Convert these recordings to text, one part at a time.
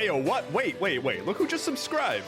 Ayo, what? Wait. Look who just subscribed.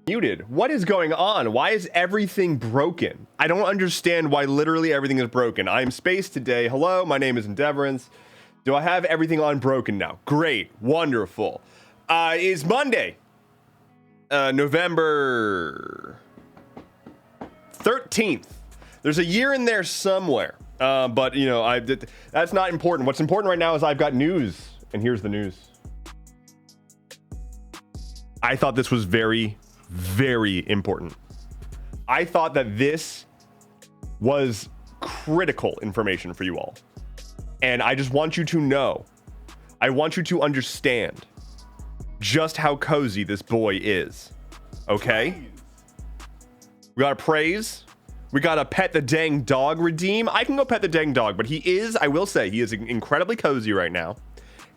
Muted. What is going on? Why is everything broken? I don't understand why literally everything is broken. I'm Space today. Hello, my name is Endeavorance. Do I have everything on broken now? Great. Wonderful. Is Monday, November 13th. There's a year in there somewhere. But, you know, that's not important. What's important right now is I've got news. And here's the news. I thought this was very important. I thought that this was critical information for you all. And I just want you to know, I want you to understand just how cozy this boy is. Okay? We gotta praise. We gotta pet the dang dog redeem. I can go pet the dang dog, but he is, I will say, he is incredibly cozy right now.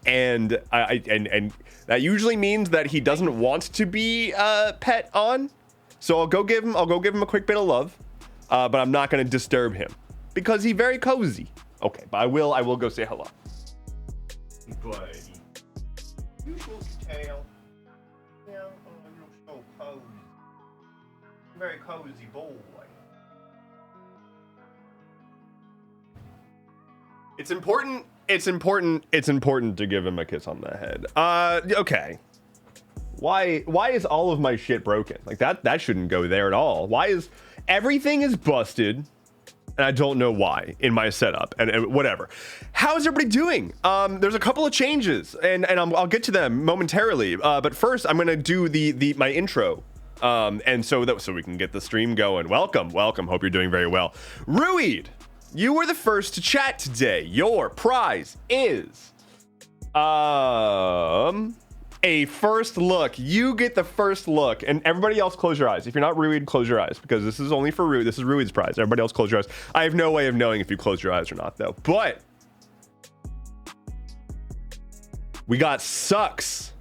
And and that usually means that he doesn't want to be pet on. So I'll go give him a quick bit of love. But I'm not gonna disturb him because he's very cozy. Okay, but I will go say hello. Buddy. You should tell. Yeah, you're so cozy. Very cozy boy. It's important to give him a kiss on the head. Okay. Why is all of my shit broken? Like that shouldn't go there at all. Why is everything is busted? And I don't know why in my setup and whatever. How's everybody doing? There's a couple of changes and I'll get to them momentarily. But first I'm gonna do my intro. And so we can get the stream going. Welcome. Hope you're doing very well. Ruid, you were the first to chat today. Your prize is A first look. You get the first look, and everybody else close your eyes. If you're not Ruid, close your eyes, because this is only for Ruid. This is Ruid's prize. Everybody else close your eyes. I have no way of knowing if you close your eyes or not, though. But we got SUCCs.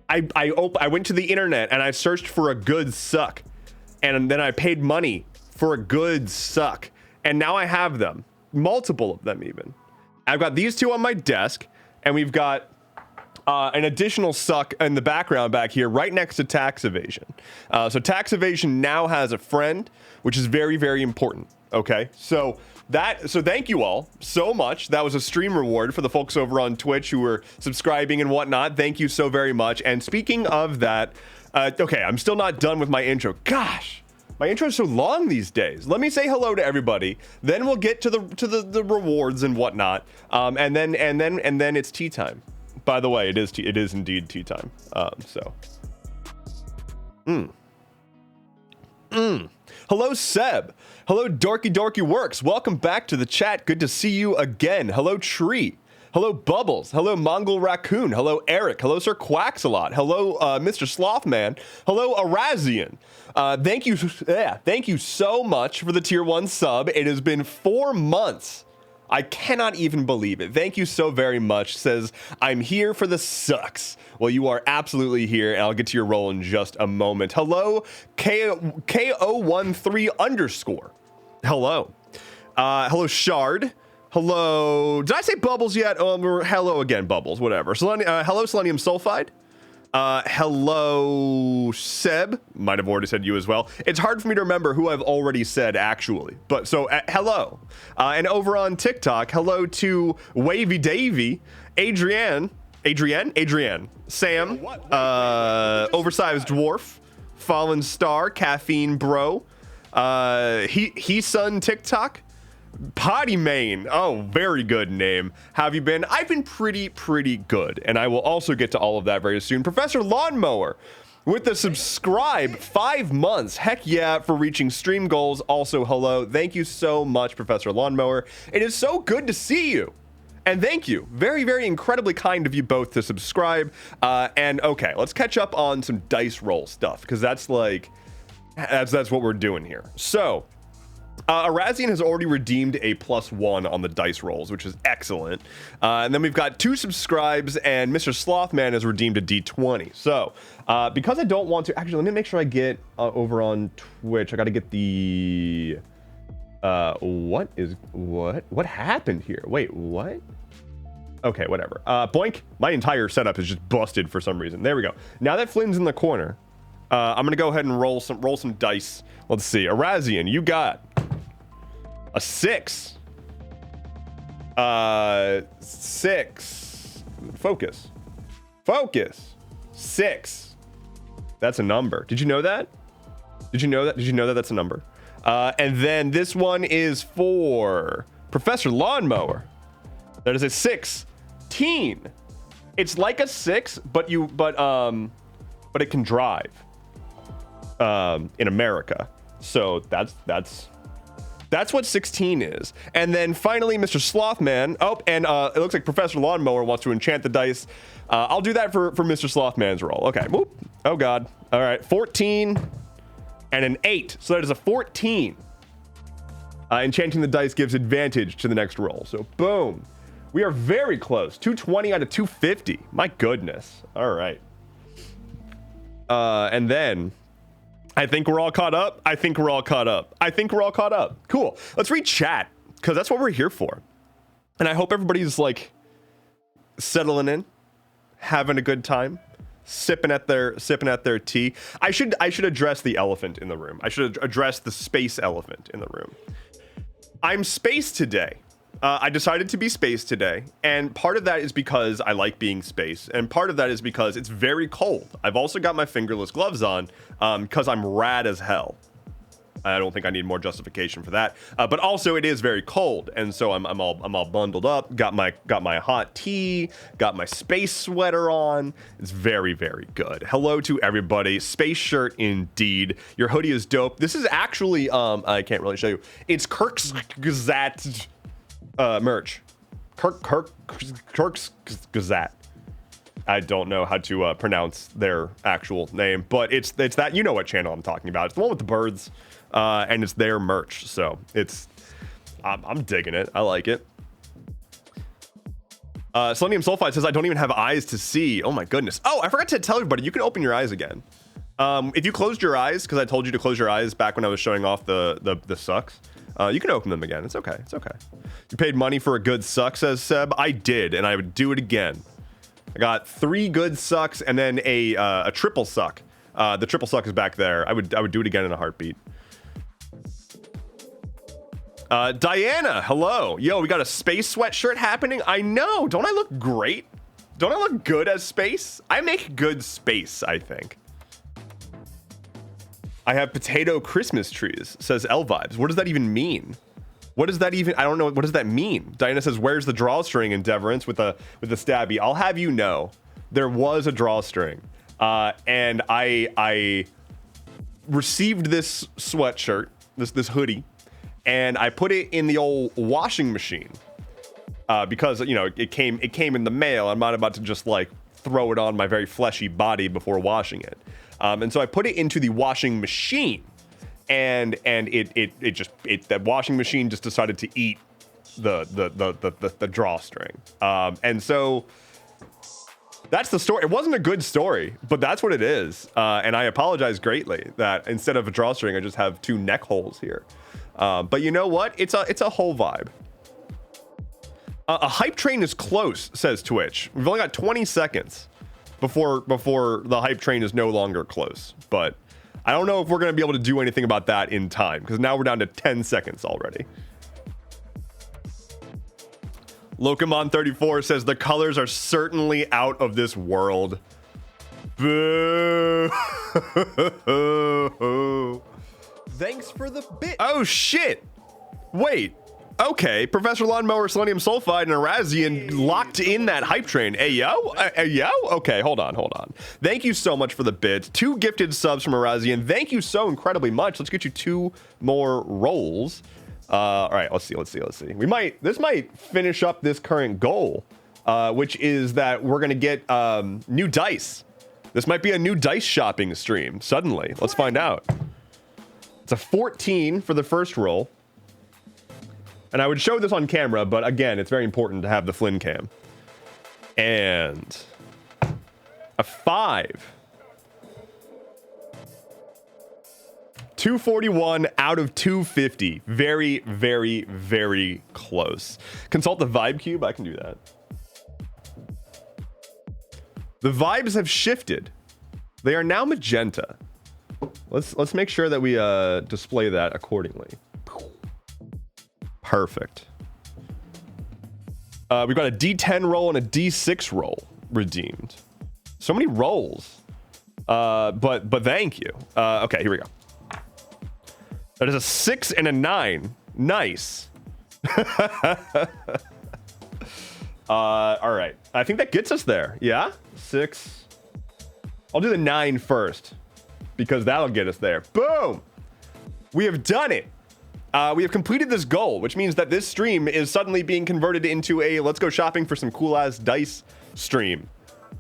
I went to the internet and I searched for a good suck, and then I paid money for a good suck, and now I have them, multiple of them even. I've got these two on my desk, and we've got an additional suck in the background back here, right next to tax evasion. So tax evasion now has a friend, which is very, very important. Okay, so thank you all so much. That was a stream reward for the folks over on Twitch who were subscribing and whatnot. Thank you so very much. And speaking of that, okay, I'm still not done with my intro. Gosh, my intro is so long these days. Let me say hello to everybody. Then we'll get to the rewards and whatnot. And then it's tea time. By the way, it is indeed tea time. Hello, Seb. Hello, Dorky Works. Welcome back to the chat. Good to see you again. Hello, Tree. Hello, Bubbles. Hello, Mongol Raccoon. Hello, Eric. Hello, Sir Quaxalot. Hello, Mr. Slothman. Hello, Arazian. Thank you so much for the tier 1 sub. It has been 4 months. I cannot even believe it. Thank you so very much. Says, I'm here for the SUCCs. Well, you are absolutely here, and I'll get to your role in just a moment. Hello, KO13_. Hello. Hello, Shard. Hello. Did I say Bubbles yet? Hello again, Bubbles. Whatever. Hello, Selenium Sulfide. Hello, Seb. Might have already said you as well. It's hard for me to remember who I've already said, actually. But so, hello. And over on TikTok, hello to Wavy Davy, Adrienne, Sam, Oversized Dwarf, Fallen Star, Caffeine Bro, he son TikTok, Potty Main. Oh, very good name. How have you been? I've been pretty good, and I will also get to all of that very soon. Professor Lawnmower with the subscribe, 5 months. Heck yeah, for reaching stream goals. Also, hello. Thank you so much, Professor Lawnmower. It is so good to see you. And thank you. Very, very incredibly kind of you both to subscribe. And okay, let's catch up on some dice roll stuff, because that's like, that's what we're doing here. So, Arazian has already redeemed a +1 on the dice rolls, which is excellent. And then we've got 2 subscribes, and Mr. Slothman has redeemed a D20. So, because I don't want to, actually, let me make sure I get over on Twitch. I got to get the, what happened here? Wait, what? Okay, whatever. Boink, my entire setup is just busted for some reason. There we go. Now that Flynn's in the corner, I'm gonna go ahead and roll some dice. Let's see. Arazian, you got a 6. 6. Focus. 6. That's a number. Did you know that? Did you know that that's a number? And then this one is for Professor Lawnmower. That is a 16. It's like a 6, but it can drive. In America. So that's what 16 is. And then finally, Mr. Slothman. Oh, and it looks like Professor Lawnmower wants to enchant the dice. I'll do that for Mr. Slothman's roll. Okay. Whoop. Oh God. All right. 14 and an 8. So that is a 14. Enchanting the dice gives advantage to the next roll. So boom. We are very close. 220 out of 250. My goodness. All right. And then I think we're all caught up. Cool. Let's read chat, because that's what we're here for. And I hope everybody's like settling in, having a good time, sipping at their tea. I should address the elephant in the room. I should address the space elephant in the room. I'm space today. I decided to be space today, and part of that is because I like being space, and part of that is because it's very cold. I've also got my fingerless gloves on, because I'm rad as hell. I don't think I need more justification for that. But also it is very cold, and so I'm all bundled up. Got my hot tea. Got my space sweater on. It's very, very good. Hello to everybody. Space shirt indeed. Your hoodie is dope. This is actually I can't really show you. It's Kirk's Gazette merch. Kirk's Gazette. I don't know how to pronounce their actual name, but it's that, you know what channel I'm talking about. It's the one with the birds, and it's their merch. So I'm digging it. I like it. Selenium Sulfide says, I don't even have eyes to see. Oh my goodness. Oh, I forgot to tell everybody, you can open your eyes again. If you closed your eyes, because I told you to close your eyes back when I was showing off the SUCCs, you can open them again. It's okay. It's okay. You paid money for a good SUCC, says Seb. I did, and I would do it again. I got 3 good SUCCs and then a triple SUCC. The triple SUCC is back there. I would do it again in a heartbeat. Diana, hello. Yo, we got a space sweatshirt happening. I know. Don't I look great? Don't I look good as space? I make good space, I think. I have potato Christmas trees, says L Vibes. What does that even mean? What does that even, I don't know. What does that mean? Diana says, where's the drawstring, Endeavorance, with the stabby? I'll have you know, there was a drawstring. And I received this sweatshirt, this hoodie, and I put it in the old washing machine. Because, you know, it came in the mail. I'm not about to just like throw it on my very fleshy body before washing it. And so I put it into the washing machine, and that washing machine just decided to eat the drawstring. And so that's the story. It wasn't a good story, but that's what it is. And I apologize greatly that instead of a drawstring, I just have 2 neck holes here. But you know what? It's a whole vibe. A hype train is close, says Twitch. We've only got 20 seconds before the hype train is no longer close. But I don't know if we're going to be able to do anything about that in time, because now we're down to 10 seconds already. Locomon34 says the colors are certainly out of this world. Boo. Thanks for the bit. Oh, shit. Wait. Okay, Professor Lawnmower, Selenium Sulfide, and Arazian locked in that hype train. Hey, yo? Yo? Okay, hold on. Thank you so much for the bit. 2 gifted subs from Arazian. Thank you so incredibly much. Let's get you 2 more rolls. All right, let's see. This might finish up this current goal, which is that we're going to get new dice. This might be a new dice shopping stream, suddenly. Let's find out. It's a 14 for the first roll. And I would show this on camera, but again, it's very important to have the Flynn cam. And a 5. 241 out of 250. Very, very, very close. Consult the vibe cube. I can do that. The vibes have shifted. They are now magenta. Let's make sure that we display that accordingly. Perfect. We've got a D10 roll and a D6 roll redeemed. So many rolls. But thank you. Okay, here we go. That is a 6 and a 9. Nice. All right. I think that gets us there. Yeah? 6. I'll do the 9 first, because that'll get us there. Boom! We have done it. We have completed this goal, which means that this stream is suddenly being converted into a let's go shopping for some cool ass dice stream.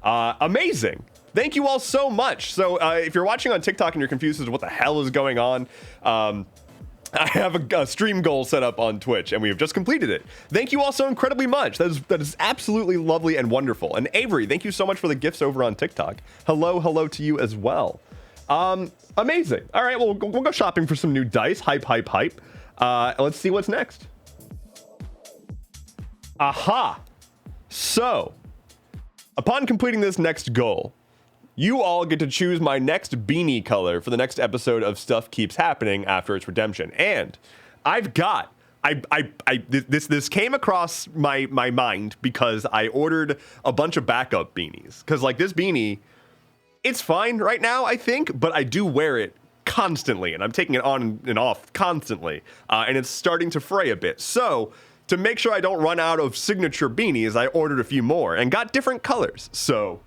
Amazing. Thank you all so much. So if you're watching on TikTok and you're confused as to what the hell is going on, I have a stream goal set up on Twitch, and we have just completed it. Thank you all so incredibly much. That is absolutely lovely and wonderful. And Avery, thank you so much for the gifts over on TikTok. Hello to you as well. Amazing. All right, well, we'll go shopping for some new dice. Hype. Let's see what's next. Aha. So, upon completing this next goal, you all get to choose my next beanie color for the next episode of Stuff Keeps Happening after its redemption. And I've got, this came across my mind because I ordered a bunch of backup beanies. Because like this beanie, it's fine right now, I think, but I do wear it constantly, and I'm taking it on and off constantly, and it's starting to fray a bit. So to make sure I don't run out of signature beanies, I ordered a few more and got different colors. So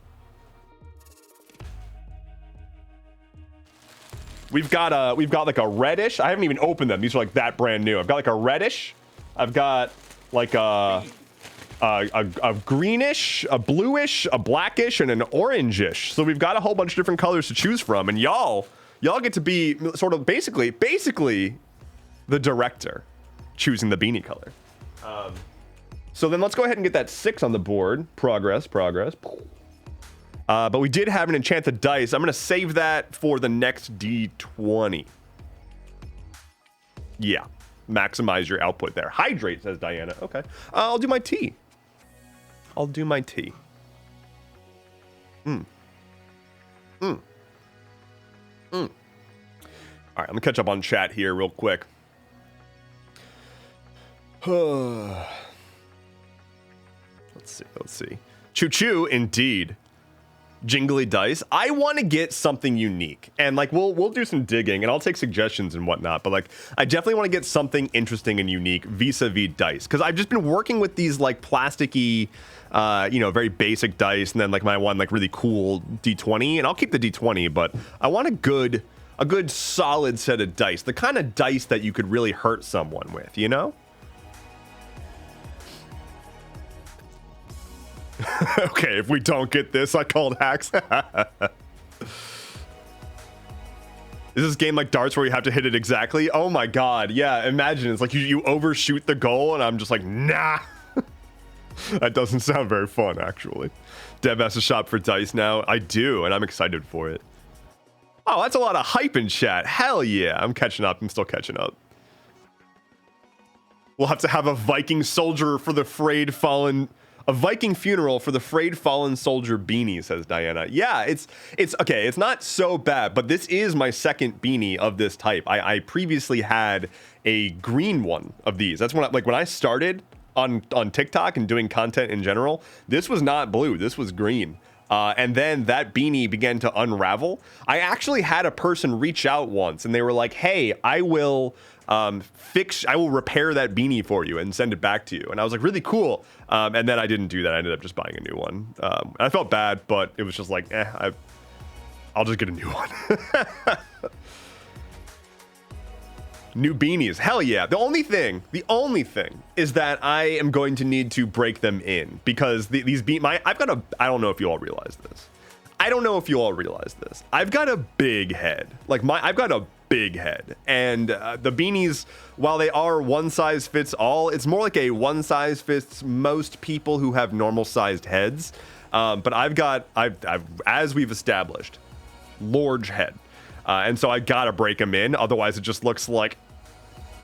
we've got like a reddish. I haven't even opened them. These are like that brand new. I've got like a reddish. I've got like a a greenish, a bluish, a blackish, and an orangish. So we've got a whole bunch of different colors to choose from, and y'all get to be sort of basically the director choosing the beanie color. So then let's go ahead and get that 6 on the board. Progress. But we did have an enchanted dice. I'm going to save that for the next D20. Yeah. Maximize your output there. Hydrate, says Diana. Okay. I'll do my tea. All right, I'm going to catch up on chat here real quick. Let's see. Choo-choo, indeed. Jingly dice. I want to get something unique, and like we'll do some digging, and I'll take suggestions and whatnot. But like, I definitely want to get something interesting and unique vis-a-vis dice, because I've just been working with these like plasticky, very basic dice, and then like my one like really cool D20, and I'll keep the D20, but I want a good solid set of dice, the kind of dice that you could really hurt someone with, you know? Okay, if we don't get this, I called hacks. Is this game like darts where you have to hit it exactly? Oh my god, yeah, imagine it's like you overshoot the goal and I'm just like, nah. That doesn't sound very fun, actually. Deb has to shop for dice now. I do, and I'm excited for it. Oh, that's a lot of hype in chat. Hell yeah, I'm catching up. I'm still catching up. We'll have to have a Viking soldier for the frayed fallen... A Viking funeral for the frayed fallen soldier beanie, says Diana. Yeah, it's okay. It's not so bad, but this is my second beanie of this type. I previously had a green one of these. That's when I started on TikTok and doing content in general. This was not blue. This was green. And then that beanie began to unravel. I actually had a person reach out once, and they were like, "Hey, I will repair that beanie for you and send it back to you." And I was like, really cool. And then I didn't do that. I ended up just buying a new one. I felt bad, but it was just like, I'll just get a new one. New beanies, hell yeah. The only thing is that I am going to need to break them in, because I don't know if you all realize this. I've got a big head. I've got a big head, and the beanies, while they are one size fits all, it's more like a one size fits most people who have normal sized heads. But I've as we've established, large head, and so I gotta break them in. Otherwise, it just looks like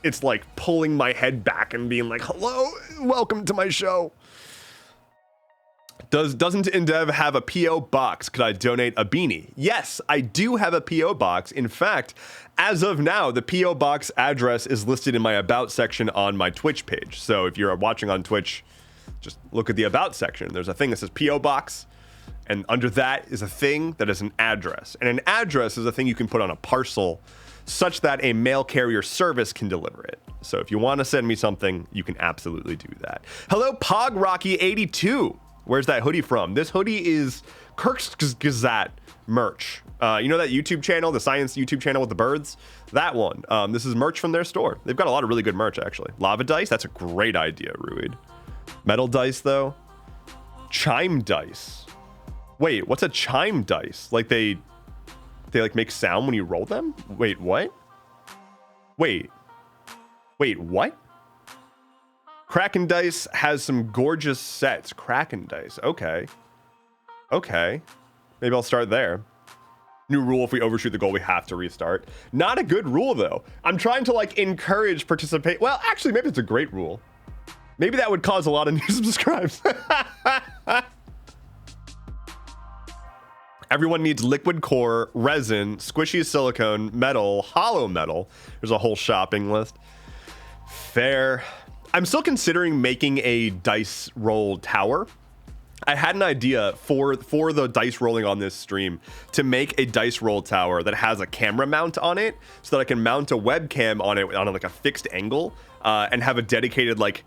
it's like pulling my head back and being like, "Hello, welcome to my show." Doesn't Endev have a P.O. box? Could I donate a beanie? Yes, I do have a P.O. box. In fact, as of now, the P.O. box address is listed in my About section on my Twitch page. So if you're watching on Twitch, just look at the About section. There's a thing that says P.O. box, and under that is a thing that is an address. And an address is a thing you can put on a parcel such that a mail carrier service can deliver it. So if you want to send me something, you can absolutely do that. Hello, PogRocky82. Where's that hoodie from? This hoodie is Kirk's Gazette merch. You know that YouTube channel, the science YouTube channel with the birds? That one. This is merch from their store. They've got a lot of really good merch, actually. Lava dice, that's a great idea, Ruid. Metal dice, though. Chime dice. Wait, what's a chime dice? Like they like make sound when you roll them? Wait, what? Wait, what? Kraken Dice has some gorgeous sets. Kraken Dice, okay. Maybe I'll start there. New rule, if we overshoot the goal, we have to restart. Not a good rule, though. I'm trying to like encourage participate. Well, actually, maybe it's a great rule. Maybe that would cause a lot of new subscribes. Everyone needs liquid core, resin, squishy silicone, metal, hollow metal. There's a whole shopping list. Fair. I'm still considering making a dice roll tower. I had an idea for the dice rolling on this stream to make a dice roll tower that has a camera mount on it, so that I can mount a webcam on it on like a fixed angle, and have a dedicated like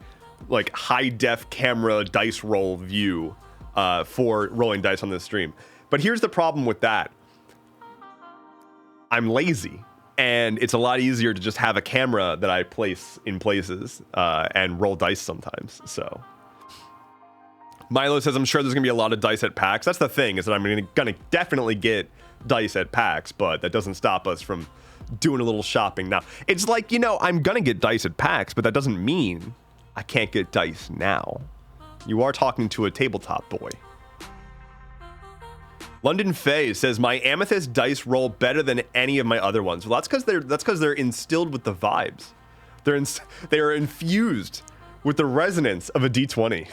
high def camera dice roll view for rolling dice on this stream. But here's the problem with that. I'm lazy, and it's a lot easier to just have a camera that I place in places and roll dice sometimes. So Milo says, I'm sure there's gonna be a lot of dice at PAX. That's the thing, is that I'm gonna definitely get dice at PAX, but that doesn't stop us from doing a little shopping now. It's like, you know, I'm gonna get dice at PAX, but that doesn't mean I can't get dice now. You are talking to a tabletop boy. London Faye says, my amethyst dice roll better than any of my other ones. Well, that's because they're instilled with the vibes. They are infused with the resonance of a D20.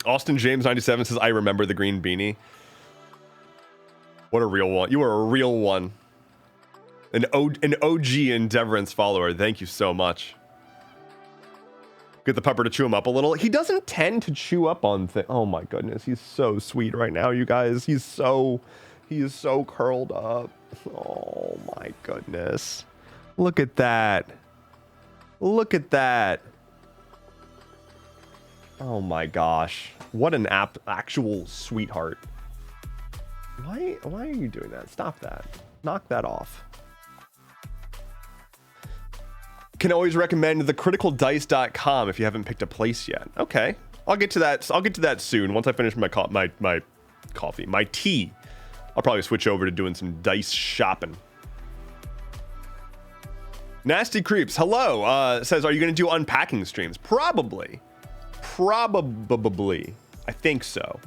Austin James 97 says, I remember the green beanie. What a real one. You are a real one. An OG Endeavorance follower. Thank you so much. Get the pupper to chew him up a little. He doesn't tend to chew up on things. Oh my goodness. He's so sweet right now, you guys. He is so curled up. Oh my goodness. Look at that. Look at that. Oh my gosh. What an actual sweetheart. Why are you doing that? Stop that. Knock that off. Can always recommend thecriticaldice.com if you haven't picked a place yet. Okay. I'll get to that soon. Once I finish my coffee, my tea. I'll probably switch over to doing some dice shopping. Nasty Creeps, hello. Says, are you going to do unpacking streams? Probably. I think so.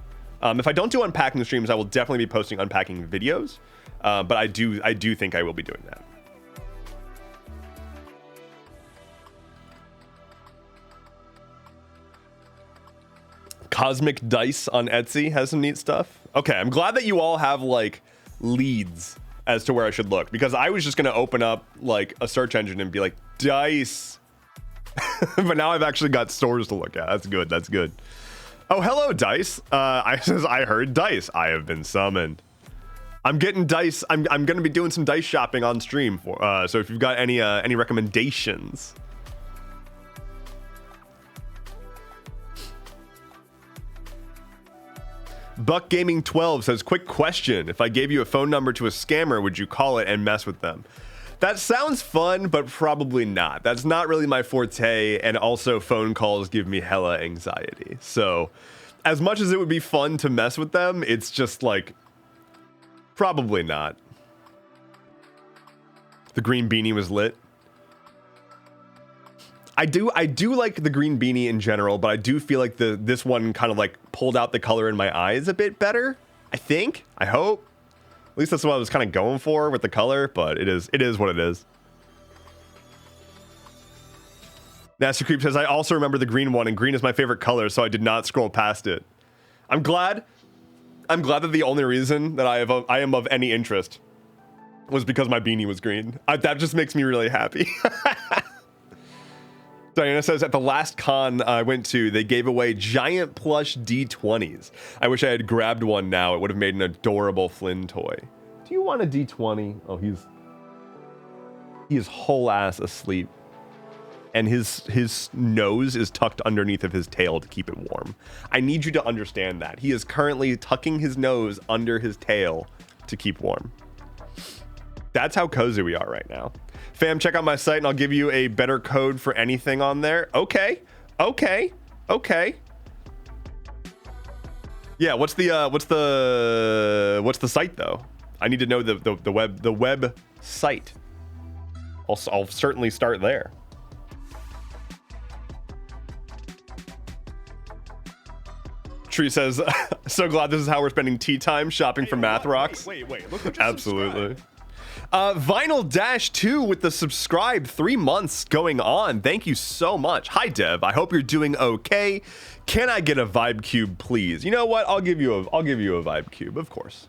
If I don't do unpacking streams, I will definitely be posting unpacking videos. But I do think I will be doing that. Cosmic Dice on Etsy has some neat stuff. Okay, I'm glad that you all have like leads as to where I should look, because I was just gonna open up like a search engine and be like dice. But now I've actually got stores to look at. That's good. That's good. Oh, hello, Dice. I heard dice. I have been summoned. I'm getting dice. I'm gonna be doing some dice shopping on stream for. So if you've got any recommendations. Buck Gaming 12 says, quick question. If I gave you a phone number to a scammer, would you call it and mess with them? That sounds fun, but probably not. That's not really my forte, and also phone calls give me hella anxiety. So as much as it would be fun to mess with them, it's just like, probably not. The green beanie was lit. I do like the green beanie in general, but I do feel like this one kind of like pulled out the color in my eyes a bit better. I hope. At least that's what I was kind of going for with the color, but it is what it is. Nasty Creep says, I also remember the green one, and green is my favorite color, so I did not scroll past it. I'm glad that the only reason that I am of any interest was because my beanie was green. That just makes me really happy. Diana says, at the last con I went to, they gave away giant plush D20s. I wish I had grabbed one now. It would have made an adorable Flynn toy. Do you want a D20? Oh, he is whole ass asleep. And his nose is tucked underneath of his tail to keep it warm. I need you to understand that. He is currently tucking his nose under his tail to keep warm. That's how cozy we are right now. Fam, check out my site and I'll give you a better code for anything on there. Okay. Yeah, what's the site though? I need to know the web site. I'll certainly start there. Tree says, so glad this is how we're spending tea time shopping for math rocks. Wait, look who just Absolutely. Vinyl Dash 2 with the subscribe 3 months going on. Thank you so much. Hi, Dev. I hope you're doing okay. Can I get a vibe cube, please? You know what? I'll give you a vibe cube. Of course.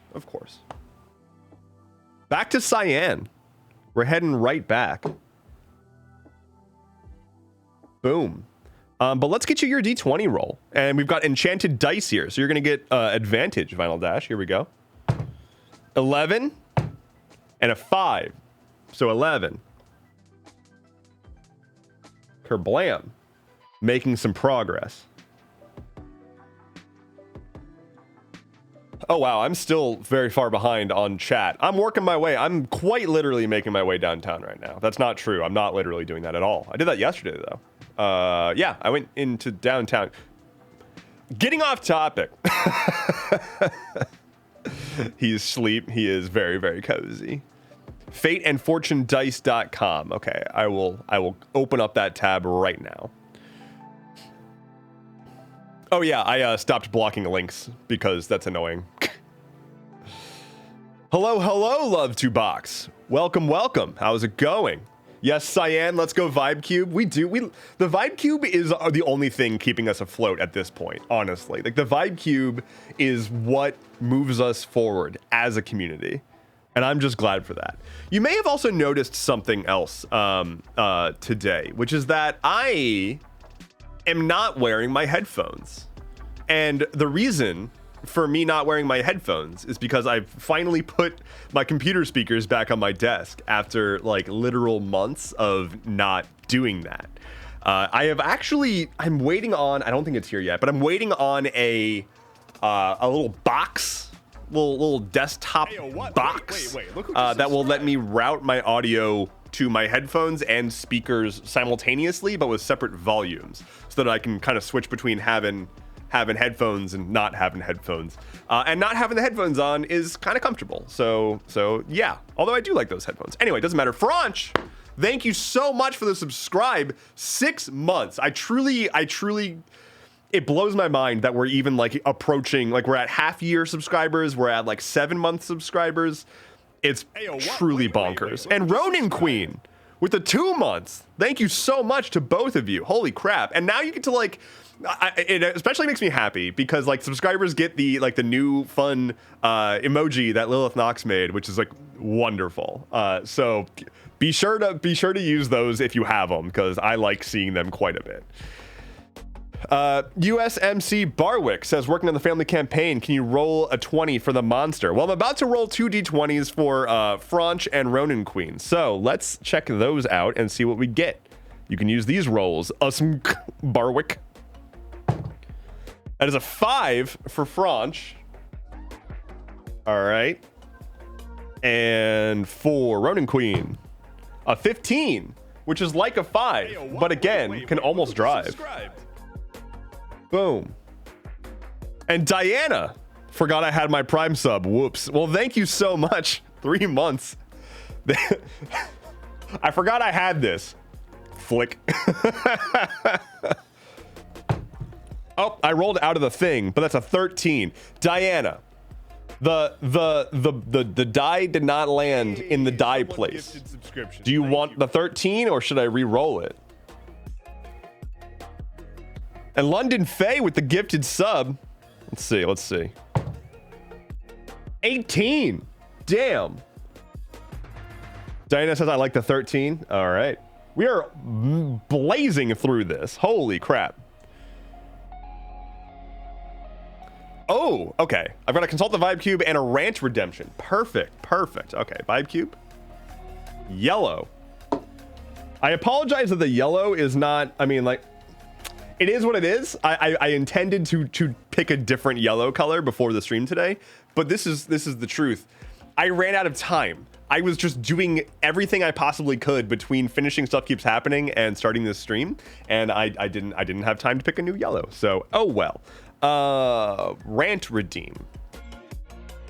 Back to Cyan. We're heading right back. Boom. But let's get you your D20 roll. And we've got enchanted dice here. So you're going to get advantage, Vinyl Dash. Here we go. 11 and a 5. So 11. Kerblam. Making some progress. Oh, wow. I'm still very far behind on chat. I'm working my way. I'm quite literally making my way downtown right now. That's not true. I'm not literally doing that at all. I did that yesterday, though. Yeah, I went into downtown. Getting off topic. He's asleep. He is very, very cozy. Fateandfortunedice.com. Okay, I will open up that tab right now. Oh yeah, I stopped blocking links because that's annoying. Hello, love to box. Welcome. How's it going? Yes, Cyan, let's go Vibe Cube. The Vibe Cube is the only thing keeping us afloat at this point, honestly. Like, the Vibe Cube is what moves us forward as a community. And I'm just glad for that. You may have also noticed something else today, which is that I am not wearing my headphones. And the reason for me not wearing my headphones is because I've finally put my computer speakers back on my desk after like literal months of not doing that. I'm waiting on, I don't think it's here yet, but I'm waiting on a little box, little desktop box that will let me route my audio to my headphones and speakers simultaneously, but with separate volumes, so that I can kind of switch between having headphones and not having headphones. And not having the headphones on is kind of comfortable. So yeah, although I do like those headphones. Anyway, it doesn't matter. Franch, thank you so much for the subscribe. 6 months. I truly, it blows my mind that we're even like approaching, like we're at half-year subscribers. We're at like 7-month subscribers. It's truly bonkers. And Ronin Queen with the 2 months. Thank you so much to both of you. Holy crap. And now you get to like, it especially makes me happy because like subscribers get the new fun emoji that Lilith Knox made, which is like wonderful. So be sure to use those if you have them, because I like seeing them quite a bit. USMC Barwick says, working on the family campaign, can you roll a 20 for the monster? Well, I'm about to roll 2 d20s for Franch and Ronin Queen, so let's check those out and see what we get. You can use these rolls. Some Barwick. That is a 5 for Franch. All right. And for Ronin Queen, a 15, which is like a 5, but again, can almost drive. Boom. And Diana, forgot I had my Prime sub. Whoops. Well, thank you so much. 3 months. I forgot I had this. Flick. Oh, I rolled out of the thing, but that's a 13. Diana, the die did not land in the die place. Do you want the 13 or should I re-roll it? And London Faye with the gifted sub. Let's see. 18. Damn. Diana says I like the 13. All right. We are blazing through this. Holy crap. Oh, okay. I've got to consult the Vibe Cube and a Ranch Redemption. Perfect. Okay, Vibe Cube. Yellow. I apologize that the yellow is not, I mean, like, it is what it is. I intended to pick a different yellow color before the stream today, but this is the truth. I ran out of time. I was just doing everything I possibly could between finishing Stuff Keeps Happening and starting this stream, and I didn't have time to pick a new yellow. So, oh well. Rant redeem.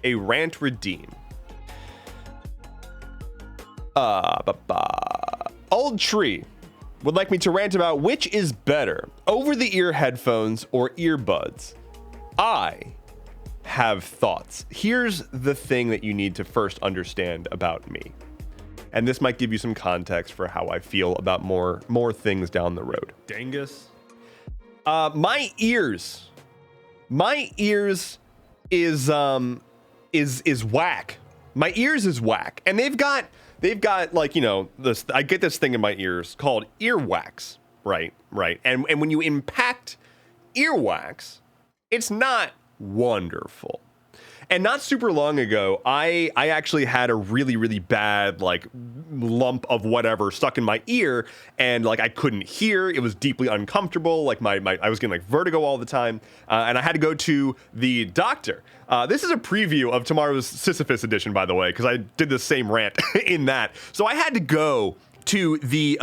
A rant redeem. Old Tree would like me to rant about which is better, over-the-ear headphones or earbuds. I have thoughts. Here's the thing that you need to first understand about me, and this might give you some context for how I feel about more things down the road. Dangus. My ears is whack. My ears is whack, and they've got like, you know, this. I get this thing in my ears called earwax, right? And when you impact earwax, it's not wonderful. And not super long ago, I actually had a really bad like lump of whatever stuck in my ear, and like I couldn't hear. It was deeply uncomfortable. Like I was getting like vertigo all the time, and I had to go to the doctor. This is a preview of tomorrow's Sisyphus edition, by the way, because I did the same rant in that. So I had to go to the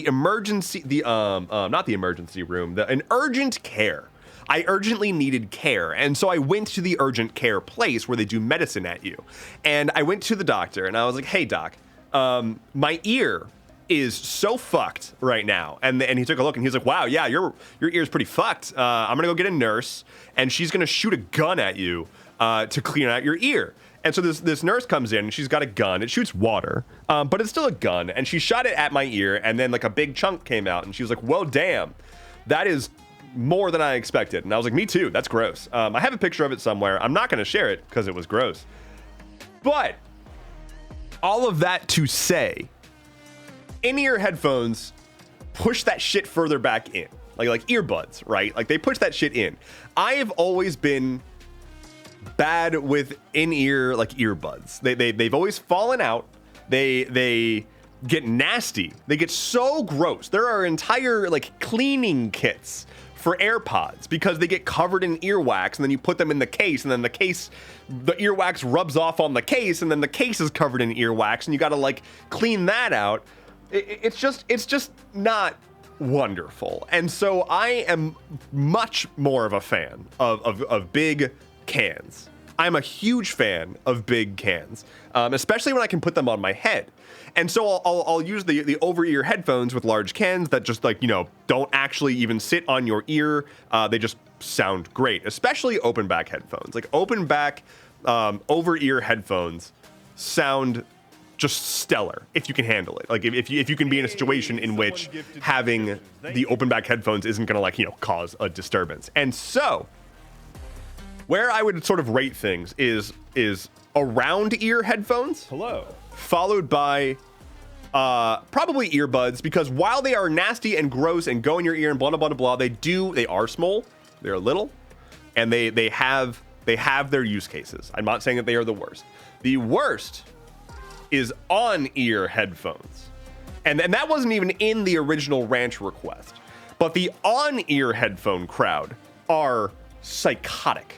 emergency, not the emergency room, an urgent care. I urgently needed care, and so I went to the urgent care place where they do medicine at you. And I went to the doctor, and I was like, "Hey, doc, my ear is so fucked right now." And he took a look, and he's like, "Wow, yeah, your ear's pretty fucked. I'm gonna go get a nurse, and she's gonna shoot a gun at you to clean out your ear." And so this nurse comes in, and she's got a gun. It shoots water, but it's still a gun. And she shot it at my ear, and then like a big chunk came out, and she was like, "Well, damn, that is more than I expected." And I was like, "Me too, that's gross." I have a picture of it somewhere. I'm not gonna share it because it was gross. But all of that to say, in-ear headphones push that shit further back in. Like earbuds, right? Like they push that shit in. I have always been bad with in-ear like earbuds. They've always fallen out. They get nasty. They get so gross. There are entire like cleaning kits for AirPods because they get covered in earwax, and then you put them in the case, and then the earwax rubs off on the case, and then the case is covered in earwax, and you got to like clean that out. It's just not wonderful. And so I am much more of a fan of big cans. I'm a huge fan of big cans, especially when I can put them on my head. And so I'll use the over-ear headphones with large cans that just like, you know, don't actually even sit on your ear. They just sound great, especially open back headphones. Like open back over-ear headphones sound just stellar if you can handle it. Like if you can be in a situation in which having the open back headphones isn't gonna like, you know, cause a disturbance. And so where I would sort of rate things is around ear headphones. Hello. Followed by probably earbuds, because while they are nasty and gross and go in your ear and blah blah blah blah, they are small, they're little, and they have their use cases. I'm not saying that they are the worst. The worst is on-ear headphones, and that wasn't even in the original ranch request. But the on-ear headphone crowd are psychotic,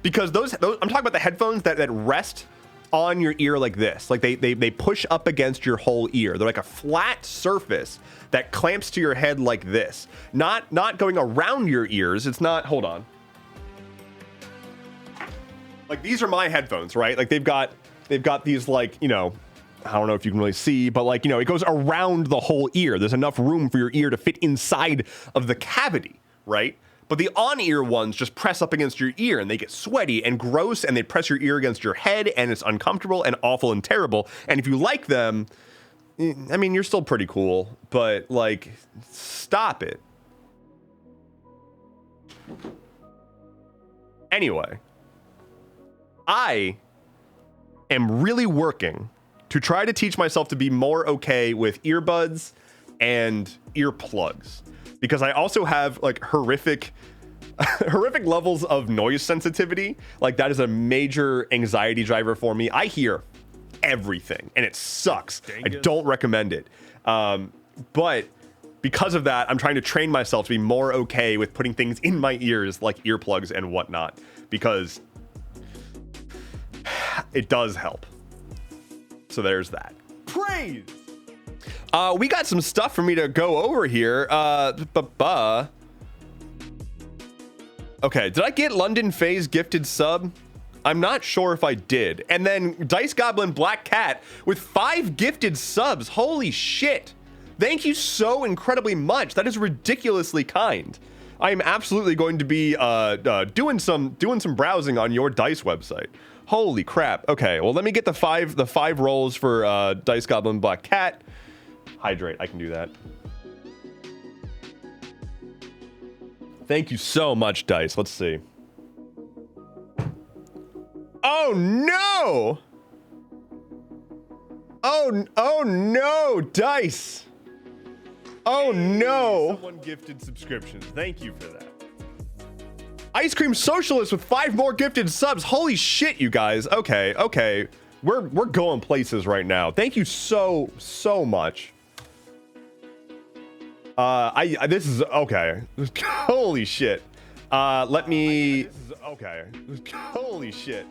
because those I'm talking about the headphones that rest on your ear like this. Like they push up against your whole ear. They're like a flat surface that clamps to your head like this. Not going around your ears. It's not, hold on. Like these are my headphones, right? Like they've got these like, you know, I don't know if you can really see, but like, you know, it goes around the whole ear. There's enough room for your ear to fit inside of the cavity, right? But the on-ear ones just press up against your ear, and they get sweaty and gross, and they press your ear against your head, and it's uncomfortable and awful and terrible. And if you like them, I mean, you're still pretty cool, but like, stop it. Anyway, I am really working to try to teach myself to be more okay with earbuds and earplugs, because I also have like horrific levels of noise sensitivity. Like that is a major anxiety driver for me. I hear everything and it sucks. I don't recommend it. But because of that, I'm trying to train myself to be more okay with putting things in my ears like earplugs and whatnot, because it does help. So there's that. Praise. We got some stuff for me to go over here. Okay, did I get London Faye's gifted sub? I'm not sure if I did. And then Dice Goblin Black Cat with 5 gifted subs. Holy shit. Thank you so incredibly much. That is ridiculously kind. I am absolutely going to be doing some browsing on your Dice website. Holy crap. Okay, well, let me get the five rolls for Dice Goblin Black Cat. Hydrate, I can do that. Thank you so much, Dice. Let's see. Oh no! Oh no, Dice! Oh no! Someone gifted subscriptions. Thank you for that. Ice Cream Socialist with 5 more gifted subs. Holy shit, you guys. Okay, okay. We're going places right now. Thank you so much. This is okay. Holy shit. Let me okay. Holy shit.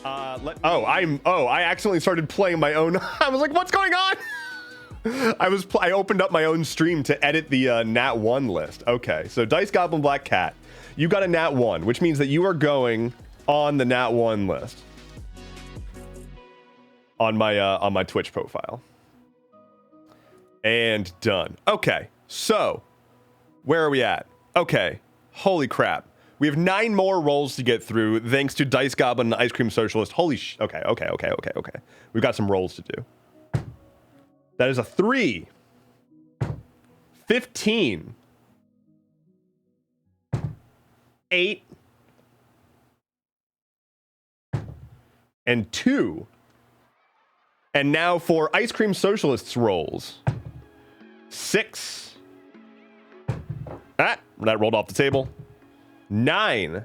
I accidentally started playing my own. I was like, what's going on? I opened up my own stream to edit the Nat 1 list. Okay, so Dice Goblin Black Cat, you got a Nat 1, which means that you are going on the Nat 1 list on my Twitch profile. And done. Okay, so where are we at? Okay, holy crap. We have 9 more rolls to get through thanks to Dice Goblin and Ice Cream Socialist. Holy okay. We've got some rolls to do. That is a 3, 15, 8, and 2. And now for Ice Cream Socialists rolls. 6. That rolled off the table. 9.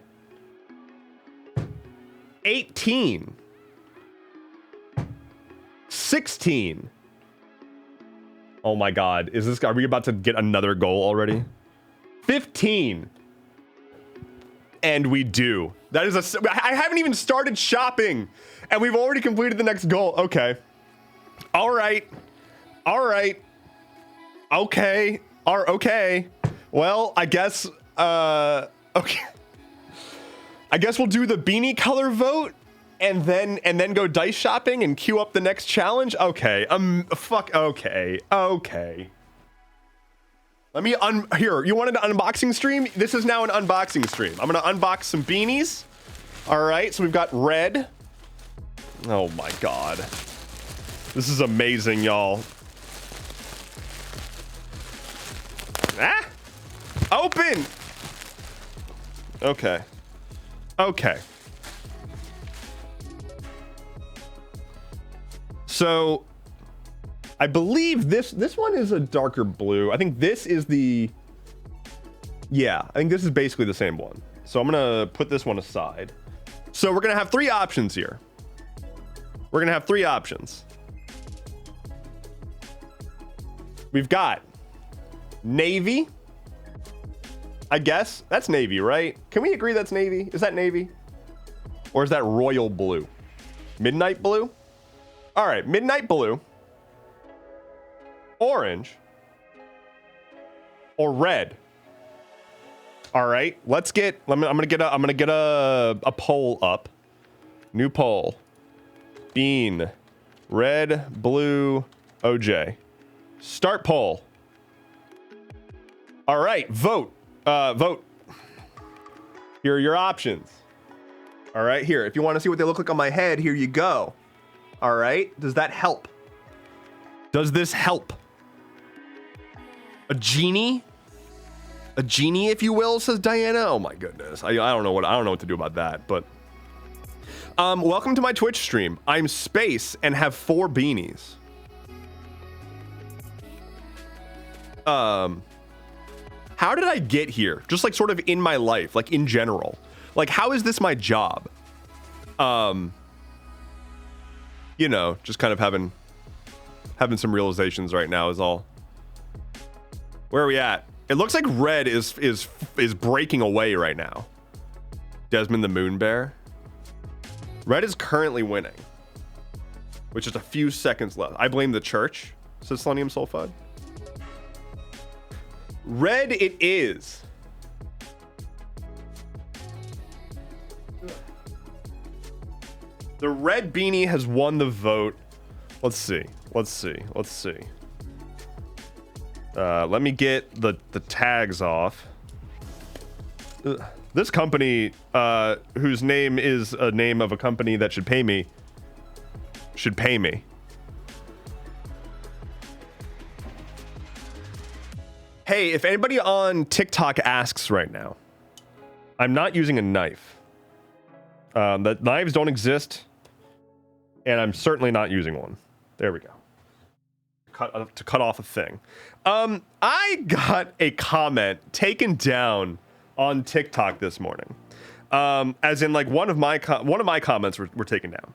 18. 16. Oh my god, are we about to get another goal already? 15. And we do. That is I haven't even started shopping and we've already completed the next goal. Okay. All right. Okay. Okay. Well, I guess okay. I guess we'll do the beanie color vote and then go dice shopping and queue up the next challenge. Okay. Okay. Let me here. You wanted an unboxing stream? This is now an unboxing stream. I'm gonna unbox some beanies. All right. So we've got red. Oh my god. This is amazing, y'all. Ah! Open! Okay. Okay. So, I believe this one is a darker blue. I think this is the... Yeah, I think this is basically the same one. So I'm gonna put this one aside. So we're gonna have 3 options here. We're gonna have 3 options. We've got navy. I guess that's navy, right? Can we agree that's navy? Is that navy? Or is that royal blue? Midnight blue? All right, midnight blue, orange, or red. All right, I'm gonna get a poll up. New poll. Bean, red, blue, OJ. Start poll. All right, vote. Vote. Here are your options. All right, here. If you want to see what they look like on my head, here you go. All right, does that help? Does this help? A genie? A genie, if you will, says Diana. Oh my goodness. I don't know what to do about that, but welcome to my Twitch stream. I'm Space and have 4 beanies. How did I get here? Just like sort of in my life, like in general. Like, how is this my job? You know, just kind of having some realizations right now is all. Where are we at? It looks like red is breaking away right now. Desmond the Moon Bear. Red is currently winning. With just a few seconds left. I blame the church, says Selenium Sulfide. Red it is. The red beanie has won the vote. Let's see. Let me get the tags off. This company, whose name is a name of a company that should pay me. Hey, if anybody on TikTok asks right now, I'm not using a knife. The knives don't exist, and I'm certainly not using one. There we go. Cut off a thing. I got a comment taken down on TikTok this morning. As in, like, one of my comments were taken down.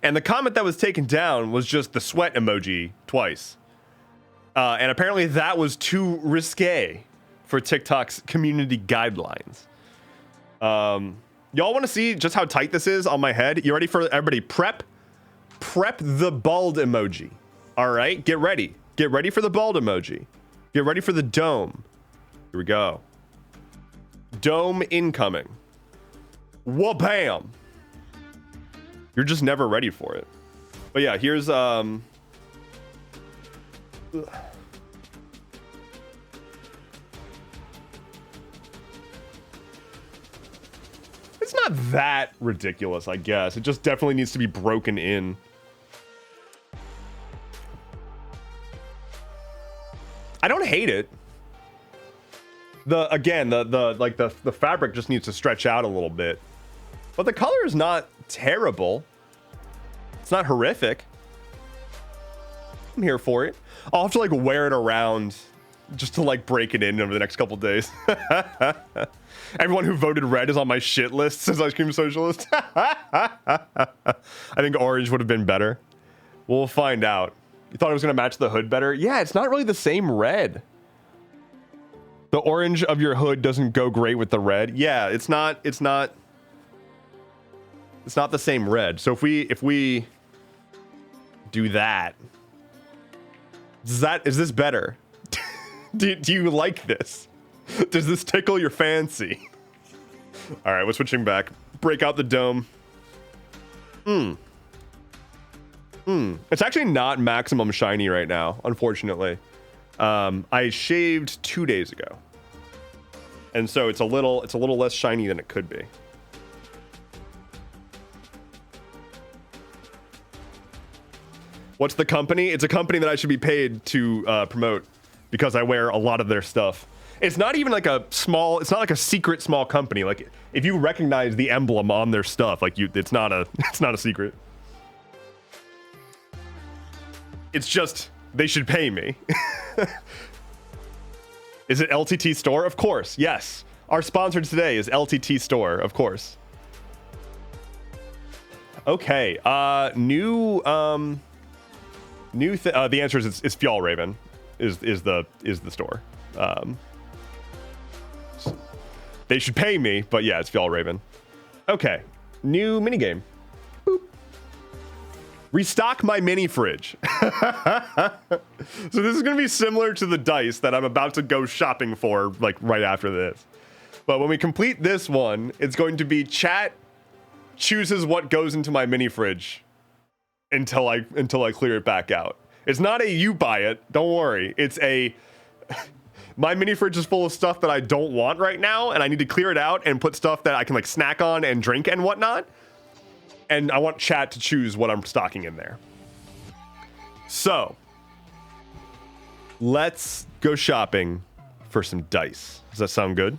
And the comment that was taken down was just the sweat emoji twice. And apparently that was too risque for TikTok's community guidelines. Y'all want to see just how tight this is on my head? You ready for everybody? Prep the bald emoji. All right, get ready. Get ready for the bald emoji. Get ready for the dome. Here we go. Dome incoming. Wha-bam. You're just never ready for it. But yeah, here's it's not that ridiculous, I guess. It just definitely needs to be broken in. I don't hate it. The fabric just needs to stretch out a little bit. But the color is not terrible. It's not horrific. I'm here for it. I'll have to like wear it around just to like break it in over the next couple days. Everyone who voted red is on my shit list, says Ice Cream Socialist. I think orange would have been better. We'll find out. You thought it was going to match the hood better? Yeah, it's not really the same red. The orange of your hood doesn't go great with the red. Yeah, it's not the same red. So if we do that, is this better? do you like this? Does this tickle your fancy? All right, we're switching back. Break out the dome. It's actually not maximum shiny right now, unfortunately. I shaved 2 days ago, and so it's a little less shiny than it could be. What's the company? It's a company that I should be paid to promote because I wear a lot of their stuff. It's not even like it's not like a secret small company. Like if you recognize the emblem on their stuff, like it's not a secret. It's just they should pay me. Is it LTT Store? Of course, yes. Our sponsor today is LTT Store, of course. Okay, the answer is it's Fjallraven is the store. They should pay me, but yeah, it's Fjallraven. Okay, new minigame. Boop. Restock my mini fridge. So this is gonna be similar to the dice that I'm about to go shopping for, like right after this. But when we complete this one, it's going to be chat chooses what goes into my mini fridge until I clear it back out. It's not a you buy it, don't worry. It's a my mini fridge is full of stuff that I don't want right now, and I need to clear it out and put stuff that I can like snack on and drink and whatnot. And I want chat to choose what I'm stocking in there. So let's go shopping for some dice. Does that sound good?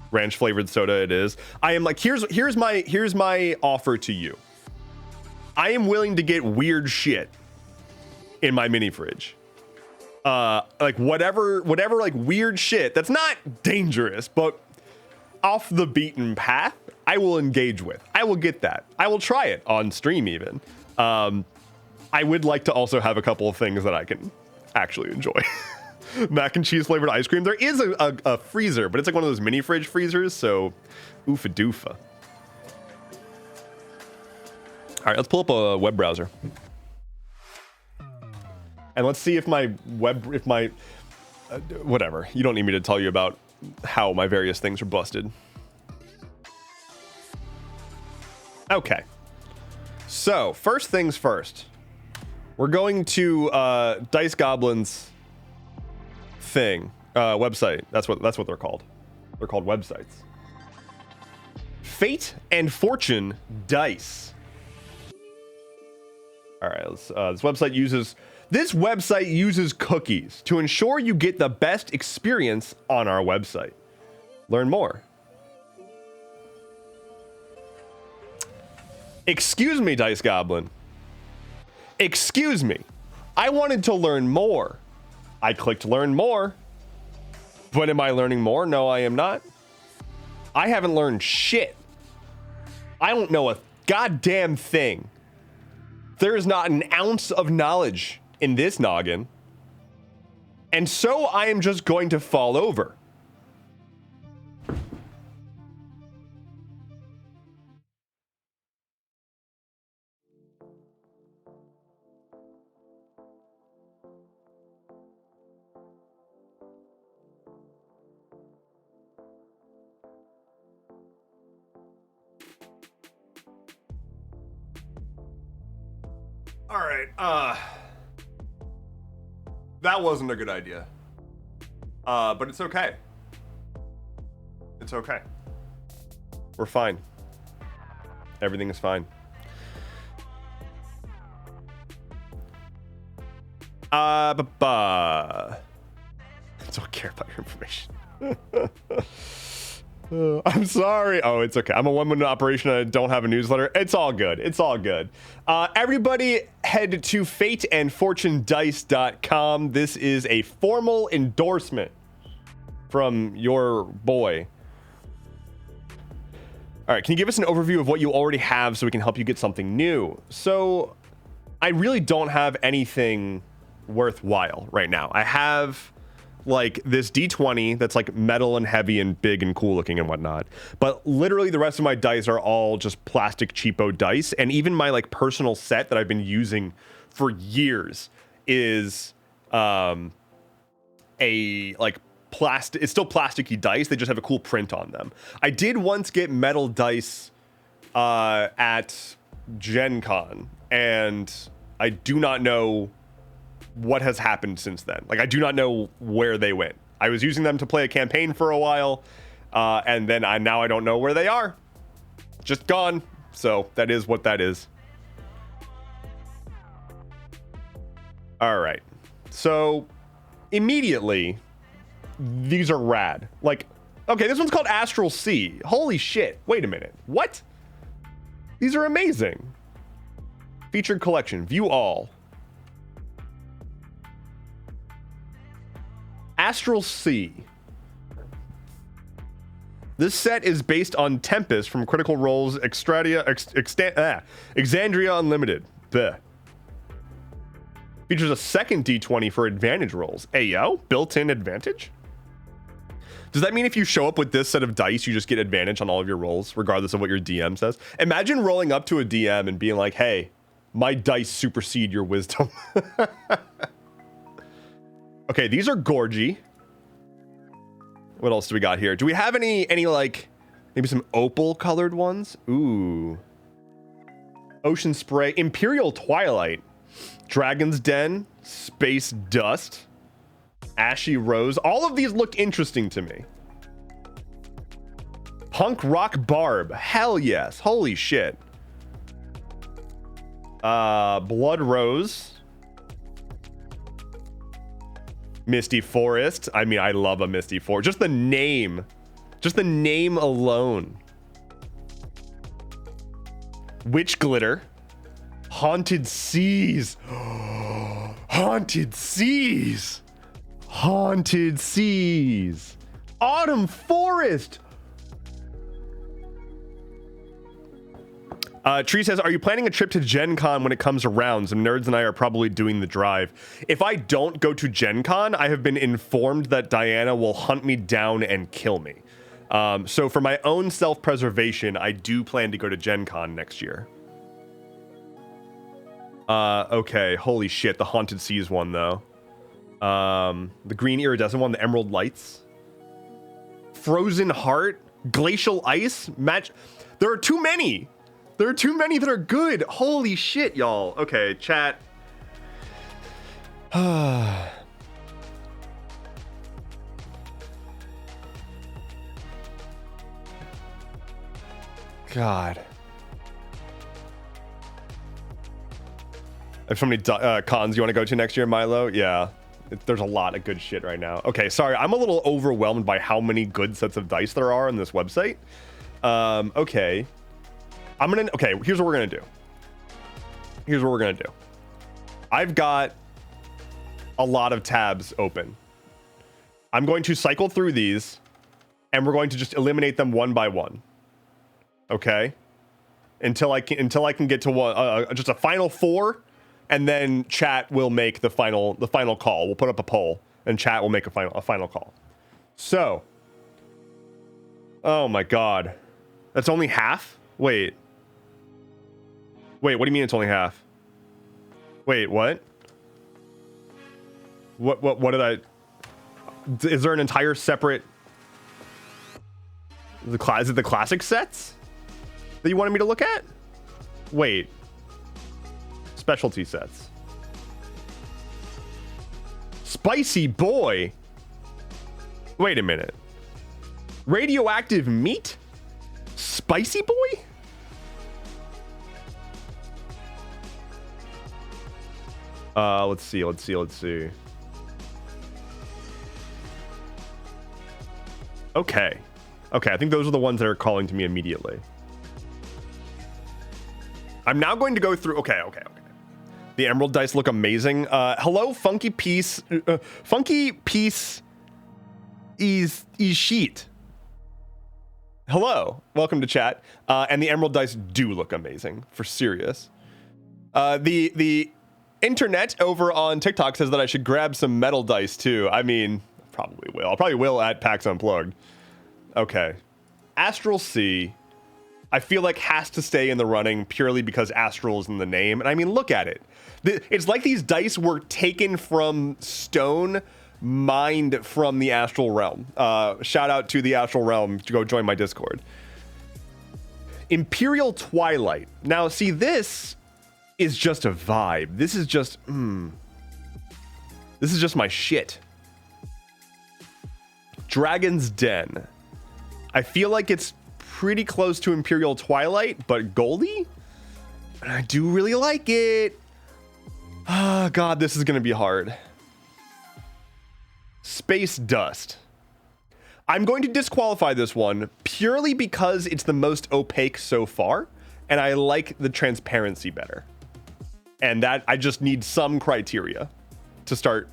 Ranch flavored soda it is. I am like, here's my offer to you. I am willing to get weird shit in my mini fridge. Like whatever like weird shit that's not dangerous, but off the beaten path, I will engage with. I will get that. I will try it on stream even. I would like to also have a couple of things that I can actually enjoy. Mac and cheese flavored ice cream. There is a freezer, but it's like one of those mini fridge freezers, so oofa doofa. All right, let's pull up a web browser. And let's see if whatever. You don't need me to tell you about how my various things are busted. Okay. So, first things first. We're going to Dice Goblin's thing, website. That's what they're called. They're called websites. Fate and Fortune Dice. All right, this website uses cookies to ensure you get the best experience on our website. Learn more. Excuse me, Dice Goblin. Excuse me. I wanted to learn more. I clicked learn more. But am I learning more? No, I am not. I haven't learned shit. I don't know a goddamn thing. There is not an ounce of knowledge in this noggin. And so I am just going to fall over. All right, that wasn't a good idea. But it's okay. It's okay. We're fine. Everything is fine. Don't care about your information. I'm sorry. Oh, it's okay. I'm a one-woman operation. I don't have a newsletter. It's all good. It's all good. Everybody head to fateandfortunedice.com. This is a formal endorsement from your boy. All right. Can you give us an overview of what you already have so we can help you get something new? So I really don't have anything worthwhile right now. I have like this D20 that's like metal and heavy and big and cool looking and whatnot, but literally the rest of my dice are all just plastic cheapo dice. And even my like personal set that I've been using for years is a like plastic, it's still plasticky dice, they just have a cool print on them. I did once get metal dice at Gen Con, and I do not know what has happened since then. Like, I do not know where they went. I was using them to play a campaign for a while, and then now I don't know where they are. Just gone. So that is what that is. All right. So immediately, these are rad. Like, okay, this one's called Astral Sea. Holy shit. Wait a minute. What? These are amazing. Featured collection. View all. Astral Sea. This set is based on Tempest from Critical Role's Exandria Unlimited. Bleh. Features a second D20 for advantage rolls. Ayo, built-in advantage? Does that mean if you show up with this set of dice, you just get advantage on all of your rolls, regardless of what your DM says? Imagine rolling up to a DM and being like, hey, my dice supersede your wisdom. Okay, these are gorgy. What else do we got here? Do we have any like maybe some opal colored ones? Ooh. Ocean Spray, Imperial Twilight, Dragon's Den, Space Dust, Ashy Rose. All of these look interesting to me. Punk Rock Barb. Hell yes. Holy shit. Blood Rose. Misty Forest. I mean, I love a Misty Forest. Just the name alone. Witch Glitter. Haunted Seas. Haunted Seas. Haunted Seas. Autumn Forest. Tree says, are you planning a trip to Gen Con when it comes around? Some nerds and I are probably doing the drive. If I don't go to Gen Con, I have been informed that Diana will hunt me down and kill me. So for my own self-preservation, I do plan to go to Gen Con next year. Okay, holy shit, the Haunted Seas one, though. The Green Iridescent one, the Emerald Lights. Frozen Heart, Glacial Ice, match. There are too many. There are too many that are good. Holy shit, y'all. Okay, chat. God. If so many cons you want to go to next year, Milo? Yeah. There's a lot of good shit right now. Okay, sorry. I'm a little overwhelmed by how many good sets of dice there are on this website. Okay. Okay, here's what we're gonna do. I've got a lot of tabs open. I'm going to cycle through these, and we're going to just eliminate them one by one. Okay? Until I can get to one, just a final 4, and then chat will make the final call. We'll put up a poll, and chat will make a final call. So, oh my god, that's only half. Wait, what do you mean it's only half? Wait, what? What did I? Is there an entire separate? Is it the classic sets that you wanted me to look at? Wait. Specialty sets. Spicy boy. Wait a minute. Radioactive meat? Spicy boy? Let's see. Okay, I think those are the ones that are calling to me immediately. I'm now going to go through. Okay. The emerald dice look amazing. Hello, Funky Piece. Funky Piece is sheet. Hello, welcome to chat. And the emerald dice do look amazing, for serious. The internet over on TikTok says that I should grab some metal dice too. I mean, probably will. I probably will at PAX Unplugged. Okay. Astral Sea, I feel like has to stay in the running purely because Astral is in the name. And I mean, look at it. It's like these dice were taken from stone, mined from the Astral Realm. Shout out to the Astral Realm to go join my Discord. Imperial Twilight. Now, see, this is just a vibe. This is just, this is just my shit. Dragon's Den. I feel like it's pretty close to Imperial Twilight, but goldy? And I do really like it. Oh, God, this is going to be hard. Space Dust. I'm going to disqualify this one purely because it's the most opaque so far, and I like the transparency better. And that I just need some criteria to start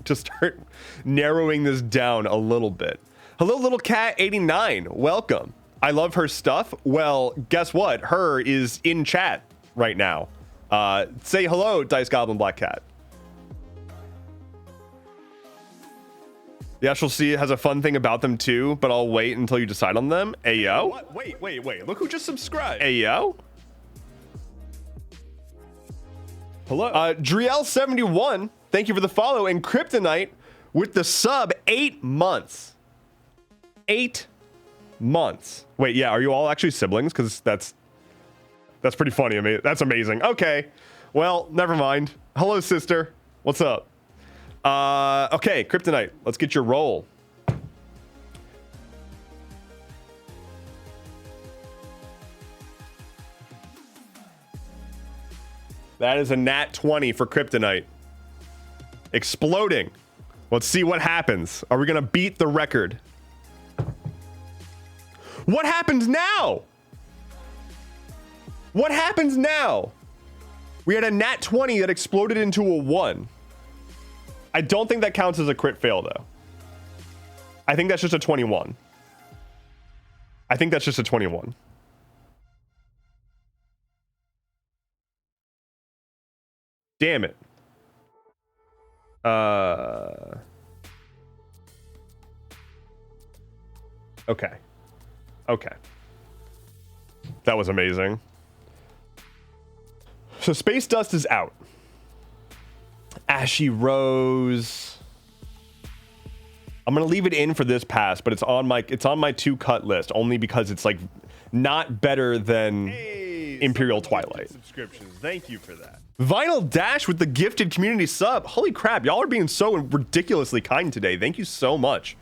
narrowing this down a little bit. Hello, Little Cat 89. Welcome. I love her stuff. Well, guess what? Her is in chat right now. Say hello, Dice Goblin Black Cat. The Astral Sea has a fun thing about them too, but I'll wait until you decide on them. Ayo. What? Wait. Look who just subscribed. Ayo. Hello. Driel71, thank you for the follow. And Kryptonite with the sub, 8 months. 8 months. Wait, yeah, are you all actually siblings? Because that's pretty funny. I mean, that's amazing. Okay. Well, never mind. Hello, sister. What's up? Okay, Kryptonite, let's get your roll. That is a nat 20 for Kryptonite. Exploding. Let's see what happens. Are we gonna beat the record? What happens now? What happens now? We had a nat 20 that exploded into a 1. I don't think that counts as a crit fail, though. I think that's just a 21. I think that's just a 21. Damn it. Okay. That was amazing. So Space Dust is out. Ashy Rose. I'm gonna leave it in for this pass, but it's on my 2-cut list only because it's like not better than Imperial Twilight. Subscriptions. Thank you for that. Vinyl Dash with the gifted community sub. Holy crap, y'all are being so ridiculously kind today. Thank you so much.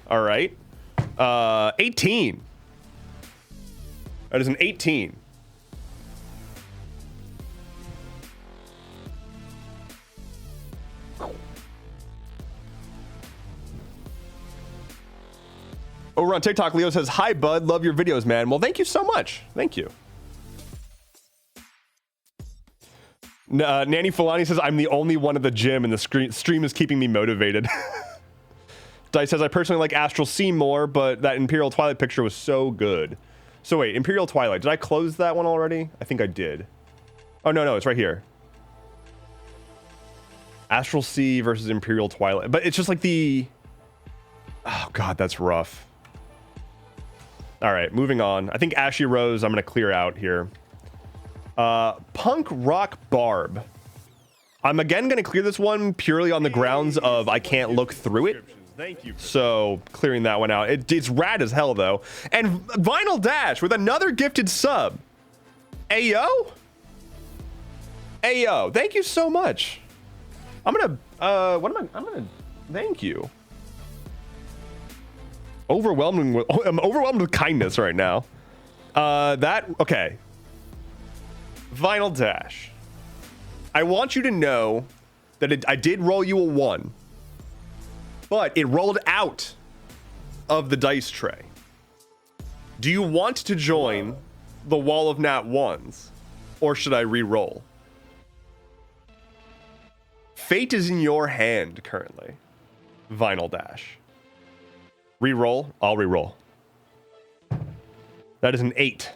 All right. 18. That is an 18. Over on TikTok, Leo says, "Hi, bud. Love your videos, man." Well, thank you so much. Thank you. Nanny Fulani says, "I'm the only one at the gym, and the stream is keeping me motivated." Dice says, I personally like Astral Sea more, but that Imperial Twilight picture was so good. So wait, Imperial Twilight. Did I close that one already? I think I did. Oh, no, it's right here. Astral Sea versus Imperial Twilight. But it's just like the... Oh, God, that's rough. All right, moving on. I think Ashy Rose I'm going to clear out here. Punk Rock Barb. I'm again going to clear this one purely on the grounds of I can't look through it. Thank you. So clearing that one out. It's rad as hell though. And Vinyl Dash with another gifted sub. Ayo. Ayo. Thank you so much. I'm gonna thank you. I'm overwhelmed with kindness right now. Okay. Vinyl Dash. I want you to know that I did roll you a 1. But it rolled out of the dice tray. Do you want to join the wall of nat 1s? Or should I re-roll? Fate is in your hand currently. Vinyl Dash. Re-roll? I'll re-roll. That is an 8.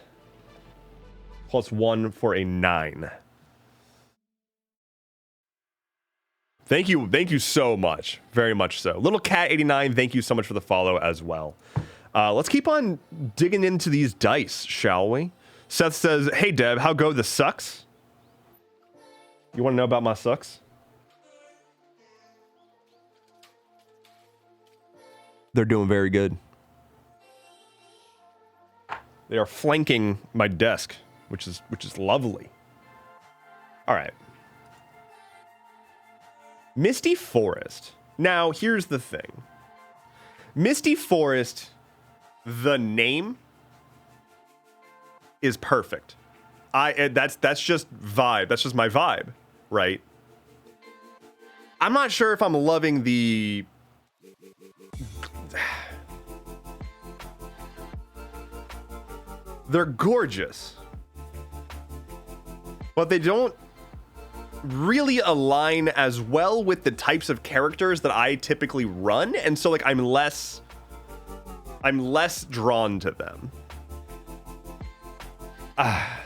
Plus 1 for a 9. Thank you so much. Very much so. Little Cat 89, thank you so much for the follow as well. Let's keep on digging into these dice, shall we? Seth says, hey Deb, how go the SUCCs? You want to know about my SUCCs? They're doing very good. They are flanking my desk, which is lovely. All right. Misty Forest. Now, here's the thing. Misty Forest, the name is perfect. That's just vibe. That's just my vibe, right? I'm not sure if I'm loving the they're gorgeous, but they don't really align as well with the types of characters that I typically run, and so like I'm less drawn to them.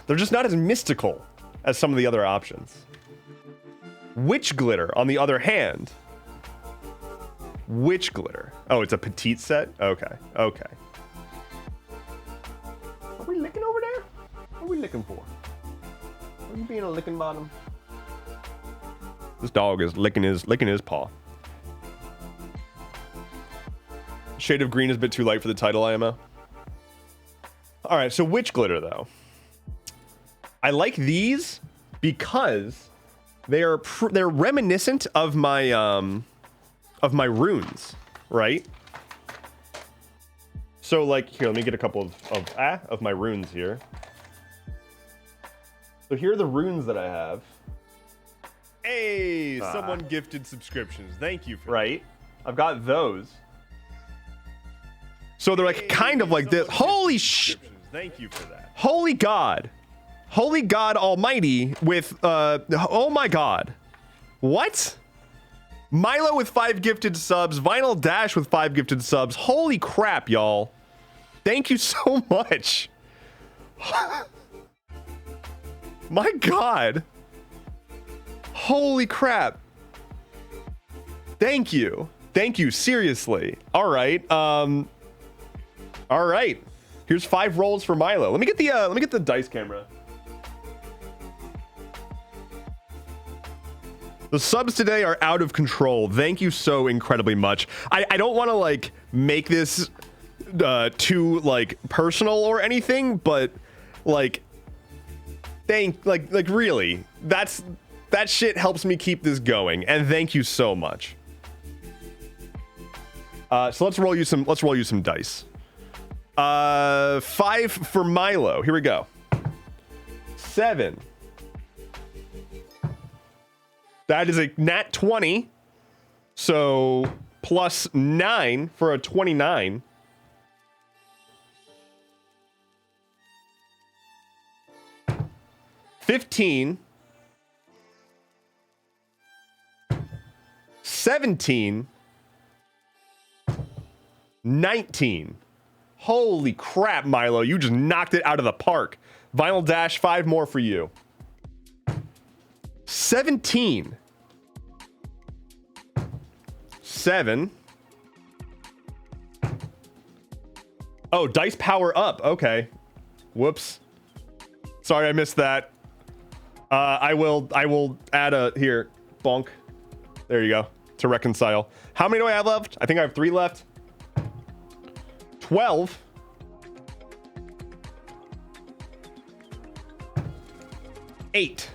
They're just not as mystical as some of the other options. Witch Glitter, on the other hand. Witch Glitter. Oh, it's a petite set? Okay. Are we licking over there? What are we licking for? Are you being a licking bottom? This dog is licking his paw. Shade of Green is a bit too light for the title, IMO. All right, so Witch Glitter though. I like these because they're reminiscent of my runes, right? So like here, let me get a couple of my runes here. So here are the runes that I have. Hey, someone gifted subscriptions. Thank you for right. I've got those. So they're like kind of like this. Holy sh! Thank you for that. Holy God. Holy God Almighty with oh my God. What? Milo with 5 gifted subs, Vinyl Dash with 5 gifted subs. Holy crap, y'all. Thank you so much. My God. Holy crap. Thank you. Seriously. All right. All right. Here's 5 rolls for Milo. Let me get the dice camera. The subs today are out of control. Thank you so incredibly much. I don't want to like make this too like personal or anything, but like really, that shit helps me keep this going, and thank you so much. So let's roll you some dice. 5 for Milo. Here we go. 7. That is a nat 20. So plus 9 for a 29. $15. 17. 19. Holy crap, Milo. You just knocked it out of the park. Vinyl Dash, 5 more for you. 17. 7. Oh, dice power up. Okay. Whoops. Sorry, I missed that. I will add a here. Bonk. There you go. To reconcile. How many do I have left? I think I have 3 left. 12. 8.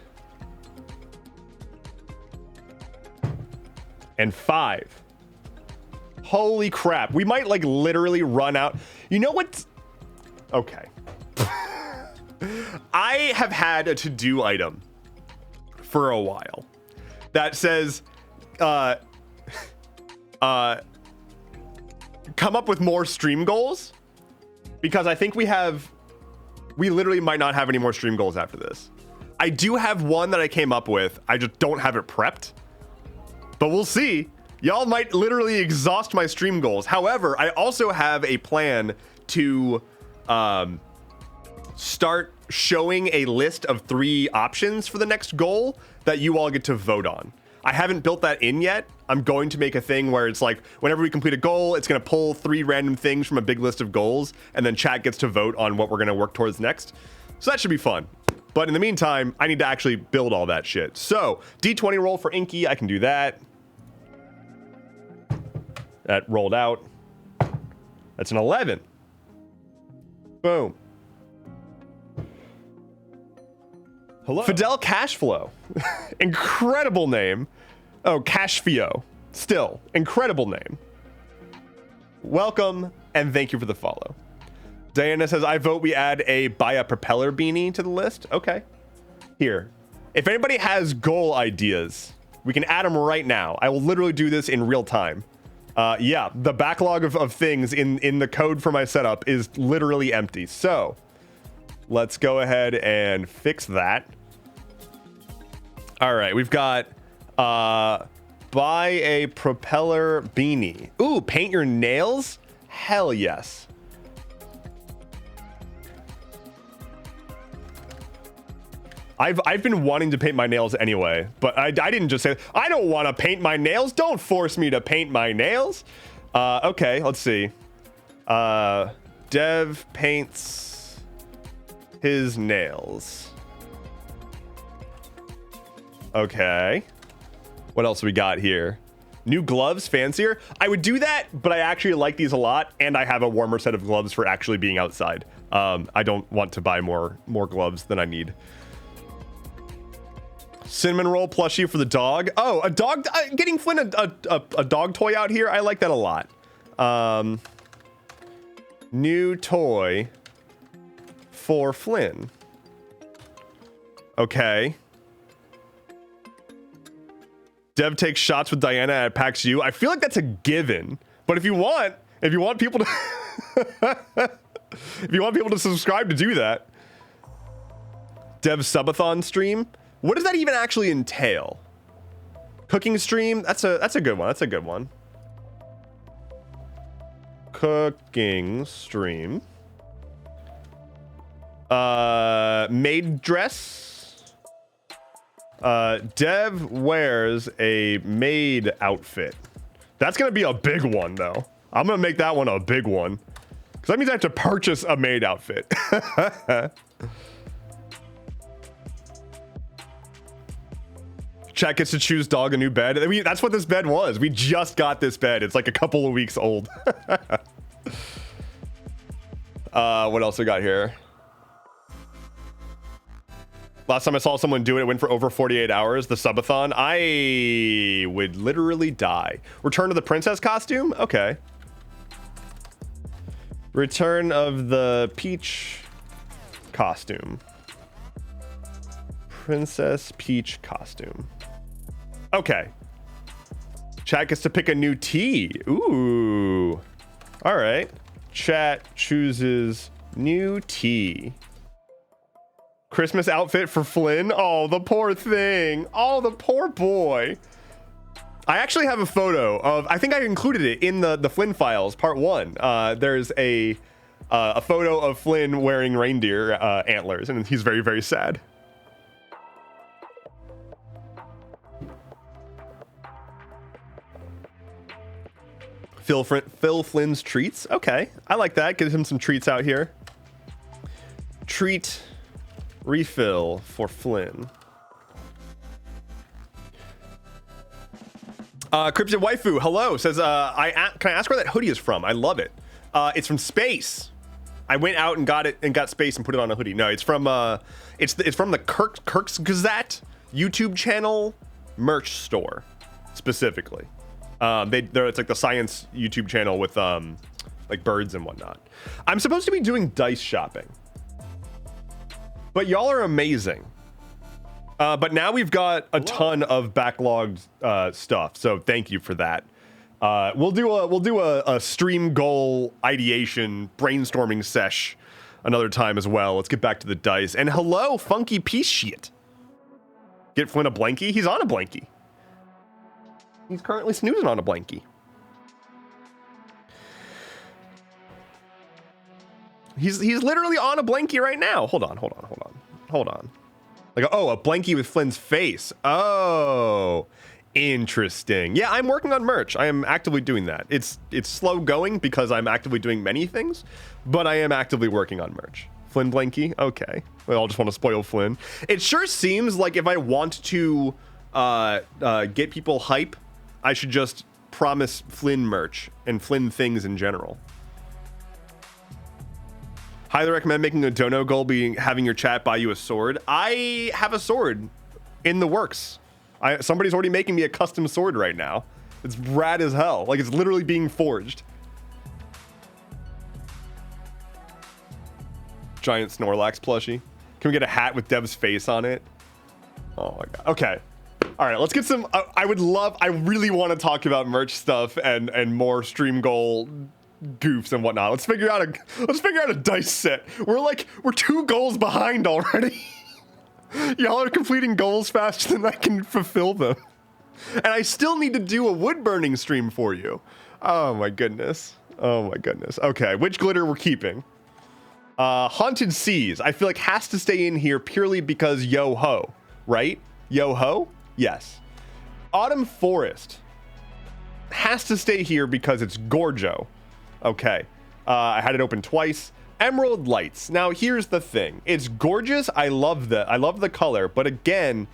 And 5. Holy crap. We might like literally run out. You know what? Okay. I have had a to-do item for a while that says, come up with more stream goals, because I think we literally might not have any more stream goals after this. I do have one that I came up with. I just don't have it prepped, but we'll see. Y'all might literally exhaust my stream goals. However, I also have a plan to start showing a list of 3 options for the next goal that you all get to vote on. I haven't built that in yet. I'm going to make a thing where it's like, whenever we complete a goal, it's going to pull 3 random things from a big list of goals, and then chat gets to vote on what we're going to work towards next. So that should be fun. But in the meantime, I need to actually build all that shit. So, D20 roll for Inky. I can do that. That rolled out. That's an 11. Boom. Hello. Fidel Cashflow. Incredible name. Oh, Cashfio. Still, incredible name. Welcome, and thank you for the follow. Diana says, I vote we add a buy a propeller beanie to the list. Okay. Here. If anybody has goal ideas, we can add them right now. I will literally do this in real time. Yeah, the backlog of things in the code for my setup is literally empty. So let's go ahead and fix that. All right, we've got buy a propeller beanie. Ooh, paint your nails? Hell yes. I've been wanting to paint my nails anyway, but I didn't just say, I don't want to paint my nails. Don't force me to paint my nails. Okay, let's see. Dev paints his nails. Okay. What else we got here? New gloves, fancier. I would do that, but I actually like these a lot, and I have a warmer set of gloves for actually being outside. I don't want to buy more gloves than I need. Cinnamon roll plushie for the dog. Oh, a dog. Getting Flynn a dog toy out here. I like that a lot. New toy for Flynn. Okay. Dev takes shots with Diana at PAX U. I feel like that's a given. But if you want people to if you want people to subscribe to do that. Dev subathon stream. What does that even actually entail? Cooking stream? That's a good one. That's a good one. Cooking stream. Maid dress. Dev wears a maid outfit. That's gonna be a big one though. I'm gonna make that one a big one. Because that means I have to purchase a maid outfit. Chat gets to choose dog a new bed. I mean, that's what this bed was. We just got this bed. It's like a couple of weeks old. What else we got here? Last time I saw someone do it, it went for over 48 hours. The subathon. I would literally die. Return to the princess costume? Okay. Return of the Peach costume. Princess Peach costume. Okay. Chat gets to pick a new tea. Ooh. All right. Chat chooses new tea. Christmas outfit for Flynn. Oh, the poor thing. Oh, the poor boy. I actually have a photo of, I think I included it in the Flynn files, part 1. There's a photo of Flynn wearing reindeer antlers, and he's very, very sad. Phil Flynn's treats. Okay, I like that. Get him some treats out here. Treat refill for Flynn. Cryptid Waifu, hello, says, can I ask where that hoodie is from? I love it. It's from space. I went out and got it and got space and put it on a hoodie. No, it's from it's from the Kirk's Gazette YouTube channel merch store specifically. It's like the science YouTube channel with like birds and whatnot. I'm supposed to be doing dice shopping, but y'all are amazing. But now we've got a ton of backlogged stuff, so thank you for that. We'll do a stream goal ideation brainstorming sesh another time as well. Let's get back to the dice. And hello, funky piece shit. Get Flynn a blankie. He's on a blankie. He's currently snoozing on a blankie. He's literally on a blankie right now. Hold on. Like, oh, a blankie with Flynn's face. Oh, interesting. Yeah, I'm working on merch. I am actively doing that. It's slow going because I'm actively doing many things, but I am actively working on merch. Flynn blankie. Okay. We all just want to spoil Flynn. It sure seems like if I want to get people hype, I should just promise Flynn merch and Flynn things in general. Highly recommend making a dono goal being having your chat buy you a sword. I have a sword in the works. Somebody's already making me a custom sword right now. It's rad as hell. Like, it's literally being forged. Giant Snorlax plushie. Can we get a hat with Dev's face on it? Oh my god. Okay. All right, let's get some. I really want to talk about merch stuff and more stream goal goofs and whatnot. Let's figure out a dice set. We're 2 goals behind already. Y'all are completing goals faster than I can fulfill them. And I still need to do a wood burning stream for you. Oh my goodness. Okay, which glitter we're keeping? Haunted Seas, I feel like has to stay in here purely because yo-ho, right? Yo-ho? Yes. Autumn Forest has to stay here because it's Gorjo. Okay. I had it open twice. Emerald Lights. Now, here's the thing. It's gorgeous. I love the color, but again,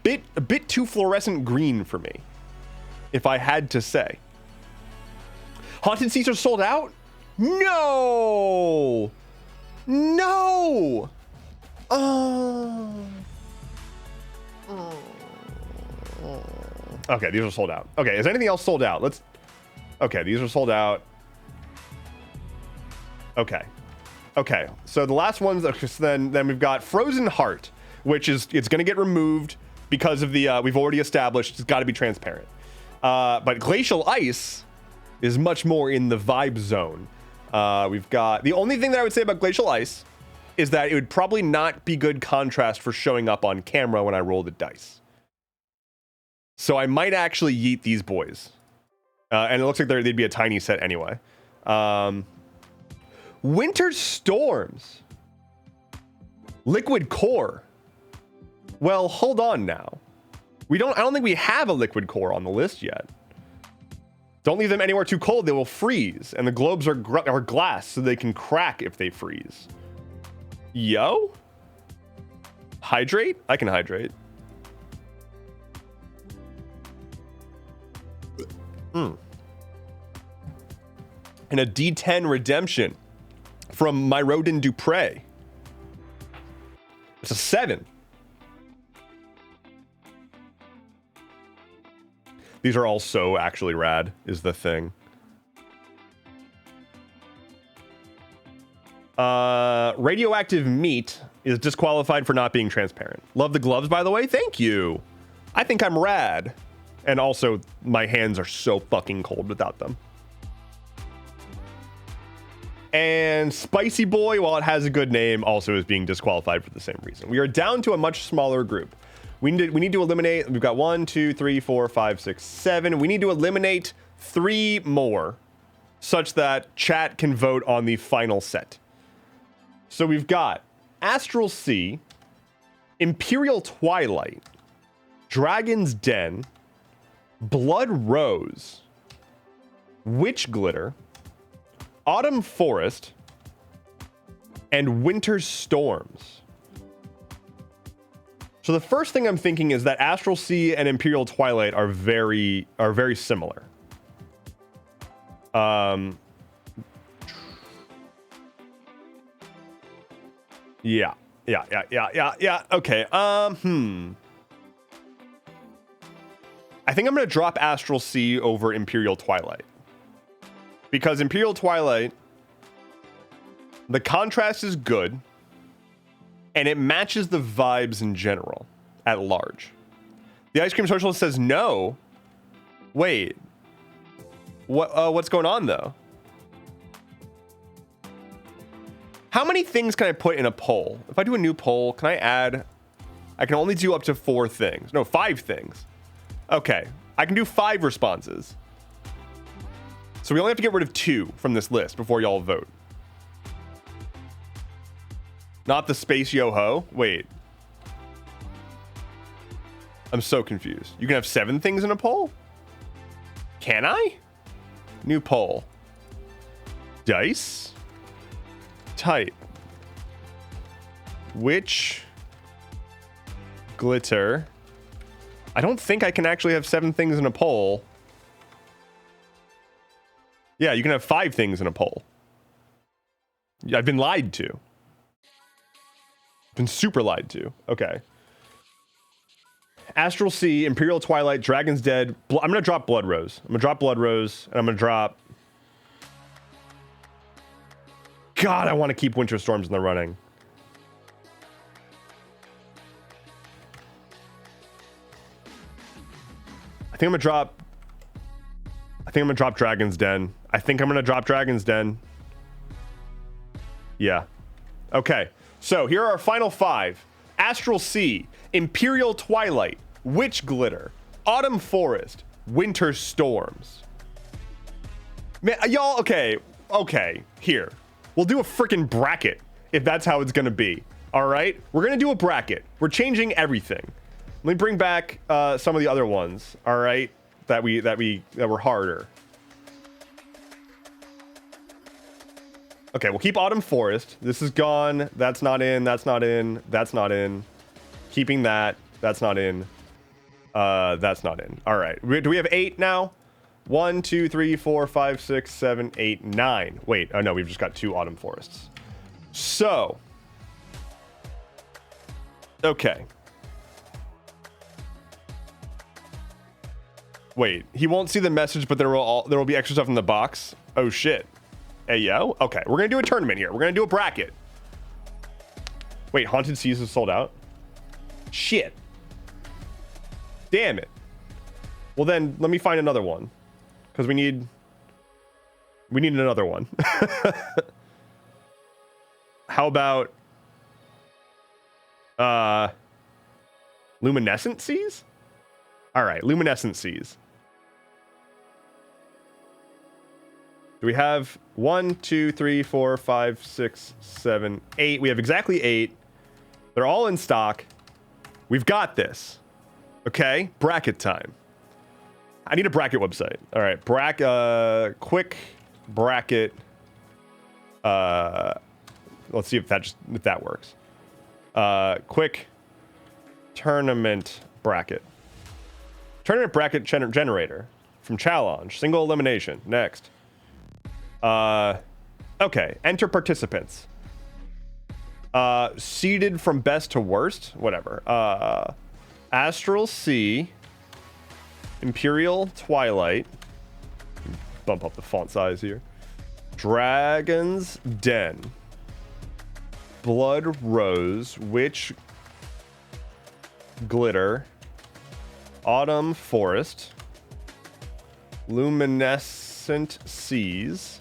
a bit too fluorescent green for me, if I had to say. Haunted Seas are sold out? No! No! Okay, these are sold out. Okay, is anything else sold out? Okay, these are sold out. Okay, so the last ones, then we've got Frozen Heart, which it's going to get removed because of the, we've already established it's got to be transparent. But Glacial Ice is much more in the vibe zone. We've got, the only thing that I would say about Glacial Ice is that it would probably not be good contrast for showing up on camera when I roll the dice. So I might actually yeet these boys. And it looks like they'd be a tiny set anyway. Winter Storms. Liquid Core. Well, hold on now. I don't think we have a Liquid Core on the list yet. Don't leave them anywhere too cold. They will freeze. And the globes are glass, so they can crack if they freeze. Yo? Hydrate? I can hydrate. And a D10 redemption from Myrodin Dupre. It's a 7. These are all so actually rad, is the thing. Radioactive Meat is disqualified for not being transparent. Love the gloves, by the way. Thank you. I think I'm rad. And also, my hands are so fucking cold without them. And Spicy Boy, while it has a good name, also is being disqualified for the same reason. We are down to a much smaller group. We need to eliminate. We've got 1, 2, 3, 4, 5, 6, 7. We need to eliminate 3 more, such that chat can vote on the final set. So we've got Astral Sea, Imperial Twilight, Dragon's Den, Blood Rose, Witch Glitter, Autumn Forest, and Winter Storms. So the first thing I'm thinking is that Astral Sea and Imperial Twilight are very similar. Yeah. Okay. I think I'm gonna drop Astral Sea over Imperial Twilight. Because Imperial Twilight, the contrast is good, and it matches the vibes in general, at large. The Ice Cream Socialist says no. Wait. What's going on, though? How many things can I put in a poll? If I do a new poll, can I add... I can only do up to 4 things. No, 5 things. Okay. I can do 5 responses. So we only have to get rid of 2 from this list before y'all vote. Not the space yo-ho? Wait. I'm so confused. You can have 7 things in a poll? Can I? New poll. Dice. Type. Which glitter? I don't think I can actually have 7 things in a poll. Yeah, you can have 5 things in a poll. I've been lied to. Been super lied to. Okay. Astral Sea, Imperial Twilight, Dragon's Dead. I'm going to drop Blood Rose. I'm going to drop Blood Rose, and I'm going to drop... God, I want to keep Winter Storms in the running. I think I'm going to drop Dragon's Den. I think I'm going to drop Dragon's Den. Yeah. Okay. So here are our final 5. Astral Sea, Imperial Twilight, Witch Glitter, Autumn Forest, Winter Storms. Man, y'all, okay, here. We'll do a freaking bracket if that's how it's gonna be. All right, we're gonna do a bracket. We're changing everything. Let me bring back some of the other ones. All right, that were harder. Okay, we'll keep Autumn Forest. This is gone. That's not in. That's not in. That's not in. Keeping that. That's not in. That's not in. All right. Do we have 8 now? 1, 2, 3, 4, 5, 6, 7, 8, 9. Wait. Oh, no. We've just got 2 Autumn Forests. So. Okay. Wait. He won't see the message, but there will be extra stuff in the box. Oh, shit. Hey, yo. Okay, we're going to do a tournament here. We're going to do a bracket. Wait, Haunted Seas is sold out? Shit. Damn it. Well, then, let me find another one. Because we need another one. How about... Luminescent Seas? All right, Luminescent Seas. Do we have 1, 2, 3, 4, 5, 6, 7, 8? We have exactly 8. They're all in stock. We've got this. Okay, bracket time. I need a bracket website. All right, quick bracket. Let's see if that works. Quick tournament bracket. Tournament bracket generator from challenge. Single elimination. Next. Okay. Enter participants. Seeded from best to worst. Whatever. Astral Sea. Imperial Twilight. Bump up the font size here. Dragon's Den. Blood Rose. Witch Glitter. Autumn Forest. Luminescent Seas.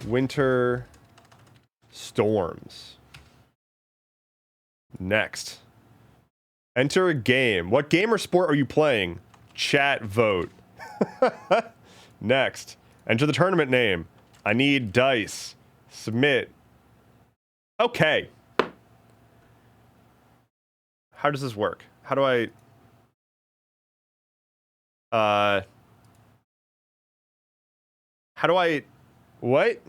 Winter Storms. Next. Enter a game. What game or sport are you playing? Chat, vote. Next. Enter the tournament name. I need dice. Submit. Okay. How does this work? How do I... How do I... What?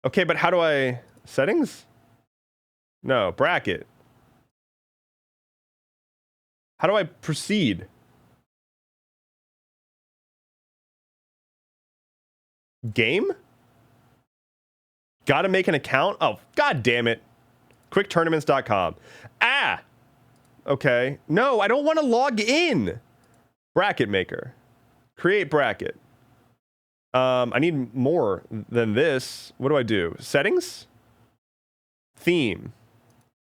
Okay, but how do I... Settings? No, bracket. How do I proceed? Game? Gotta make an account? Oh, god damn it. Quicktournaments.com. Ah! Okay. No, I don't want to log in. Bracket maker. Create bracket. I need more than this. What do I do? Settings? Theme.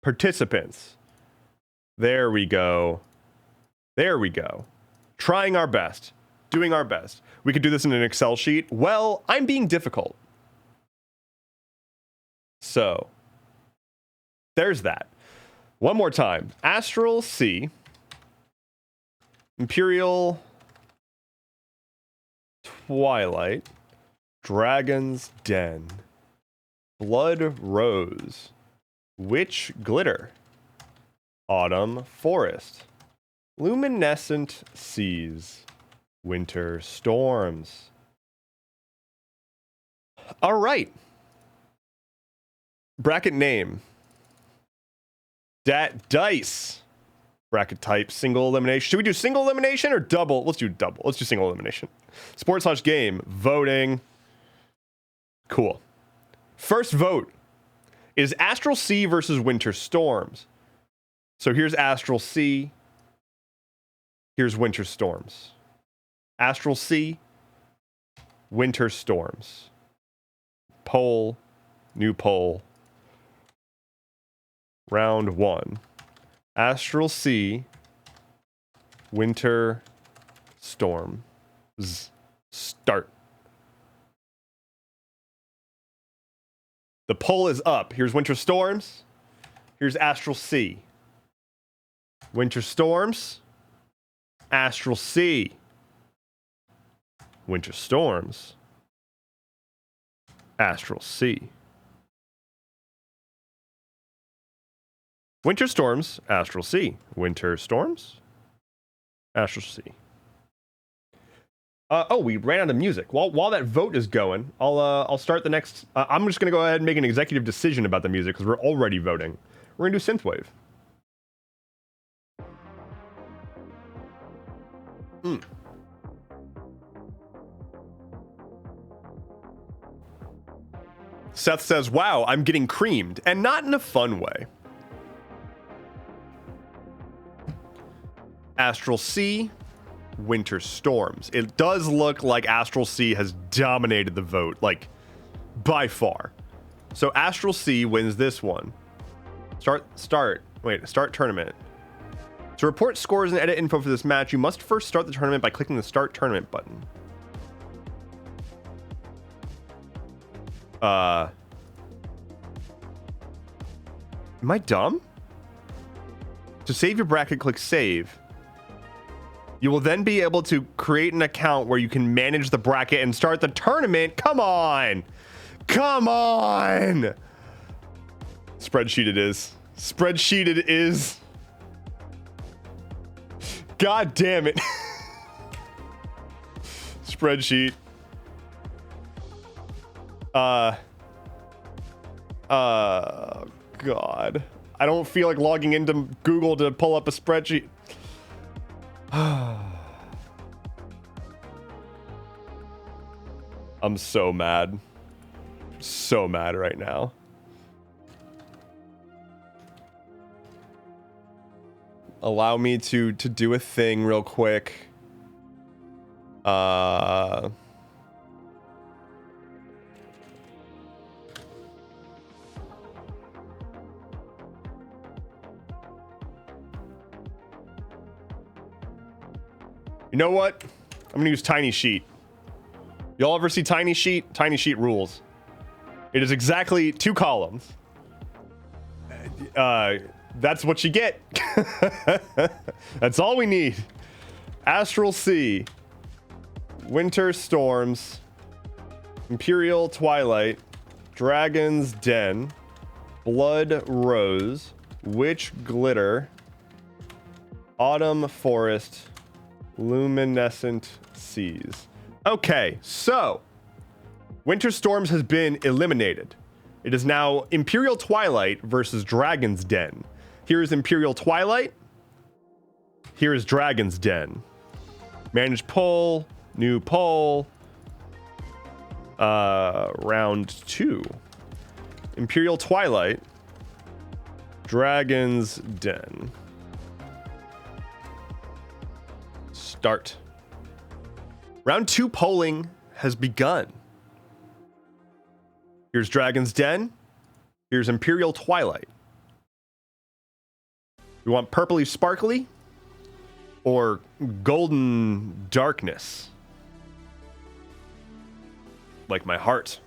Participants. There we go. There we go. Trying our best. Doing our best. We could do this in an Excel sheet. Well, I'm being difficult. So, there's that. One more time. Astral C. Imperial Twilight. Dragon's Den. Blood Rose. Witch Glitter. Autumn Forest. Luminescent Seas. Winter Storms. All right. Bracket name. Dice. Bracket type, single elimination. Should we do single elimination or double? Let's do double. Let's do single elimination. Sport/game. Voting. Cool. First vote is Astral Sea versus Winter Storms. So here's Astral Sea. Here's Winter Storms. Astral Sea. Winter Storms. Poll. New poll. Round 1. Astral Sea. Winter Storm. Start. The poll is up. Here's Winter Storms. Here's Astral Sea. Winter Storms. Astral Sea. Winter Storms. Astral Sea. Winter Storms, Astral Sea. Winter Storms, Astral Sea. Oh, we ran out of music. While that vote is going, I'll start the next. I'm just gonna go ahead and make an executive decision about the music because we're already voting. We're gonna do synthwave. Seth says, "Wow, I'm getting creamed, and not in a fun way." Astral Sea, Winter Storms. It does look like Astral Sea has dominated the vote, like, by far. So Astral Sea wins this one. Start tournament. To report scores and edit info for this match, you must first start the tournament by clicking the Start Tournament button. Am I dumb? To save your bracket, click Save. You will then be able to create an account where you can manage the bracket and start the tournament. Come on. Come on. Spreadsheet it is. Spreadsheet it is. God damn it. Spreadsheet. God. I don't feel like logging into Google to pull up a spreadsheet. I'm so mad. So mad right now. Allow me to do a thing real quick. You know what? I'm gonna use Tiny Sheet. Y'all ever see Tiny Sheet? Tiny Sheet rules. It is exactly 2 columns. That's what you get. That's all we need. Astral Sea, Winter Storms, Imperial Twilight, Dragon's Den, Blood Rose, Witch Glitter, Autumn Forest, Luminescent Seas. Okay, so Winter Storms has been eliminated. It is now Imperial Twilight versus Dragon's Den. Here is Imperial Twilight. Here is Dragon's Den. Manage poll, new poll. Round 2. Imperial Twilight, Dragon's Den. Start. Round 2 polling has begun. Here's Dragon's Den. Here's Imperial Twilight. You want purpley sparkly or golden darkness? Like my heart.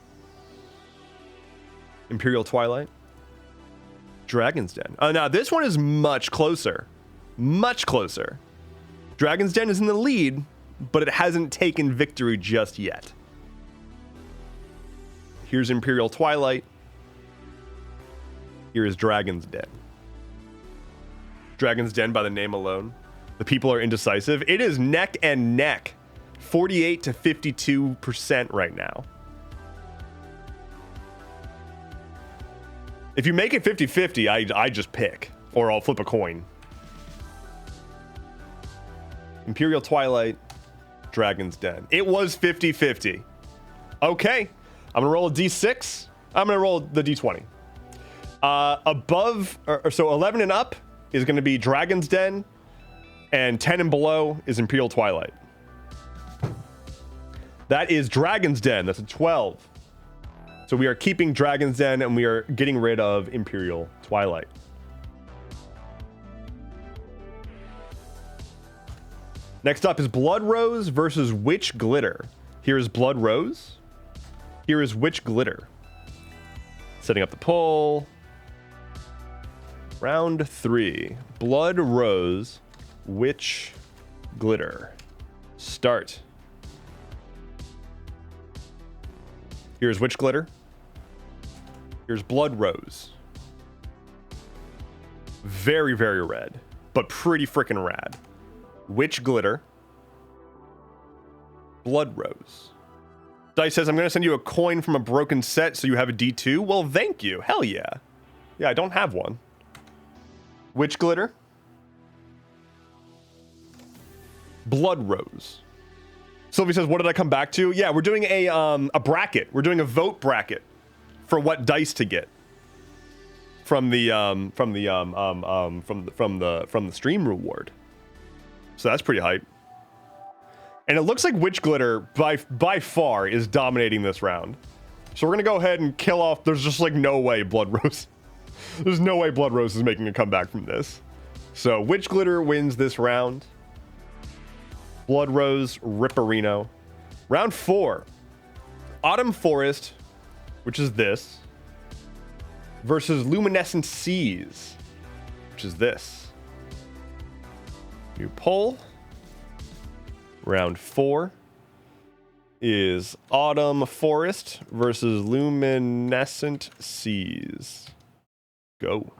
Imperial Twilight. Dragon's Den. Now this one is much closer. Much closer. Dragon's Den is in the lead, but it hasn't taken victory just yet. Here's Imperial Twilight. Here is Dragon's Den. Dragon's Den by the name alone. The people are indecisive. It is neck and neck. 48 to 52% right now. If you make it 50-50, I just pick. Or I'll flip a coin. Imperial Twilight, Dragon's Den. It was 50-50. Okay. I'm going to roll a D6. I'm going to roll the D20. So 11 and up is going to be Dragon's Den. And 10 and below is Imperial Twilight. That is Dragon's Den. That's a 12. So we are keeping Dragon's Den and we are getting rid of Imperial Twilight. Next up is Blood Rose versus Witch Glitter. Here is Blood Rose. Here is Witch Glitter. Setting up the poll. Round 3. Blood Rose, Witch Glitter. Start. Here's Witch Glitter. Here's Blood Rose. Very, very red, but pretty freaking rad. Witch Glitter. Blood Rose. Dice says, I'm going to send you a coin from a broken set so you have a D2. Well, thank you. Hell yeah. Yeah, I don't have one. Witch Glitter. Blood Rose. Sylvie says, what did I come back to? Yeah, we're doing a bracket. We're doing a vote bracket for what dice to get from the stream reward. So that's pretty hype. And it looks like Witch Glitter by far is dominating this round. So we're gonna go ahead and kill off. There's just like no way Blood Rose. There's no way Blood Rose is making a comeback from this. So Witch Glitter wins this round. Blood Rose, Ripperino. Round 4. Autumn Forest, which is this, versus Luminescent Seas, which is this. New poll. Round 4 is Autumn Forest versus Luminescent Seas. Go.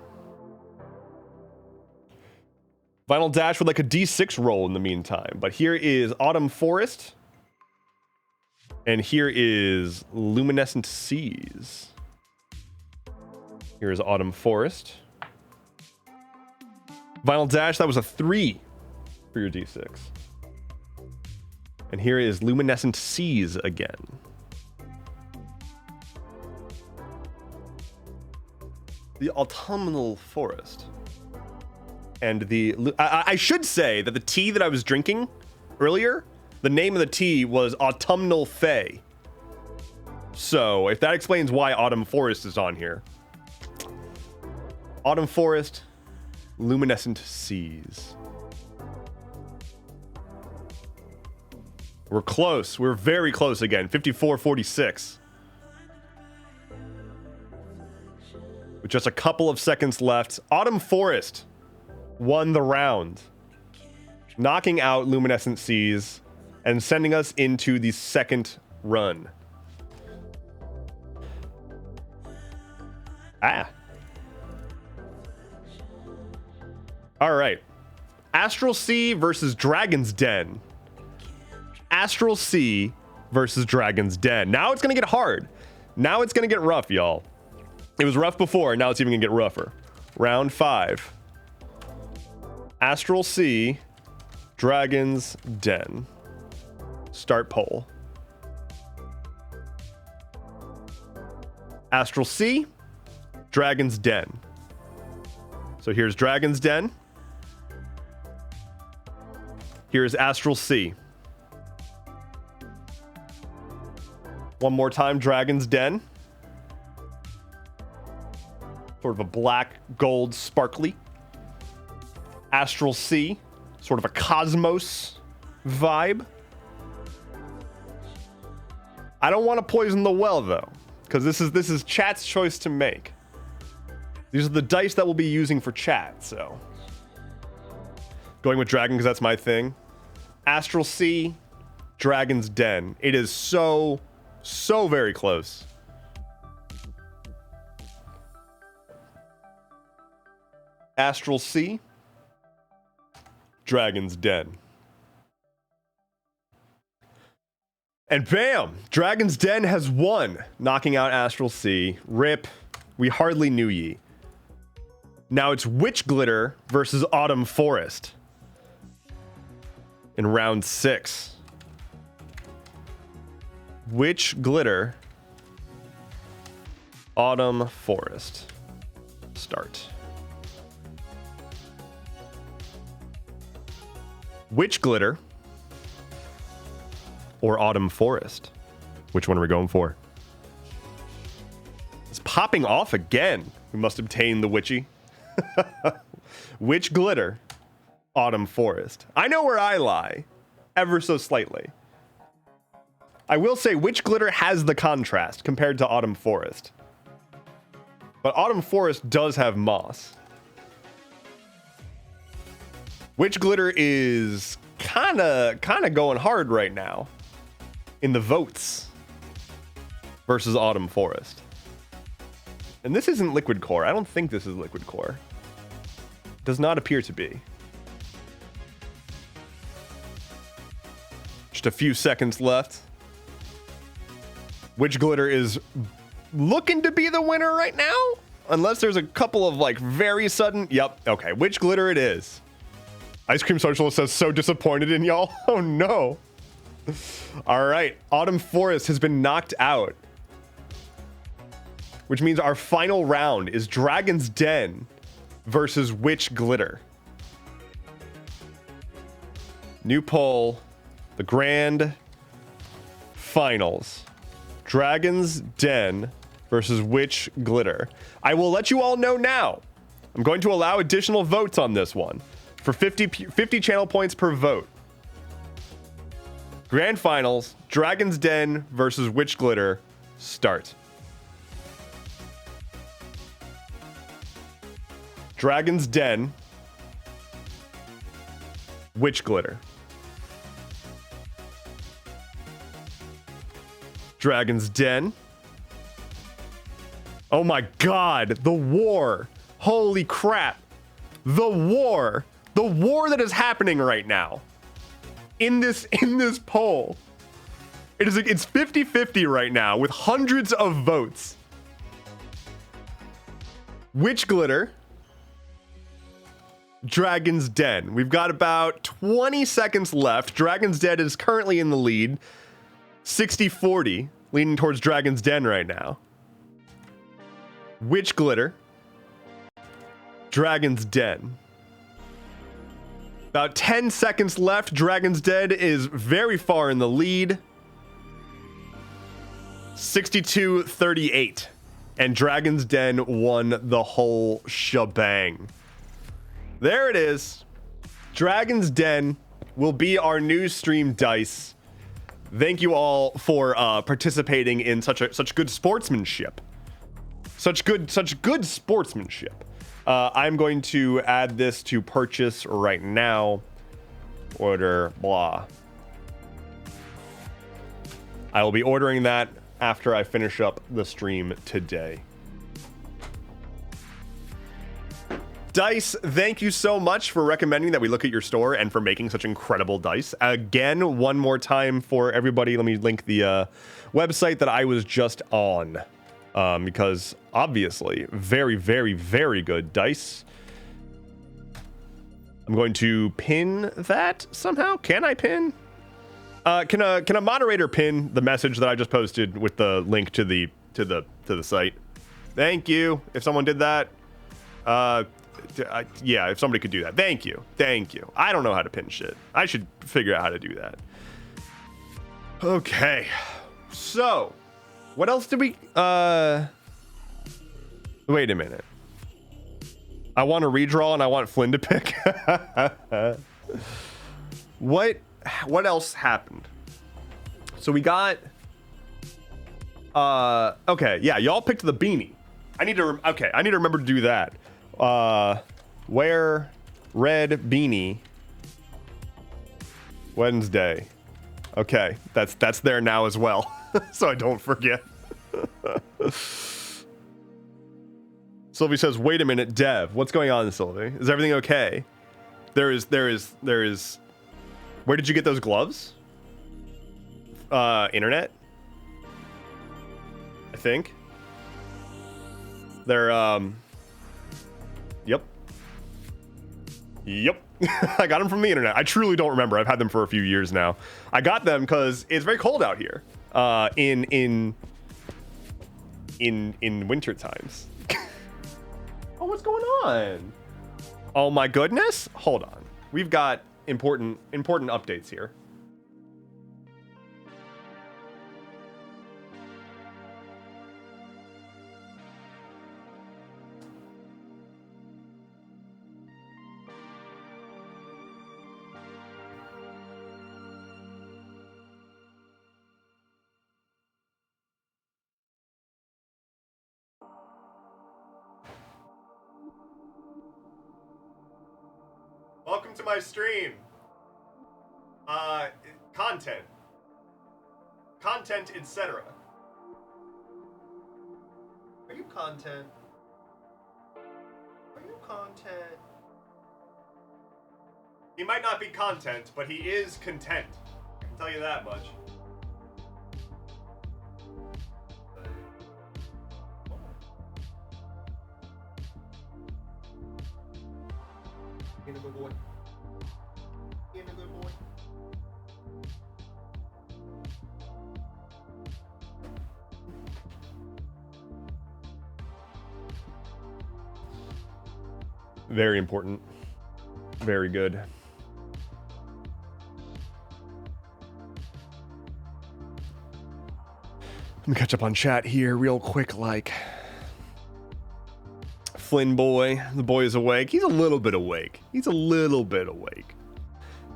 Vinyl Dash would like a D6 roll in the meantime, but here is Autumn Forest, and here is Luminescent Seas. Here is Autumn Forest. Vinyl Dash, that was a 3 for your D6. And here is Luminescent Seas again. The Autumnal Forest. And I should say that the tea that I was drinking earlier, the name of the tea was Autumnal Fae. So if that explains why Autumn Forest is on here. Autumn Forest, Luminescent Seas. We're close. We're very close again. 54-46. just a couple of seconds left, Autumn Forest won the round, knocking out Luminescent Seas and sending us into the second run. All right. Astral Sea versus Dragon's Den. Astral Sea versus Dragon's Den. Now it's going to get hard. Now it's going to get rough, y'all. It was rough before, and now it's even going to get rougher. Round 5. Astral Sea, Dragon's Den. Start poll. Astral Sea, Dragon's Den. So here's Dragon's Den. Here's Astral Sea. One more time, Dragon's Den. Sort of a black, gold, sparkly. Astral Sea, sort of a cosmos vibe. I don't want to poison the well, though, because this is chat's choice to make. These are the dice that we'll be using for chat, so. Going with Dragon, because that's my thing. Astral Sea, Dragon's Den. It is so very close. Astral Sea, Dragon's Den. And bam! Dragon's Den has won, knocking out Astral Sea. Rip. We hardly knew ye. Now it's Witch Glitter versus Autumn Forest in round 6. Witch Glitter, Autumn Forest. Start. Witch Glitter or Autumn Forest? Which one are we going for? It's popping off again. We must obtain the witchy. Witch Glitter, Autumn Forest. I know where I lie, ever so slightly. I will say Witch Glitter has the contrast compared to Autumn Forest. But Autumn Forest does have moss. Witch Glitter is kind of going hard right now in the votes versus Autumn Forest. And this isn't Liquid Core. I don't think this is Liquid Core. Does not appear to be. Just a few seconds left. Witch Glitter is looking to be the winner right now. Unless there's a couple of like very sudden. Yep. Okay. Witch Glitter it is. Ice Cream Socialist says so disappointed in y'all. Oh no. All right. Autumn Forest has been knocked out. Which means our final round is Dragon's Den versus Witch Glitter. New poll. The grand finals. Dragon's Den versus Witch Glitter. I will let you all know now. I'm going to allow additional votes on this one for 50 channel points per vote. Grand finals, Dragon's Den versus Witch Glitter. Start. Dragon's Den, Witch Glitter. Dragon's Den. Oh my god, the war. Holy crap. The war. The war that is happening right now. In this poll. It's 50-50 right now with hundreds of votes. Witch Glitter. Dragon's Den. We've got about 20 seconds left. Dragon's Den is currently in the lead. 60-40, leaning towards Dragon's Den right now. Witch Glitter. Dragon's Den. About 10 seconds left. Dragon's Den is very far in the lead. 62-38. And Dragon's Den won the whole shebang. There it is. Dragon's Den will be our new stream dice. Thank you all for participating in such good sportsmanship. Such good sportsmanship. I'm going to add this to purchase right now. Order blah. I will be ordering that after I finish up the stream today. Dice, thank you so much for recommending that we look at your store and for making such incredible dice. Again, one more time for everybody, let me link the website that I was just on. Because obviously, very, very, very good dice. I'm going to pin that somehow. Can I pin? Can a moderator pin the message that I just posted with the link to the site? Thank you. If someone did that, yeah, if somebody could do that. Thank you. I don't know how to pin shit. I should figure out how to do that. Okay. So, what else did we... Wait a minute. I want a redraw and I want Flynn to pick. What else happened? So we got... okay, yeah, y'all picked the beanie. I need to remember to do that. Wear red beanie Wednesday. Okay, that's there now as well. So I don't forget. Sylvie says, wait a minute, Dev, what's going on, Sylvie? Is everything okay? There is where did you get those gloves? Internet, I think. They're yep. I got them from the internet. I truly don't remember. I've had them for a few years now. I got them because it's very cold out here. In winter times. Oh, what's going on? Oh my goodness. Hold on. We've got important updates here. Welcome to my stream. Content, etc. Are you content? He might not be content, but he is content. I can tell you that much. Being a good boy. Being a good boy. Very important. Very good. Let me catch up on chat here real quick, like. Flynn boy, the boy is awake. He's a little bit awake.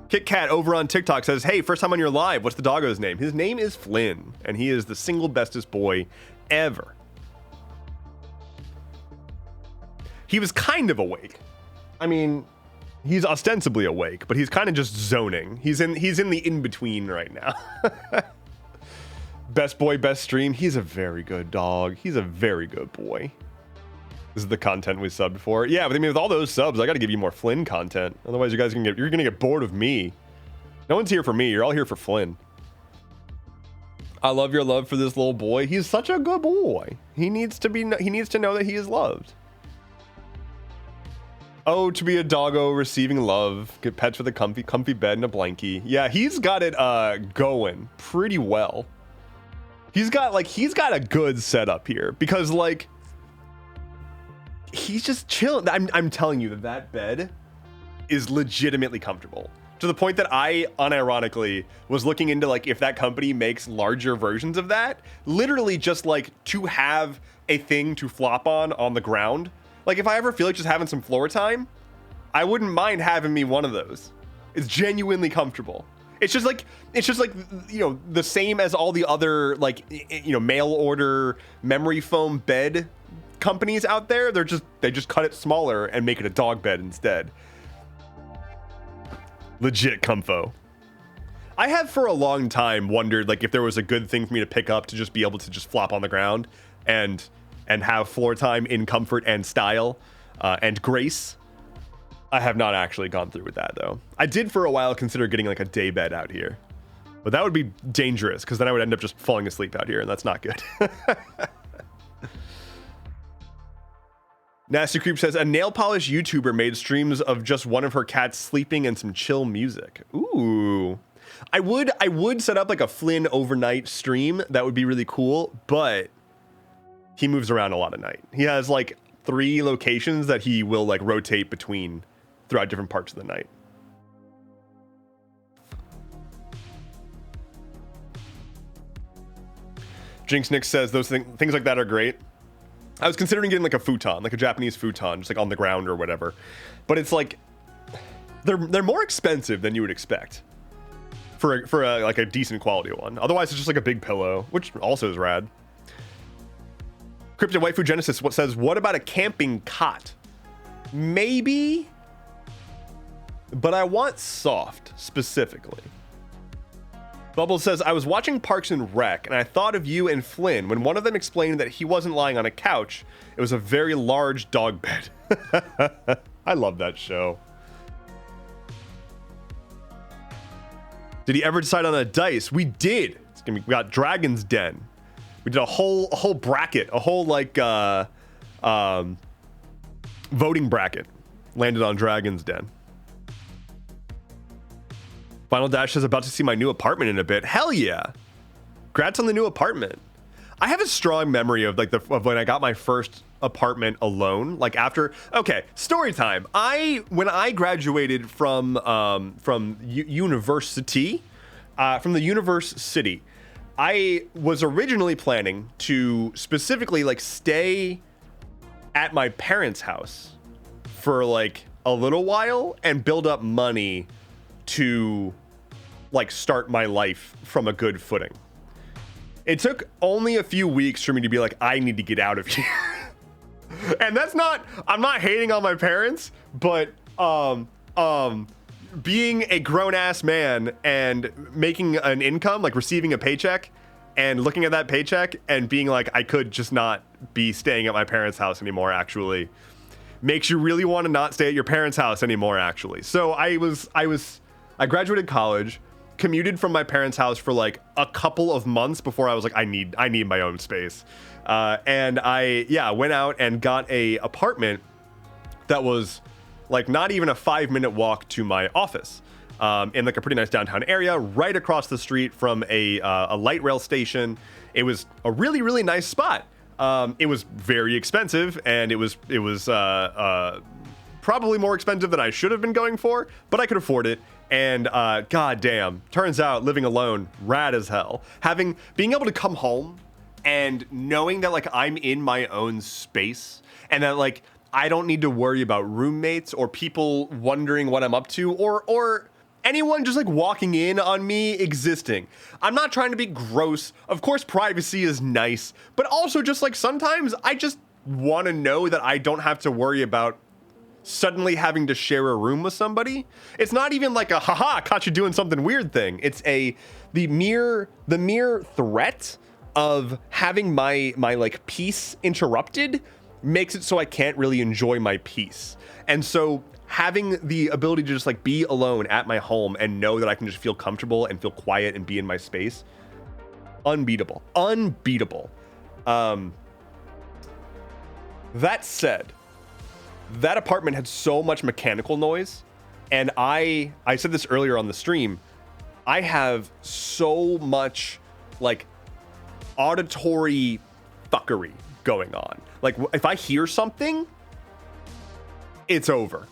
Kit Kat over on TikTok says, hey, first time on your live, what's the doggo's name? His name is Flynn, and he is the single bestest boy ever. He was kind of awake. I mean, he's ostensibly awake, but he's kind of just zoning. He's in the in-between right now. Best boy, best stream. He's a very good dog. He's a very good boy. This is the content we subbed for. Yeah, but I mean, with all those subs, I got to give you more Flynn content. Otherwise, you're gonna get bored of me. No one's here for me. You're all here for Flynn. I love your love for this little boy. He's such a good boy. He needs to know that he is loved. Oh, to be a doggo receiving love. Get pets with a comfy bed and a blankie. Yeah, he's got it going pretty well. He's got a good setup here because like he's just chilling. I'm telling you that bed is legitimately comfortable to the point that I unironically was looking into like if that company makes larger versions of that, literally just like to have a thing to flop on the ground. Like if I ever feel like just having some floor time, I wouldn't mind having me one of those. It's genuinely comfortable. It's just like, you know, the same as all the other like, you know, mail order memory foam bed companies out there, they just cut it smaller and make it a dog bed instead. Legit comfo. I have for a long time wondered like if there was a good thing for me to pick up to just be able to just flop on the ground and have floor time in comfort and style and grace. I have not actually gone through with that though. I did for a while consider getting like a day bed out here, but that would be dangerous because then I would end up just falling asleep out here and that's not good. Nasty Creep says a nail polish YouTuber made streams of just one of her cats sleeping and some chill music. Ooh, I would set up like a Flynn overnight stream. That would be really cool, but he moves around a lot at night. He has like 3 locations that he will like rotate between throughout different parts of the night. Jinx Nick says those things like that are great. I was considering getting like a futon, like a Japanese futon, just like on the ground or whatever. But it's like they're more expensive than you would expect for like a decent quality one. Otherwise, it's just like a big pillow, which also is rad. Cryptid Waifu Genesis says, what about a camping cot? Maybe, but I want soft specifically. Bubbles says, I was watching Parks and Rec, and I thought of you and Flynn when one of them explained that he wasn't lying on a couch. It was a very large dog bed. I love that show. Did he ever decide on a dice? We did. We got Dragon's Den. We did a whole bracket, a whole like voting bracket. Landed on Dragon's Den. Final Dash says about to see my new apartment in a bit. Hell yeah! Congrats on the new apartment. I have a strong memory of like of when I got my first apartment alone. Like after, okay, story time. When I graduated from university, from the university, I was originally planning to specifically like stay at my parents' house for like a little while and build up money to like start my life from a good footing. It took only a few weeks for me to be like, I need to get out of here. And that's not, I'm not hating on my parents, but being a grown-ass man and making an income, like receiving a paycheck and looking at that paycheck and being like, I could just not be staying at my parents' house anymore, actually makes you really want to not stay at your parents' house anymore, actually. So I graduated college, commuted from my parents' house for like a couple of months before I was like, I need my own space. And I went out and got a apartment that was like not even a 5-minute walk to my office, in like a pretty nice downtown area, right across the street from a light rail station. It was a really, really nice spot. It was very expensive, and it was probably more expensive than I should have been going for, but I could afford it. And goddamn, turns out living alone, rad as hell. Being able to come home and knowing that like I'm in my own space and that like I don't need to worry about roommates or people wondering what I'm up to or anyone just like walking in on me existing. I'm not trying to be gross. Of course, privacy is nice, but also just like sometimes I just want to know that I don't have to worry about suddenly having to share a room with somebody. It's not even like a haha caught you doing something weird thing. It's the mere threat of having my like peace interrupted makes it so I can't really enjoy my peace. And so having the ability to just like be alone at my home and know that I can just feel comfortable and feel quiet and be in my space, unbeatable. That said, that apartment had so much mechanical noise, and I said this earlier on the stream, I have so much like auditory fuckery going on. Like if I hear something, it's over.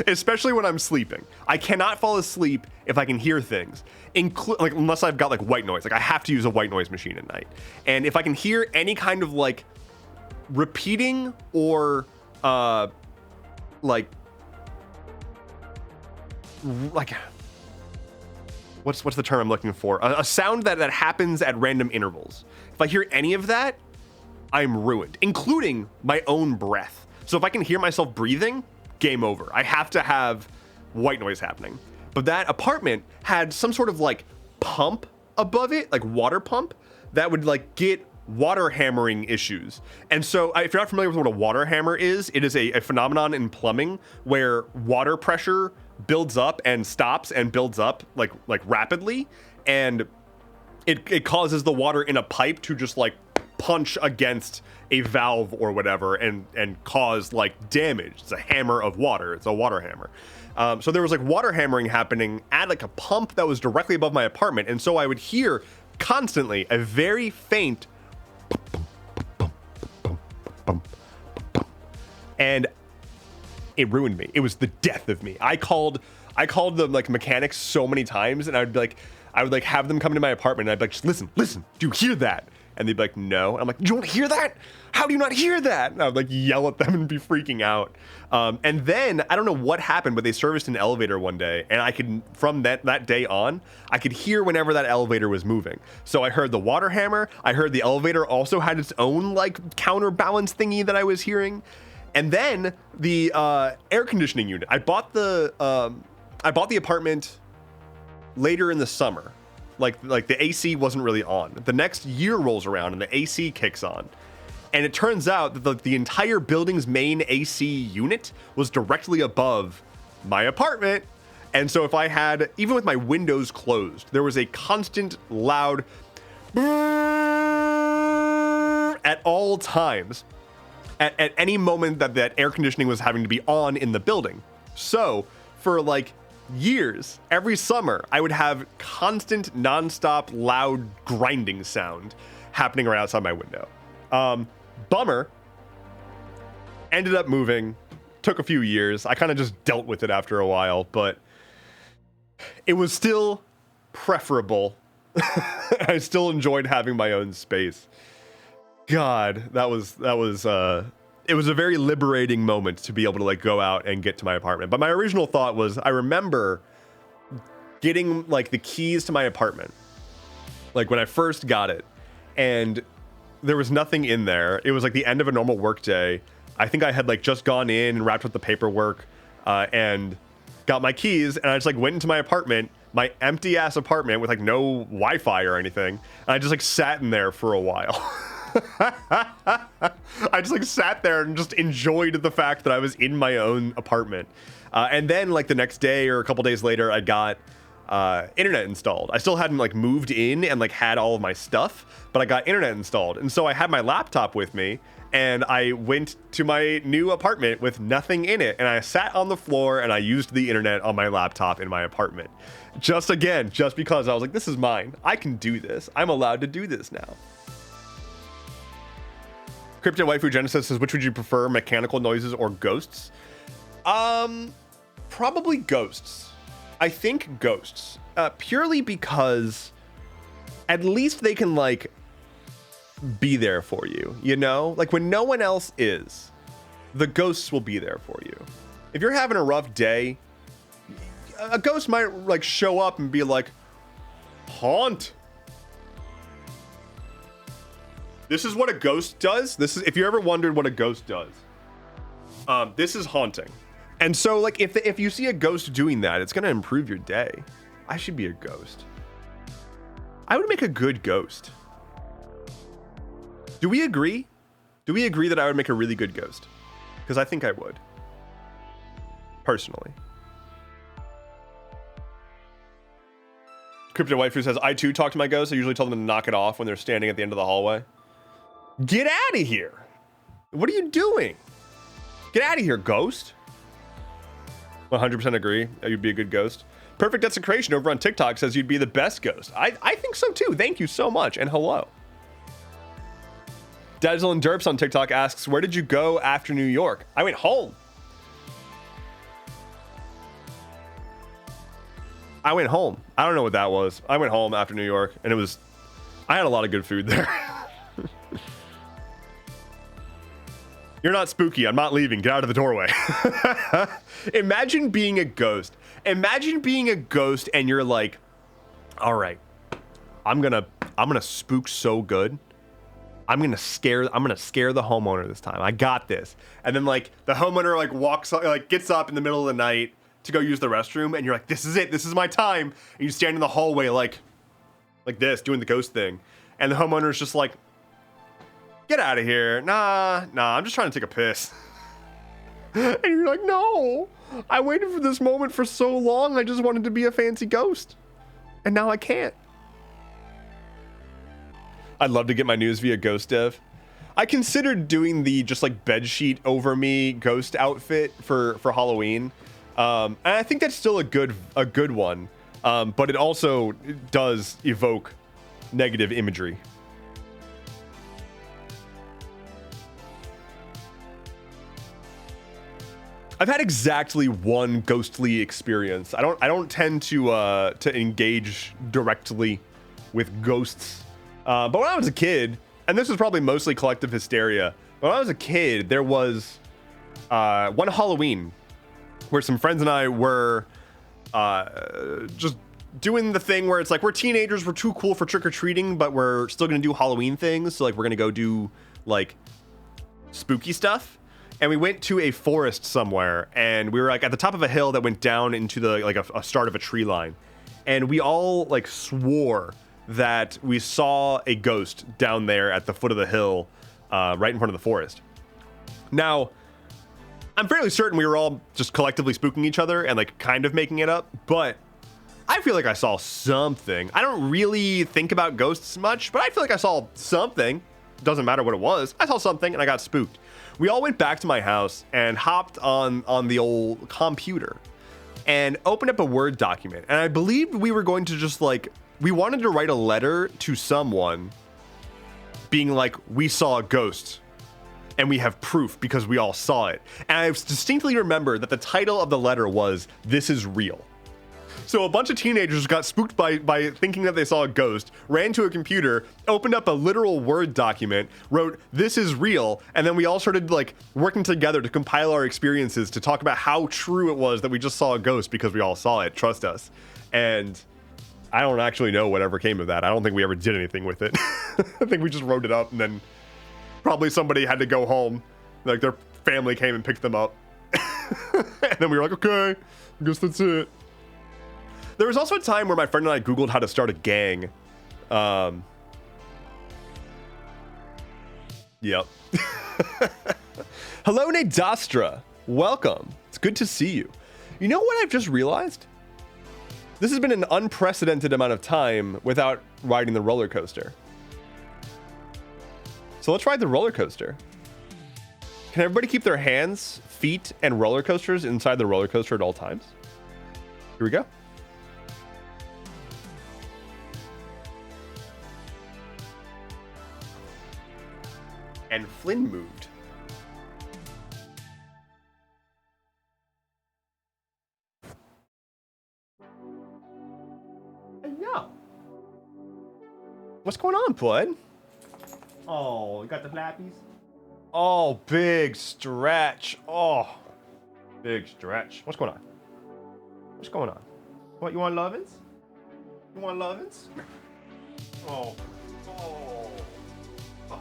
Especially when I'm sleeping. I cannot fall asleep if I can hear things, like unless I've got like white noise. Like I have to use a white noise machine at night. And if I can hear any kind of like repeating or like what's the term I'm looking for? A sound that happens at random intervals. If I hear any of that, I'm ruined, including my own breath. So if I can hear myself breathing, game over. I have to have white noise happening. But that apartment had some sort of like pump above it, like water pump, that would like get water hammering issues. And so if you're not familiar with what a water hammer is, it is a phenomenon in plumbing where water pressure builds up and stops and builds up like rapidly, and it causes the water in a pipe to just like punch against a valve or whatever and cause like damage. It's a hammer of water. It's a water hammer. So there was like water hammering happening at like a pump that was directly above my apartment. And so I would hear constantly a very faint and it ruined me. It was the death of me. I called the like mechanics so many times, and I would have them come into my apartment and I'd be like, just listen, do you hear that? And they'd be like, no. And I'm like, you don't hear that? How do you not hear that? And I would like yell at them and be freaking out. And then I don't know what happened, but they serviced an elevator one day, and I could, from that day on, I could hear whenever that elevator was moving. So I heard the water hammer. I heard the elevator also had its own like counterbalance thingy that I was hearing. And then the air conditioning unit. I bought the apartment later in the summer. Like the AC wasn't really on. The next year rolls around and the AC kicks on. And it turns out that the entire building's main AC unit was directly above my apartment. And so if I had, even with my windows closed, there was a constant loud at all times at any moment that air conditioning was having to be on in the building. So for like years, every summer, I would have constant, nonstop, loud grinding sound happening right outside my window. Bummer. Ended up moving. Took a few years. I kind of just dealt with it after a while, but it was still preferable. I still enjoyed having my own space. God, it was a very liberating moment to be able to like go out and get to my apartment. But my original thought was, I remember getting like the keys to my apartment, like when I first got it, and there was nothing in there. It was like the end of a normal work day. I think I had like just gone in and wrapped up the paperwork and got my keys, and I just like went into my apartment, my empty ass apartment with like no Wi-Fi or anything. And I just like sat in there for a while. I just like sat there and just enjoyed the fact that I was in my own apartment. And then like the next day or a couple days later, I got internet installed. I still hadn't like moved in and like had all of my stuff, but I got internet installed. And so I had my laptop with me, and I went to my new apartment with nothing in it. And I sat on the floor and I used the internet on my laptop in my apartment. Just because I was like, this is mine. I can do this. I'm allowed to do this now. Crypto Waifu Genesis says, which would you prefer, mechanical noises or ghosts? Probably ghosts. I think ghosts. Purely because at least they can like be there for you, you know? Like when no one else is, the ghosts will be there for you. If you're having a rough day, a ghost might like show up and be like, haunt. This is what a ghost does. This is, if you ever wondered what a ghost does, this is haunting. And so like if you see a ghost doing that, it's gonna improve your day. I should be a ghost. I would make a good ghost. Do we agree? Do we agree that I would make a really good ghost? Because I think I would. Personally. Crypto Waifu says, I too talk to my ghosts. I usually tell them to knock it off when they're standing at the end of the hallway. Get out of here. What are you doing? Get out of here, ghost. 100% agree that you'd be a good ghost. Perfect Desecration over on TikTok says you'd be the best ghost. I think so too. Thank you so much. And hello. Dazzle and Derps on TikTok asks, where did you go after New York? I went home. I went home. I don't know what that was. I went home after New York, and I had a lot of good food there. You're not spooky. I'm not leaving. Get out of the doorway. Imagine being a ghost. Imagine being a ghost and you're like, all right, I'm gonna spook so good. I'm gonna scare the homeowner this time. I got this. And then like the homeowner like gets up in the middle of the night to go use the restroom, and you're like, this is it, this is my time. And you stand in the hallway like this, doing the ghost thing. And the homeowner's just like, get out of here. Nah, I'm just trying to take a piss. And you're like, no, I waited for this moment for so long. I just wanted to be a fancy ghost. And now I can't. I'd love to get my news via Ghost Dev. I considered doing the just like bedsheet over me ghost outfit for Halloween. And I think that's still a good one. But it also does evoke negative imagery. I've had exactly one ghostly experience. I don't tend to engage directly with ghosts. But when I was a kid, and this was probably mostly collective hysteria, but when I was a kid, there was one Halloween where some friends and I were just doing the thing where it's like we're teenagers, we're too cool for trick-or-treating, but we're still gonna do Halloween things. So like we're gonna go do like spooky stuff. And we went to a forest somewhere, and we were like at the top of a hill that went down into the like a start of a tree line. And we all like swore that we saw a ghost down there at the foot of the hill, right in front of the forest. Now, I'm fairly certain we were all just collectively spooking each other and like kind of making it up, but I feel like I saw something. I don't really think about ghosts much, but I feel like I saw something. Doesn't matter what it was. I saw something and I got spooked. We all went back to my house and hopped on the old computer and opened up a Word document. And I believed we were going to just like, we wanted to write a letter to someone being like, we saw a ghost and we have proof because we all saw it. And I distinctly remember that the title of the letter was, "This is Real." So a bunch of teenagers got spooked by thinking that they saw a ghost, ran to a computer, opened up a literal Word document, wrote, "This is real," and then we all started like working together to compile our experiences to talk about how true it was that we just saw a ghost because we all saw it. Trust us. And I don't actually know whatever came of that. I don't think we ever did anything with it. I think we just wrote it up, and then probably somebody had to go home. Like their family came and picked them up. And then we were like, okay, I guess that's it. There was also a time where my friend and I Googled how to start a gang. Yep. Hello, Nadastra. Welcome. It's good to see you. You know what I've just realized? This has been an unprecedented amount of time without riding the roller coaster. So let's ride the roller coaster. Can everybody keep their hands, feet, and roller coasters inside the roller coaster at all times? Here we go. And Flynn moved. Hey, yo. What's going on, bud? Oh, you got the flappies? Oh, big stretch. Oh, big stretch. What's going on? What's going on? What, you want lovin's? You want lovin's? Oh. Oh. Oh.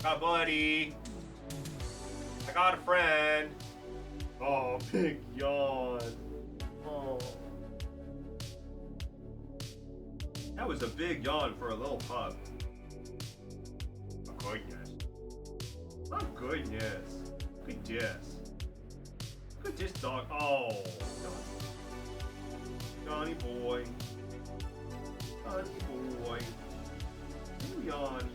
Hi, buddy. I got a friend. Oh, big yawn. Oh. That was a big yawn for a little pup. Oh, goodness. Oh, goodness. Look at this. Look at this dog. Oh. Johnny boy. Johnny boy. You yawn.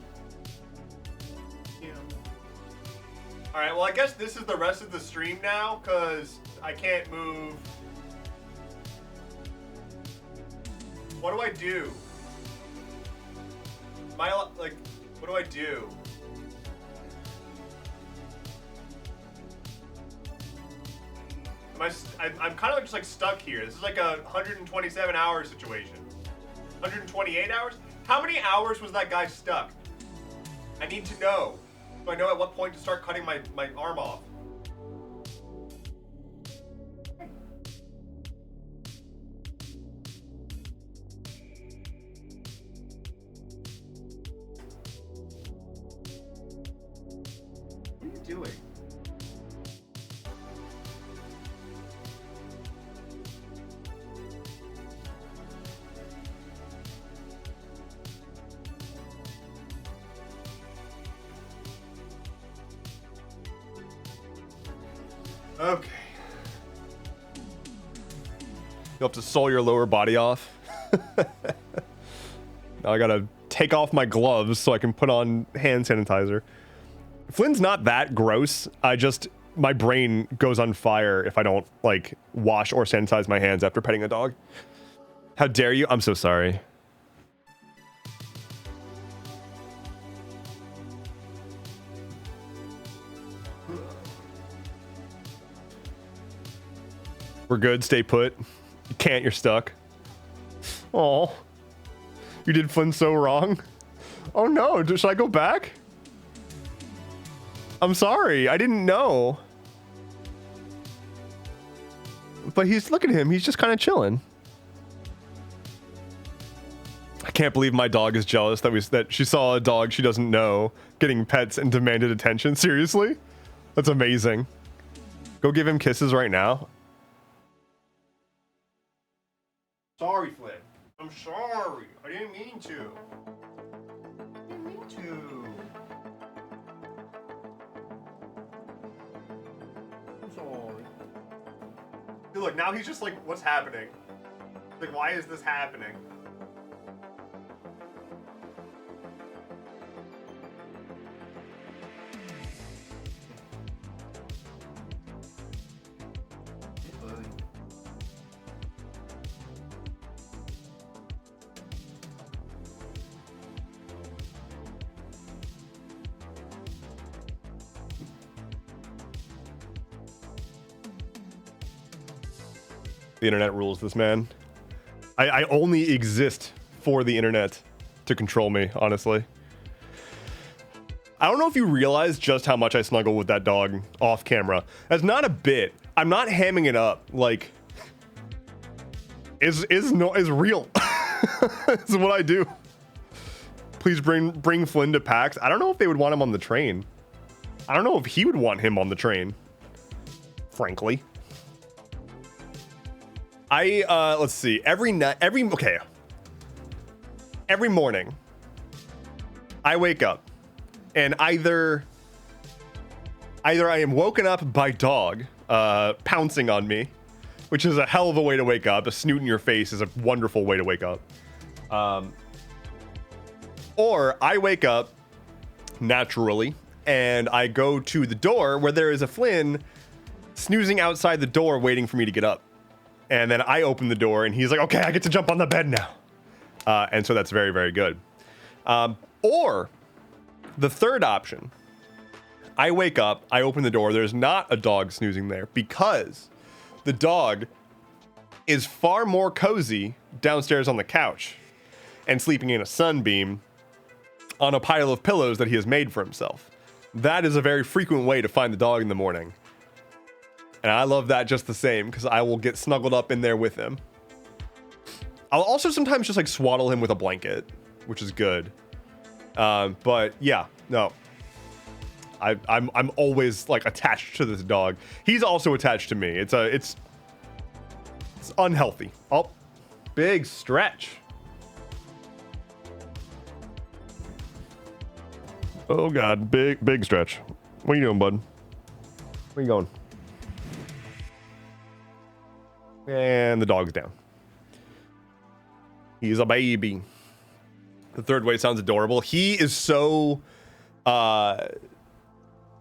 All right, well, I guess this is the rest of the stream now, because I can't move. What do I do? Like, what do I do? I'm kind of just like stuck here. This is like a 127 hour situation. 128 hours? How many hours was that guy stuck? I need to know. So I know at what point to start cutting my arm off. What are you doing? Okay. You'll have to sew your lower body off. Now I gotta take off my gloves so I can put on hand sanitizer. Flynn's not that gross. My brain goes on fire if I don't like wash or sanitize my hands after petting a dog. How dare you? I'm so sorry. We're good. Stay put. You can't. You're stuck. Oh, you did Flynn so wrong. Oh no. Should I go back? I'm sorry. I didn't know. But look at him. He's just kind of chilling. I can't believe my dog is jealous that she saw a dog she doesn't know getting pets and demanded attention. Seriously? That's amazing. Go give him kisses right now. Sorry, Flynn. I'm sorry. I didn't mean to. I didn't mean to. I'm sorry. Dude, look, now he's just like, what's happening? Like, why is this happening? The internet rules this, man. I only exist for the internet to control me, honestly. I don't know if you realize just how much I snuggle with that dog off camera. That's not a bit. I'm not hamming it up. Like, is real. It's what I do. Please bring Flynn to PAX. I don't know if they would want him on the train. I don't know if he would want him on the train, frankly. Let's see. Every morning, I wake up, and either I am woken up by dog pouncing on me, which is a hell of a way to wake up. A snoot in your face is a wonderful way to wake up. Or I wake up naturally, and I go to the door where there is a Flynn snoozing outside the door waiting for me to get up. And then I open the door and he's like, okay, I get to jump on the bed now. And so that's very, very good. Or the third option, I wake up, I open the door, there's not a dog snoozing there because the dog is far more cozy downstairs on the couch and sleeping in a sunbeam on a pile of pillows that he has made for himself. That is a very frequent way to find the dog in the morning. And I love that just the same because I will get snuggled up in there with him. I'll also sometimes just like swaddle him with a blanket, which is good. But yeah, no. I'm always like attached to this dog. He's also attached to me. It's unhealthy. Oh, big stretch. Oh God, big stretch. What are you doing, bud? Where you going? And the dog's down. He's a baby. The third way sounds adorable. He is so...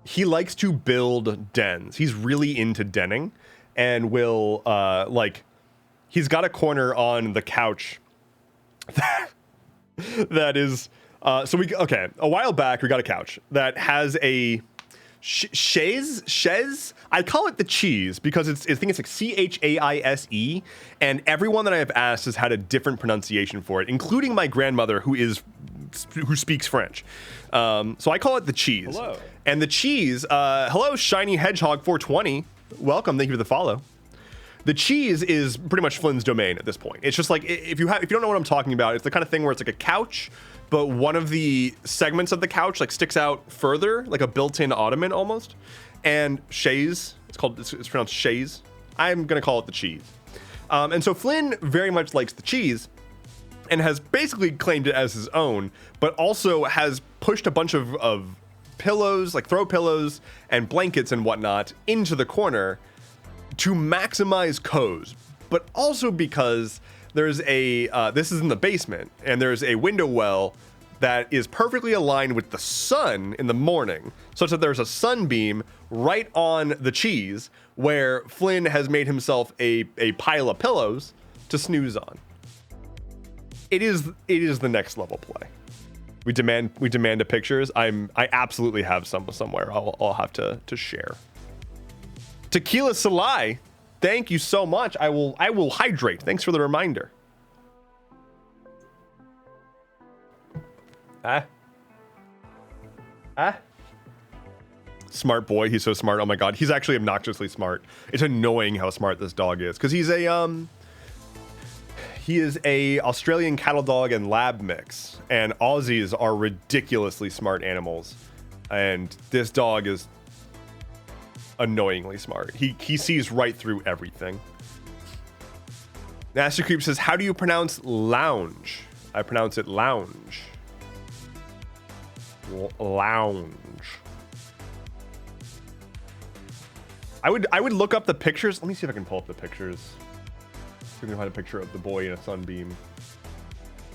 he likes to build dens. He's really into denning. And will, he's got a corner on the couch that is... a while back, we got a couch that has a... chaise. I call it the cheese because I think it's like CHAISE, and everyone that I have asked has had a different pronunciation for it, including my grandmother, who is who speaks French. So I call it the cheese. Hello. And the cheese, hello, Shiny Hedgehog 420. Welcome, thank you for the follow. The cheese is pretty much Flynn's domain at this point. It's just like, if you don't know what I'm talking about, it's the kind of thing where it's like a couch, but one of the segments of the couch like sticks out further, like a built-in ottoman almost. And chaise, it's pronounced chaise. I'm gonna call it the cheese. And so Flynn very much likes the cheese and has basically claimed it as his own, but also has pushed a bunch of pillows, like throw pillows and blankets and whatnot into the corner to maximize codes, but also because there's a, this is in the basement, and there's a window well that is perfectly aligned with the sun in the morning, such that there's a sunbeam right on the cheese where Flynn has made himself a pile of pillows to snooze on. It is the next level play. We demand a pictures. I absolutely have some somewhere. I'll have to share. Tequila Salai, thank you so much. I will hydrate. Thanks for the reminder. Smart boy. He's so smart. Oh my god. He's actually obnoxiously smart. It's annoying how smart this dog is, because he is a Australian cattle dog and lab mix, and Aussies are ridiculously smart animals, and this dog is annoyingly smart. He sees right through everything. Nasty Creep says, how do you pronounce lounge? I pronounce it lounge. Lounge. I would look up the pictures. Let me see if I can pull up the pictures. See if I can find a picture of the boy in a sunbeam,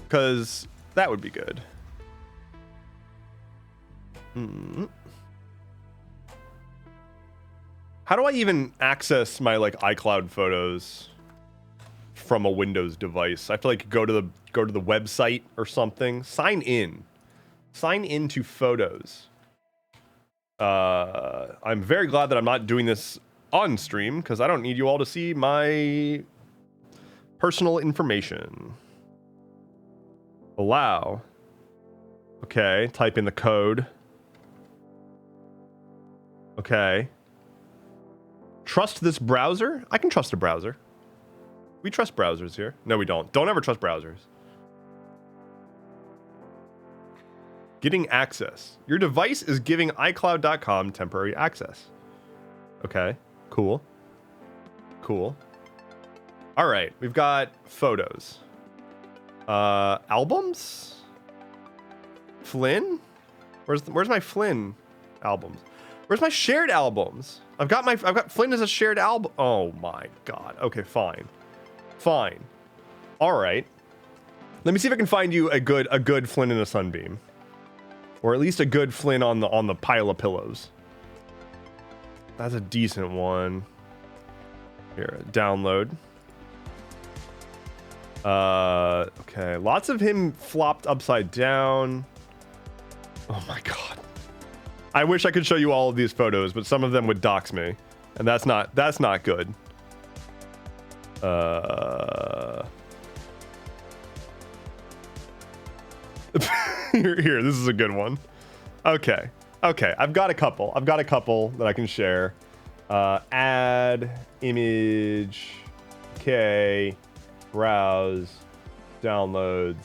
because that would be good. How do I even access my like iCloud photos from a Windows device? I have to like go to the website or something. Sign into photos. I'm very glad that I'm not doing this on stream, because I don't need you all to see my personal information. Allow. Okay, type in the code. Okay. Trust this browser? I can trust a browser. We trust browsers here. No, we don't. Don't ever trust browsers. Getting access. Your device is giving iCloud.com temporary access. Okay, cool. Cool. All right, we've got photos. Albums? Flynn? Where's my Flynn albums? Where's my shared albums? I've got Flynn as a shared album. Oh my god. Okay, fine. Fine. All right. Let me see if I can find you a good Flynn in a sunbeam. Or at least a good Flynn on the pile of pillows. That's a decent one. Here, download. Okay, lots of him flopped upside down. Oh my god. I wish I could show you all of these photos, but some of them would dox me, and that's not good. Here, this is a good one. Okay, I've got a couple that I can share. Add image, okay, browse, downloads,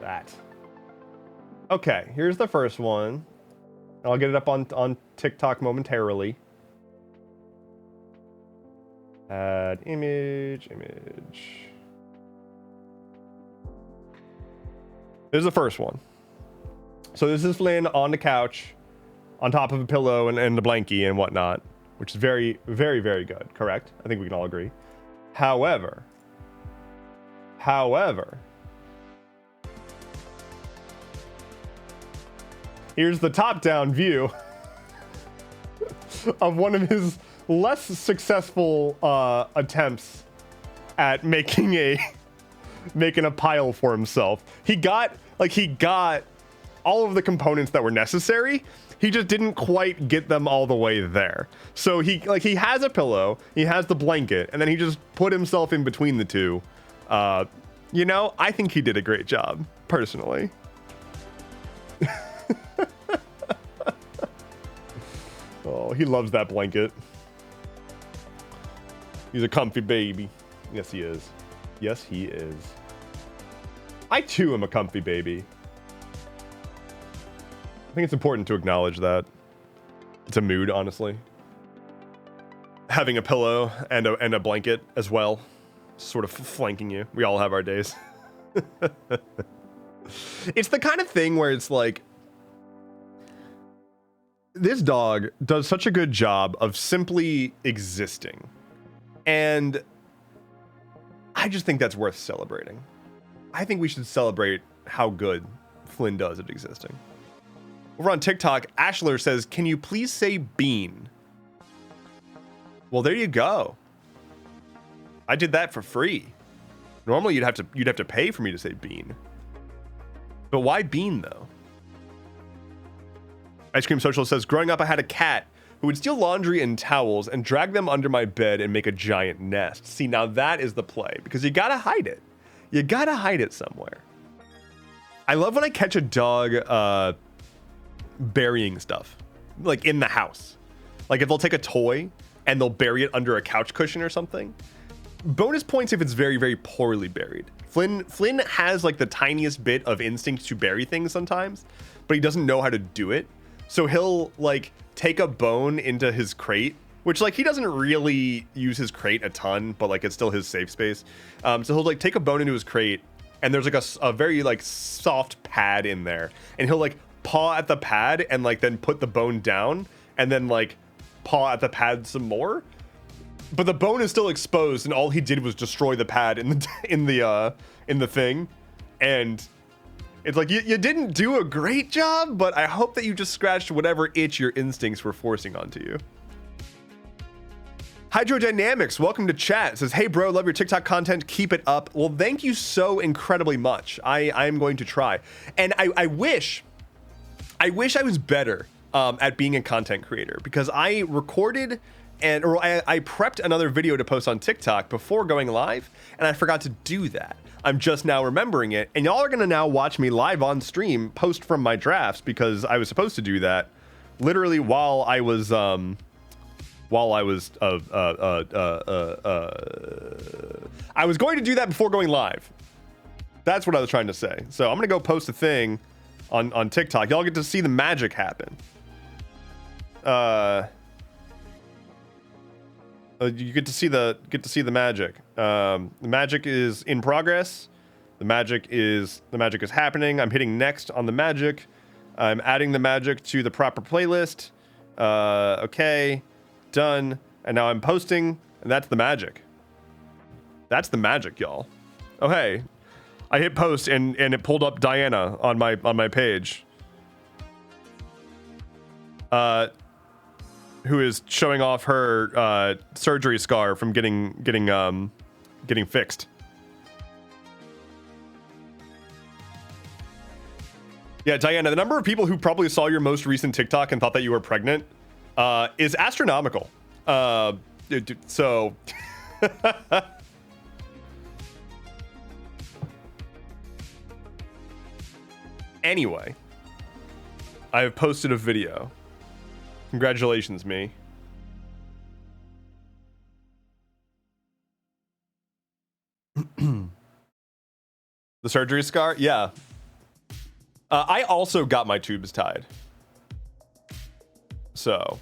that. Okay, here's the first one. I'll get it up on TikTok momentarily. Add image. This is the first one. So this is Flynn on the couch, on top of a pillow and the blankie and whatnot, which is very, very, very good. Correct? I think we can all agree. However, here's the top-down view of one of his less successful attempts at making a pile for himself. He got all of the components that were necessary. He just didn't quite get them all the way there. So he has a pillow, he has the blanket, and then he just put himself in between the two. You know, I think he did a great job, personally. he loves that blanket. He's a comfy baby. Yes, he is. Yes, he is. I too am a comfy baby. I think it's important to acknowledge that. It's a mood, honestly. Having a pillow and a blanket as well, sort of flanking you. We all have our days. It's the kind of thing where it's like, this dog does such a good job of simply existing. And I just think that's worth celebrating. I think we should celebrate how good Flynn does at existing. Over on TikTok, Ashler says, can you please say bean? Well, there you go. I did that for free. Normally you'd have to pay for me to say bean. But why bean though? Ice Cream Social says, growing up I had a cat who would steal laundry and towels and drag them under my bed and make a giant nest. See, now that is the play, because you gotta hide it. You gotta hide it somewhere. I love when I catch a dog burying stuff, like in the house. Like if they'll take a toy and they'll bury it under a couch cushion or something. Bonus points if it's very, very poorly buried. Flynn has like the tiniest bit of instinct to bury things sometimes, but he doesn't know how to do it. So he'll like take a bone into his crate, which like he doesn't really use his crate a ton, but like it's still his safe space. So he'll like take a bone into his crate, and there's like a very like soft pad in there, and he'll like paw at the pad and like then put the bone down, and then like paw at the pad some more. But the bone is still exposed, and all he did was destroy the pad in the thing, and it's like you didn't do a great job, but I hope that you just scratched whatever itch your instincts were forcing onto you. Hydrodynamics, welcome to chat. It says, hey bro, love your TikTok content, keep it up. Well, thank you so incredibly much. I am going to try, and I wish I was better at being a content creator, because I recorded I prepped another video to post on TikTok before going live, and I forgot to do that. I'm just now remembering it, and y'all are gonna now watch me live on stream post from my drafts, because I was supposed to do that literally while I was going to do that before going live. That's what I was trying to say. So I'm gonna go post a thing on TikTok. Y'all get to see the magic happen. You get to see the magic. The magic is in progress. The magic is happening. I'm hitting next on the magic. I'm adding the magic to the proper playlist. Okay, done. And now I'm posting, and that's the magic. That's the magic, y'all. Oh hey, I hit post and it pulled up Diana on my page. Who is showing off her surgery scar from getting fixed. Yeah, Diana, the number of people who probably saw your most recent TikTok and thought that you were pregnant is astronomical. So anyway, I have posted a video. Congratulations, me. The surgery scar? Yeah. I also got my tubes tied. So.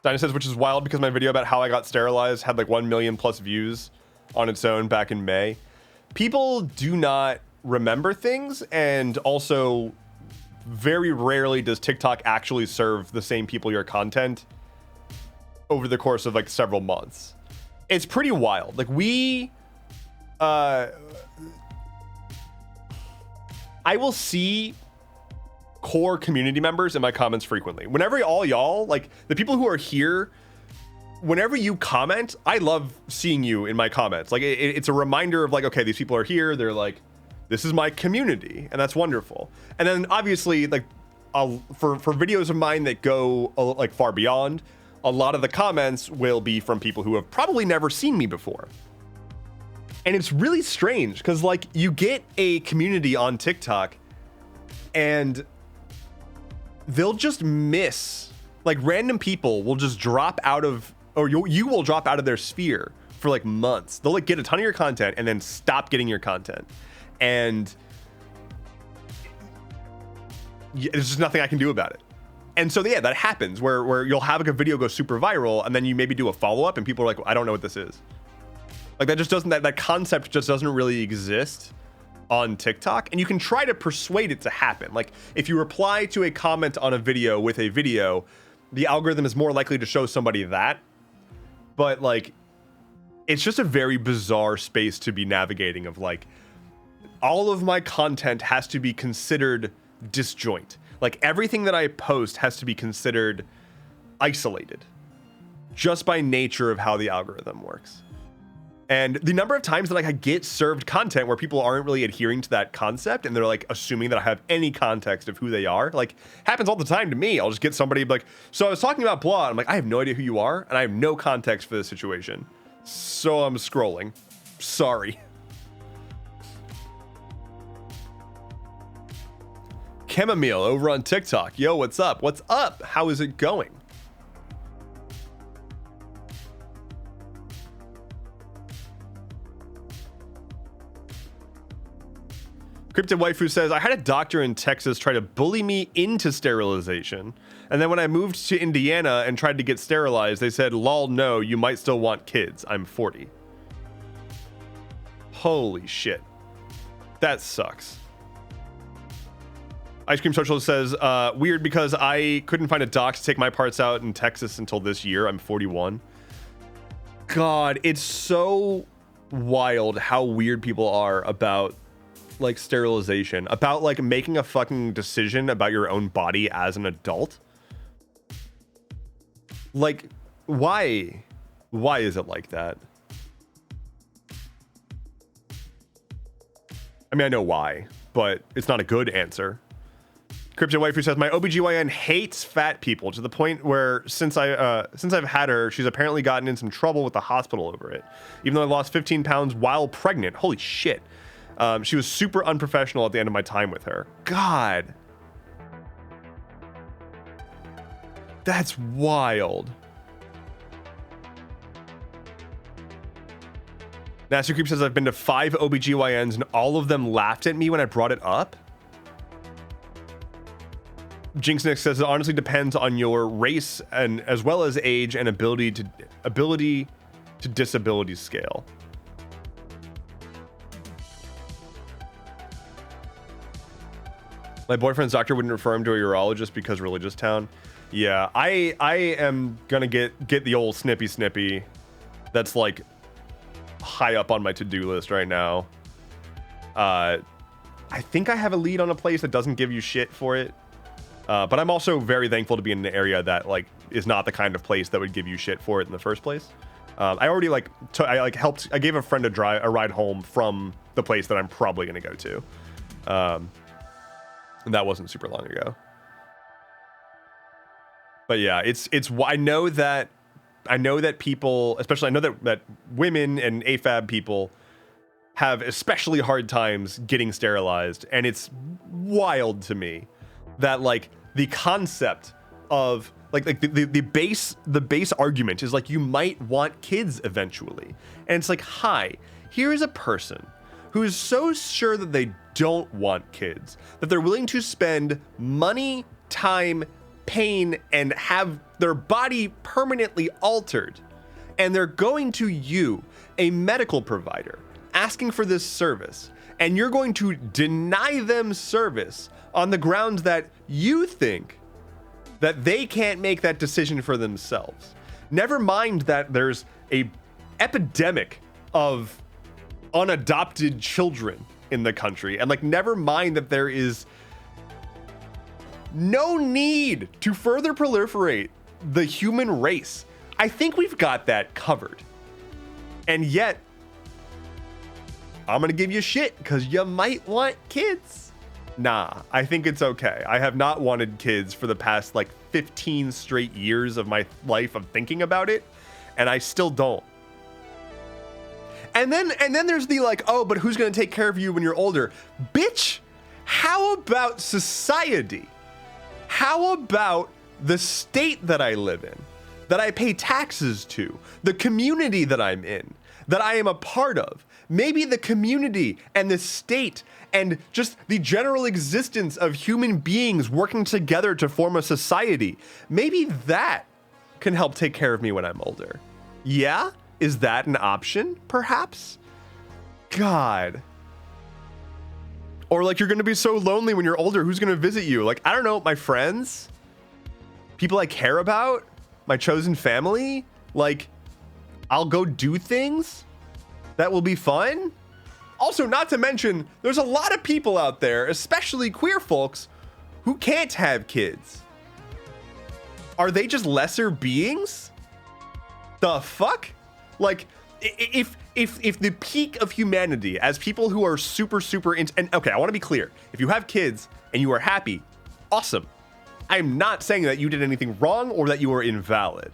Dinah says, which is wild because my video about how I got sterilized had like 1 million plus views on its own back in May. People do not remember things, and also very rarely does TikTok actually serve the same people your content over the course of like several months. It's pretty wild. Like I will see core community members in my comments frequently. Whenever all y'all, like the people who are here, whenever you comment, I love seeing you in my comments. Like it's a reminder of like, okay, these people are here. They're like, this is my community, and that's wonderful. And then obviously, like, for videos of mine that go like far beyond, a lot of the comments will be from people who have probably never seen me before. And it's really strange because like you get a community on TikTok, and they'll just miss, like random people will just drop out of, or you will drop out of their sphere for like months. They'll like get a ton of your content and then stop getting your content. And there's just nothing I can do about it. And so yeah, that happens where you'll have like a video go super viral and then you maybe do a follow-up and people are like, I don't know what this is. Like that just doesn't, that concept just doesn't really exist on TikTok. And you can try to persuade it to happen. Like if you reply to a comment on a video with a video, the algorithm is more likely to show somebody that. But like, it's just a very bizarre space to be navigating of like, all of my content has to be considered disjoint. Like everything that I post has to be considered isolated just by nature of how the algorithm works. And the number of times that like I get served content where people aren't really adhering to that concept and they're like assuming that I have any context of who they are, like happens all the time to me. I'll just get somebody like, so I was talking about blah. I'm like, I have no idea who you are and I have no context for this situation. So I'm scrolling. Sorry. Chamomile over on TikTok. Yo, what's up? What's up? How is it going? Cryptid Waifu says, I had a doctor in Texas try to bully me into sterilization. And then when I moved to Indiana and tried to get sterilized, they said, lol, no, you might still want kids. I'm 40. Holy shit. That sucks. Ice Cream Social says, weird because I couldn't find a doc to take my parts out in Texas until this year. I'm 41. God, it's so wild how weird people are about like sterilization, about like making a fucking decision about your own body as an adult. Like, why is it like that? I mean, I know why, but it's not a good answer. Crypto Waifu says, my OBGYN hates fat people to the point where since I've had her, she's apparently gotten in some trouble with the hospital over it. Even though I lost 15 pounds while pregnant. Holy shit. She was super unprofessional at the end of my time with her. God. That's wild. Nasty Creep says, I've been to 5 OBGYNs and all of them laughed at me when I brought it up. Jinxnix says it honestly depends on your race and as well as age and ability to disability scale. My boyfriend's doctor wouldn't refer him to a urologist because religious town. Yeah, I am gonna get the old snippy. That's like high up on my to-do list right now. I think I have a lead on a place that doesn't give you shit for it. But I'm also very thankful to be in an area that like is not the kind of place that would give you shit for it in the first place. I already I gave a friend a ride home from the place that I'm probably going to go to. And that wasn't super long ago. But yeah, I know that people, especially I know that women and AFAB people have especially hard times getting sterilized. And it's wild to me that like the concept of like the base argument is like you might want kids eventually, and it's like, hi, here is a person who is so sure that they don't want kids that they're willing to spend money, time, pain, and have their body permanently altered, and they're going to you, a medical provider, asking for this service, and you're going to deny them service on the grounds that you think that they can't make that decision for themselves. Never mind that there's a epidemic of unadopted children in the country, and like never mind that there is no need to further proliferate the human race. I think we've got that covered. And yet, I'm gonna give you shit because you might want kids. Nah, I think it's okay. I have not wanted kids for the past like 15 straight years of my life of thinking about it, and I still don't. And then there's the like, oh, but who's gonna take care of you when you're older? Bitch, how about society? How about the state that I live in, that I pay taxes to, the community that I'm in, that I am a part of? Maybe the community and the state and just the general existence of human beings working together to form a society, maybe that can help take care of me when I'm older. Yeah? Is that an option, perhaps? God. Or like, you're gonna be so lonely when you're older, who's gonna visit you? Like, I don't know, my friends? People I care about? My chosen family? Like, I'll go do things that will be fun? Also, not to mention, there's a lot of people out there, especially queer folks, who can't have kids. Are they just lesser beings? The fuck? Like, if the peak of humanity as people who are super and okay, I want to be clear. If you have kids and you are happy, awesome. I'm not saying that you did anything wrong or that you are invalid.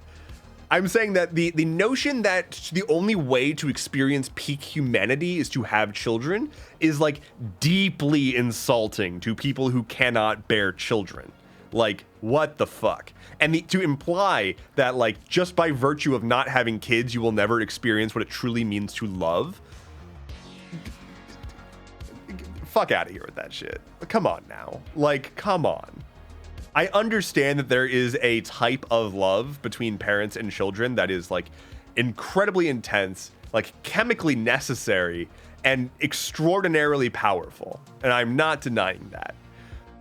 I'm saying that the notion that the only way to experience peak humanity is to have children is like deeply insulting to people who cannot bear children. Like, what the fuck? And to imply that like just by virtue of not having kids, you will never experience what it truly means to love. Fuck out of here with that shit. Come on now. Like, come on. I understand that there is a type of love between parents and children that is like incredibly intense, like chemically necessary and extraordinarily powerful. And I'm not denying that.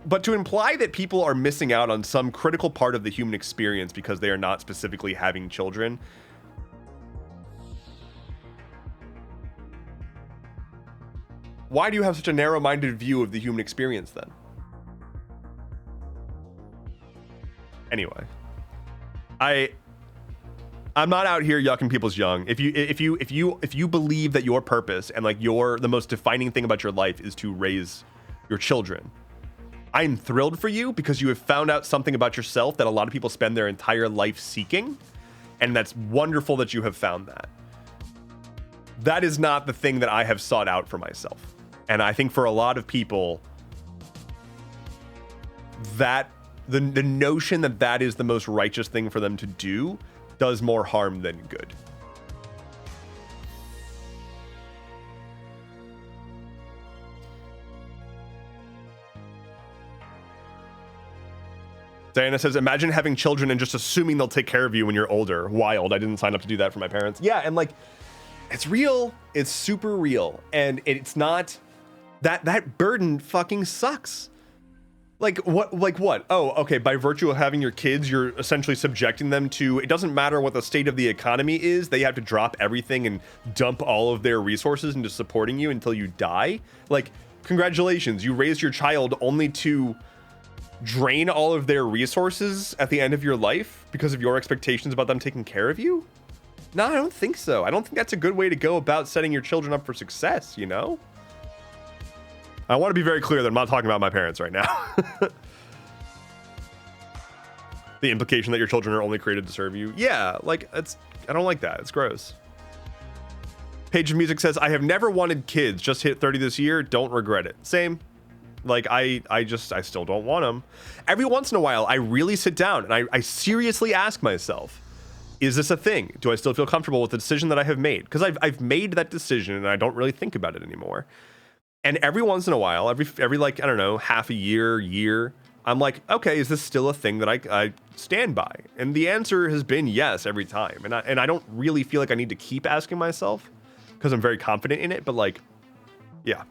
But to imply that people are missing out on some critical part of the human experience because they are not specifically having children. Why do you have such a narrow-minded view of the human experience then? Anyway, I'm not out here yucking people's young. If you believe that your purpose and like the most defining thing about your life is to raise your children, I'm thrilled for you because you have found out something about yourself that a lot of people spend their entire life seeking, and that's wonderful that you have found that. That is not the thing that I have sought out for myself, and I think for a lot of people, that the notion that that is the most righteous thing for them to do does more harm than good. Diana says, imagine having children and just assuming they'll take care of you when you're older. Wild. I didn't sign up to do that for my parents. Yeah, and like, it's real. It's super real. And it's not that burden fucking sucks. Like what? Oh, okay. By virtue of having your kids, you're essentially subjecting them to, it doesn't matter what the state of the economy is. They have to drop everything and dump all of their resources into supporting you until you die. Like, congratulations. You raised your child only to drain all of their resources at the end of your life because of your expectations about them taking care of you? No, I don't think so. I don't think that's a good way to go about setting your children up for success, you know? I want to be very clear that I'm not talking about my parents right now. The implication that your children are only created to serve you. Yeah, like, I don't like that. It's gross. Page of Music says, I have never wanted kids. Just hit 30 this year. Don't regret it. Same. Like, I still don't want them. Every once in a while, I really sit down and I seriously ask myself, is this a thing? Do I still feel comfortable with the decision that I have made? Because I've made that decision and I don't really think about it anymore. And every once in a while, every like, I don't know, half a year, I'm like, okay, is this still a thing that I stand by? And the answer has been yes every time. And I don't really feel like I need to keep asking myself because I'm very confident in it. But like, yeah.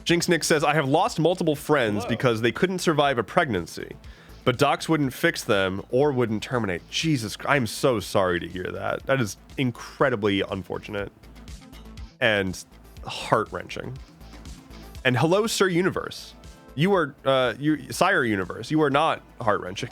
Jinx Nick says, I have lost multiple friends because they couldn't survive a pregnancy, but docs wouldn't fix them or wouldn't terminate. Jesus, I'm so sorry to hear that. That is incredibly unfortunate and heart-wrenching. And hello, Sir Universe. You are, Sire Universe. You are not heart-wrenching.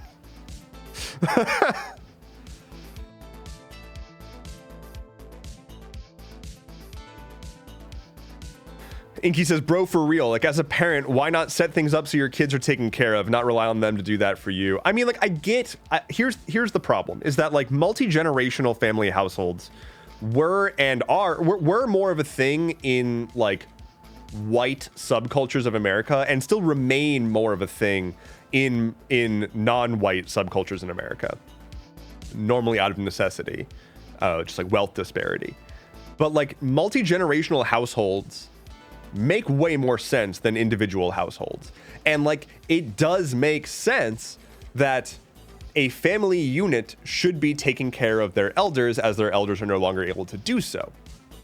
Inky says, bro, for real, like as a parent, why not set things up so your kids are taken care of, not rely on them to do that for you? I mean, like here's the problem is that like multi-generational family households were more of a thing in like white subcultures of America and still remain more of a thing in non-white subcultures in America, normally out of necessity, just like wealth disparity. But like multi-generational households make way more sense than individual households. And like it does make sense that a family unit should be taking care of their elders as their elders are no longer able to do so.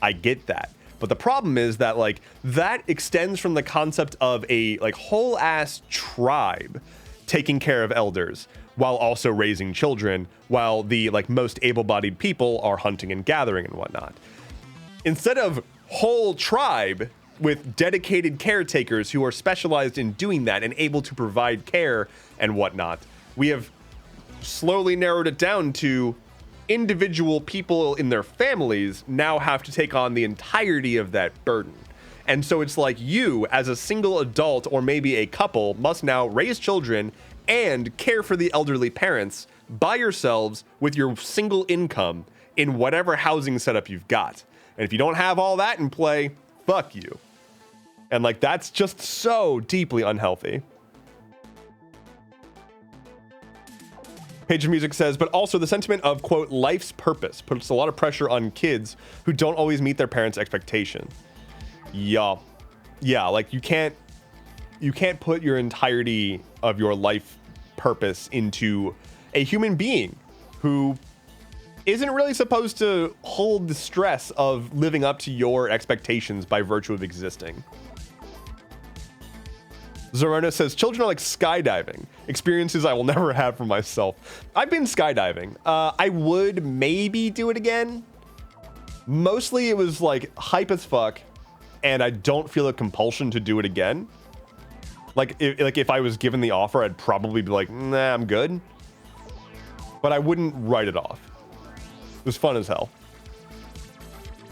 I get that. But the problem is that like that extends from the concept of a like whole ass tribe taking care of elders while also raising children, while the like most able-bodied people are hunting and gathering and whatnot. Instead of whole tribe with dedicated caretakers who are specialized in doing that and able to provide care and whatnot, we have slowly narrowed it down to individual people in their families now have to take on the entirety of that burden. And so it's like you, as a single adult or maybe a couple, must now raise children and care for the elderly parents by yourselves with your single income in whatever housing setup you've got. And if you don't have all that in play, fuck you. And like, that's just so deeply unhealthy. Page of Music says, but also the sentiment of, quote, life's purpose puts a lot of pressure on kids who don't always meet their parents' expectation. Yeah, like you can't put your entirety of your life purpose into a human being who isn't really supposed to hold the stress of living up to your expectations by virtue of existing. Zorona says, children are like skydiving, experiences I will never have for myself. I've been skydiving. I would maybe do it again. Mostly it was like hype as fuck, and I don't feel a compulsion to do it again. Like if I was given the offer, I'd probably be like, nah, I'm good. But I wouldn't write it off. It was fun as hell.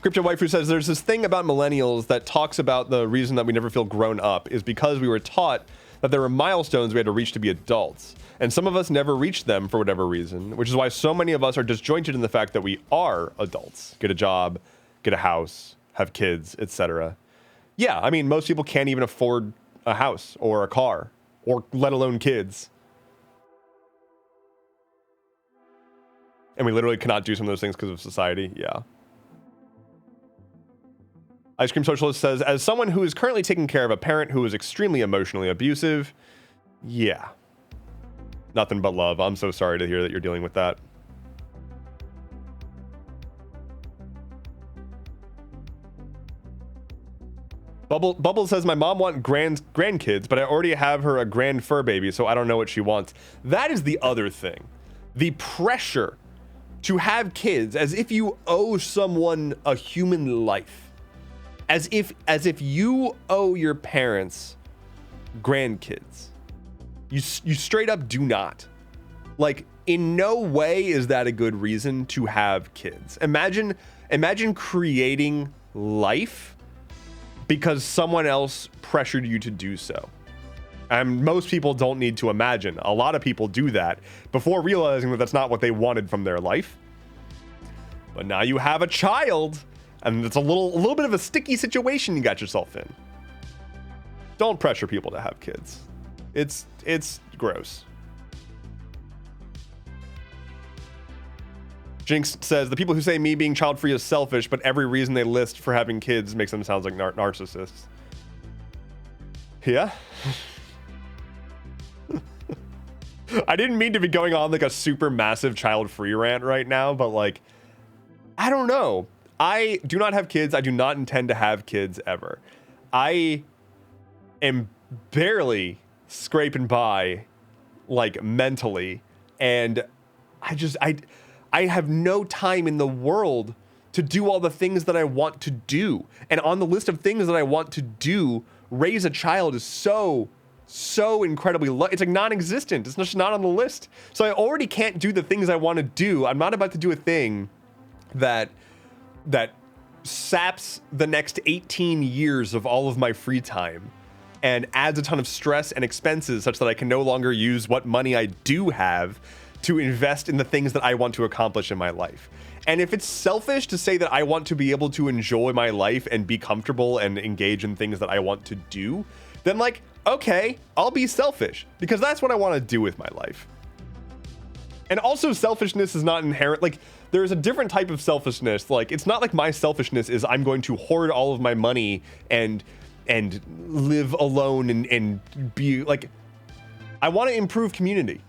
Crypto Waifu says, there's this thing about millennials that talks about the reason that we never feel grown up is because we were taught that there were milestones we had to reach to be adults. And some of us never reached them for whatever reason, which is why so many of us are disjointed in the fact that we are adults. Get a job, get a house, have kids, etc. Yeah, I mean, most people can't even afford a house or a car, or let alone kids. And we literally cannot do some of those things because of society. Yeah. Ice Cream Socialist says, as someone who is currently taking care of a parent who is extremely emotionally abusive, yeah. Nothing but love. I'm so sorry to hear that you're dealing with that. Bubble says, my mom wants grandkids, but I already have her a grand fur baby, so I don't know what she wants. That is the other thing. The pressure to have kids as if you owe someone a human life. As if you owe your parents grandkids. You straight up do not. Like, in no way is that a good reason to have kids. Imagine creating life because someone else pressured you to do so. And most people don't need to imagine. A lot of people do that before realizing that that's not what they wanted from their life. But now you have a child, and it's a little bit of a sticky situation you got yourself in. Don't pressure people to have kids. It's gross. Jinx says, the people who say me being child-free is selfish, but every reason they list for having kids makes them sound like narcissists. Yeah? I didn't mean to be going on like a super massive child-free rant right now, but like, I don't know. I do not have kids. I do not intend to have kids ever. I am barely scraping by, like, mentally, and I have no time in the world to do all the things that I want to do. And on the list of things that I want to do, raise a child is so incredibly low. It's like non-existent. It's just not on the list. So I already can't do the things I want to do. I'm not about to do a thing that saps the next 18 years of all of my free time and adds a ton of stress and expenses such that I can no longer use what money I do have to invest in the things that I want to accomplish in my life. And if it's selfish to say that I want to be able to enjoy my life and be comfortable and engage in things that I want to do, then like, okay, I'll be selfish because that's what I want to do with my life. And also selfishness is not inherent. Like there's a different type of selfishness. Like it's not like my selfishness is I'm going to hoard all of my money and live alone and be like, I want to improve community.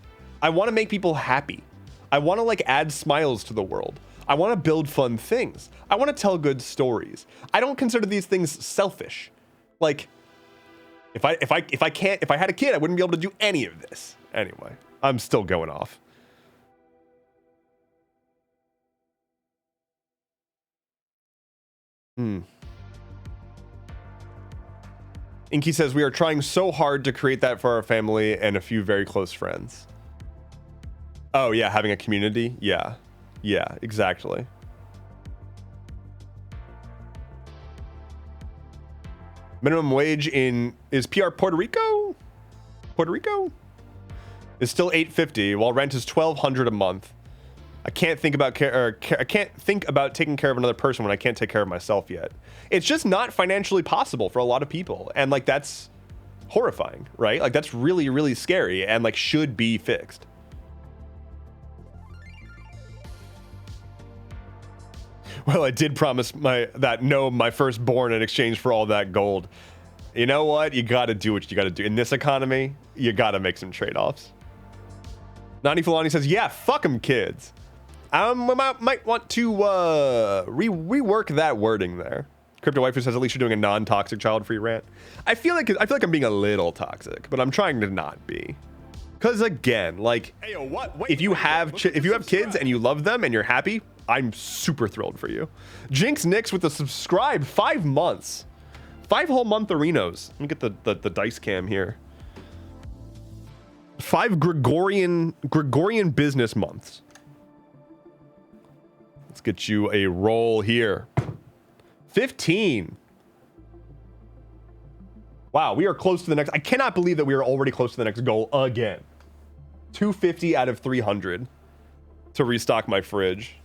I want to make people happy. I want to like add smiles to the world. I want to build fun things. I want to tell good stories. I don't consider these things selfish. Like if I had a kid, I wouldn't be able to do any of this. Anyway, I'm still going off. Inky says, we are trying so hard to create that for our family and a few very close friends. Oh yeah, having a community. Yeah, exactly. Minimum wage is PR Puerto Rico? Puerto Rico? Is still $8.50 while rent is $1,200 a month. I can't think about taking care of another person when I can't take care of myself yet. It's just not financially possible for a lot of people. And like, that's horrifying, right? Like that's really, really scary and like should be fixed. Well, I did promise my firstborn in exchange for all that gold. You know what? You got to do what you got to do. In this economy, you got to make some trade-offs. Nani Fulani says, yeah, fuck them kids. I might want to rework that wording there. Crypto Waifu says, at least you're doing a non-toxic child-free rant. I feel like I'm being a little toxic, but I'm trying to not be. Because again, like, hey, yo, if you have kids and you love them and you're happy, I'm super thrilled for you. Jinx Nix with the subscribe 5 months. 5 whole month arenos. Let me get the dice cam here. 5 Gregorian business months. Let's get you a roll here. 15. Wow, we are close to the next. I cannot believe that we are already close to the next goal again. 250 out of 300 to restock my fridge.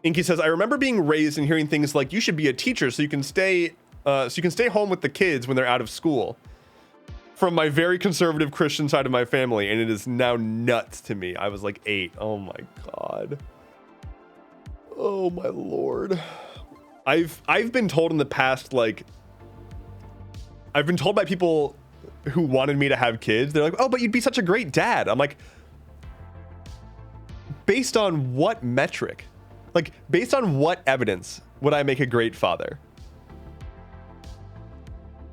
Inky says, I remember being raised and hearing things like you should be a teacher so you can stay home with the kids when they're out of school. From my very conservative Christian side of my family, and it is now nuts to me. I was like 8. Oh my God. Oh my Lord. I've been told in the past, like, I've been told by people who wanted me to have kids, they're like, oh, but you'd be such a great dad. I'm like, based on what metric? Like, based on what evidence would I make a great father?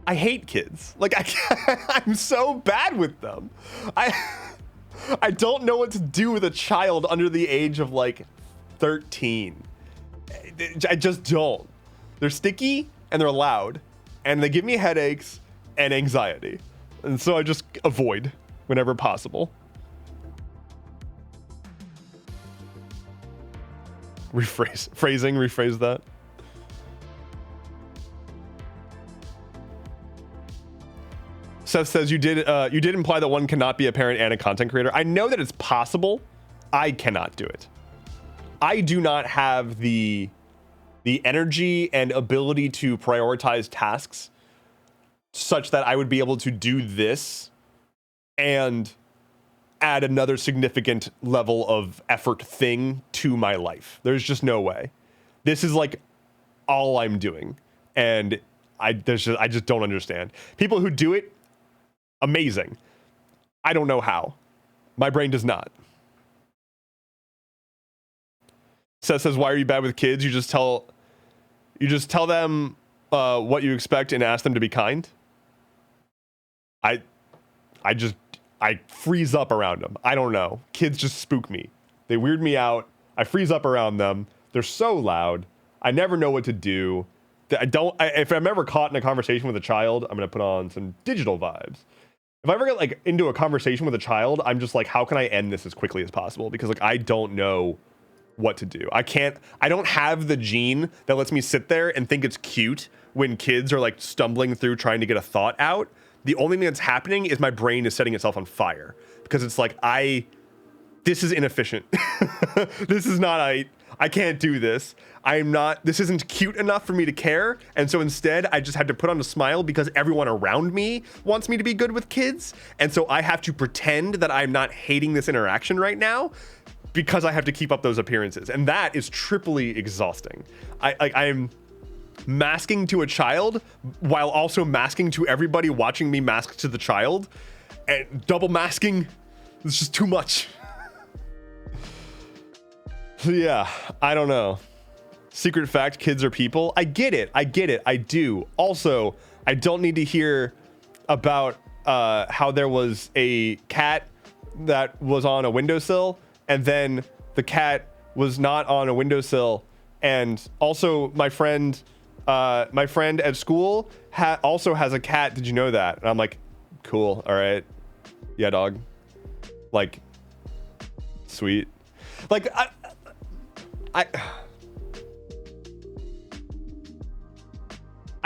I hate kids. Like, I'm so bad with them. I don't know what to do with a child under the age of like 13. I just don't. They're sticky and they're loud and they give me headaches and anxiety. And so I just avoid whenever possible. Rephrase that. Seth says you did imply that one cannot be a parent and a content creator. I know that it's possible. I cannot do it. I do not have the energy and ability to prioritize tasks such that I would be able to do this and add another significant level of effort thing to my life. There's just no way. This is like all I'm doing. And I just don't understand. People who do it, amazing. I don't know how. My brain does not. Seth says, why are you bad with kids? You just tell them what you expect and ask them to be kind. I freeze up around them. I don't know. Kids just spook me. They weird me out. I freeze up around them. They're so loud. I never know what to do. If I'm ever caught in a conversation with a child, I'm going to put on some digital vibes. If I ever get like into a conversation with a child, I'm just like, how can I end this as quickly as possible? Because like, I don't know what to do. I don't have the gene that lets me sit there and think it's cute when kids are like stumbling through trying to get a thought out. The only thing that's happening is my brain is setting itself on fire because it's like, I this is inefficient. This is not, I can't do this. This isn't cute enough for me to care. And so instead I just had to put on a smile because everyone around me wants me to be good with kids. And so I have to pretend that I'm not hating this interaction right now because I have to keep up those appearances. And that is triply exhausting. I'm masking to a child while also masking to everybody watching me mask to the child, and double masking. It's just too much. Yeah, I don't know. Secret fact, kids are people. I get it. I do. Also, I don't need to hear about how there was a cat that was on a windowsill and then the cat was not on a windowsill. And also my friend at school also has a cat. Did you know that? And I'm like, cool. All right. Yeah, dog. Like, sweet. Like, I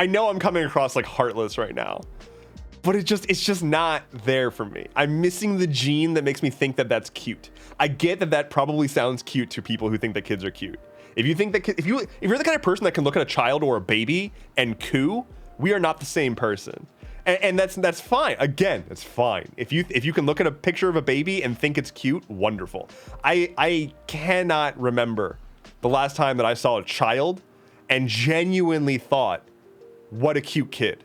know I'm coming across like heartless right now, but it's just not there for me. I'm missing the gene that makes me think that that's cute. I get that that probably sounds cute to people who think that kids are cute. If you think that if you're the kind of person that can look at a child or a baby and coo, we are not the same person. And that's fine. Again, it's fine. If you can look at a picture of a baby and think it's cute, wonderful. I cannot remember the last time that I saw a child and genuinely thought, what a cute kid.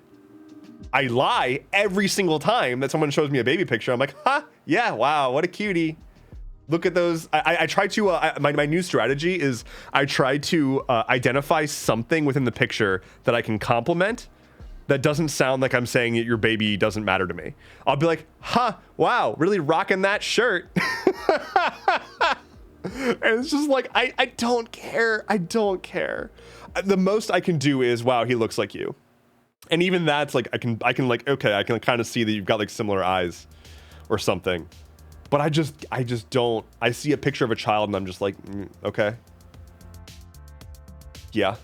I lie every single time that someone shows me a baby picture. I'm like, huh, yeah, wow, what a cutie. Look at those. I try to, my new strategy is I try to identify something within the picture that I can compliment that doesn't sound like I'm saying that your baby doesn't matter to me. I'll be like, huh, wow, really rocking that shirt. And it's just like, I don't care. I don't care. The most I can do is, wow, he looks like you. And even that's like, I can like, okay, I can kind of see that you've got like similar eyes or something. But I just don't. I see a picture of a child and I'm just like, okay. Yeah.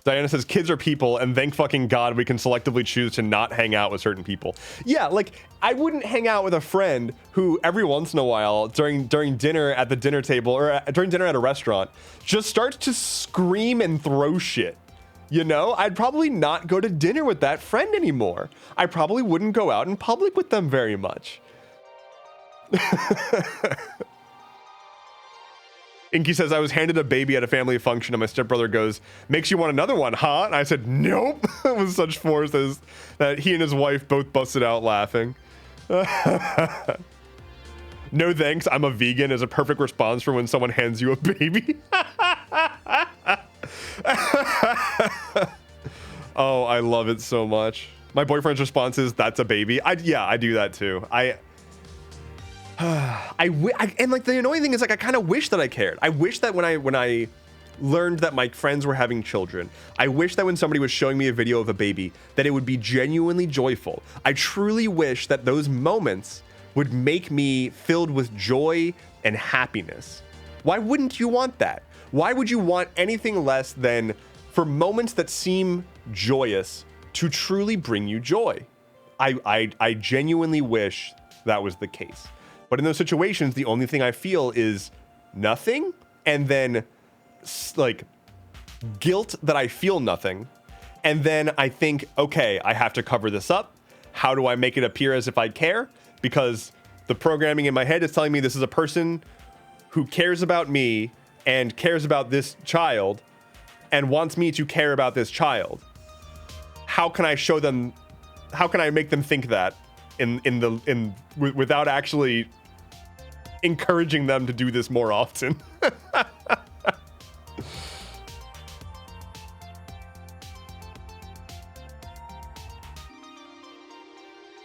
Diana says, kids are people, and thank fucking God we can selectively choose to not hang out with certain people. Yeah, like, I wouldn't hang out with a friend who every once in a while, during dinner at the dinner table, or during dinner at a restaurant, just starts to scream and throw shit. You know, I'd probably not go to dinner with that friend anymore. I probably wouldn't go out in public with them very much. Inky says, I was handed a baby at a family function and my stepbrother goes, makes you want another one, huh? And I said, nope, with such force as that he and his wife both busted out laughing. No thanks, I'm a vegan is a perfect response for when someone hands you a baby. Oh, I love it so much. My boyfriend's response is, that's a baby. Yeah, I do that too. And like the annoying thing is like I kind of wish that I cared. I wish that when I learned that my friends were having children, I wish that when somebody was showing me a video of a baby that it would be genuinely joyful. I truly wish that those moments would make me filled with joy and happiness. Why wouldn't you want that? Why would you want anything less than for moments that seem joyous to truly bring you joy? I genuinely wish that was the case. But in those situations, the only thing I feel is nothing, and then like guilt that I feel nothing. And then I think, okay, I have to cover this up. How do I make it appear as if I care? Because the programming in my head is telling me this is a person who cares about me and cares about this child and wants me to care about this child. How can I show them, how can I make them think that without actually encouraging them to do this more often?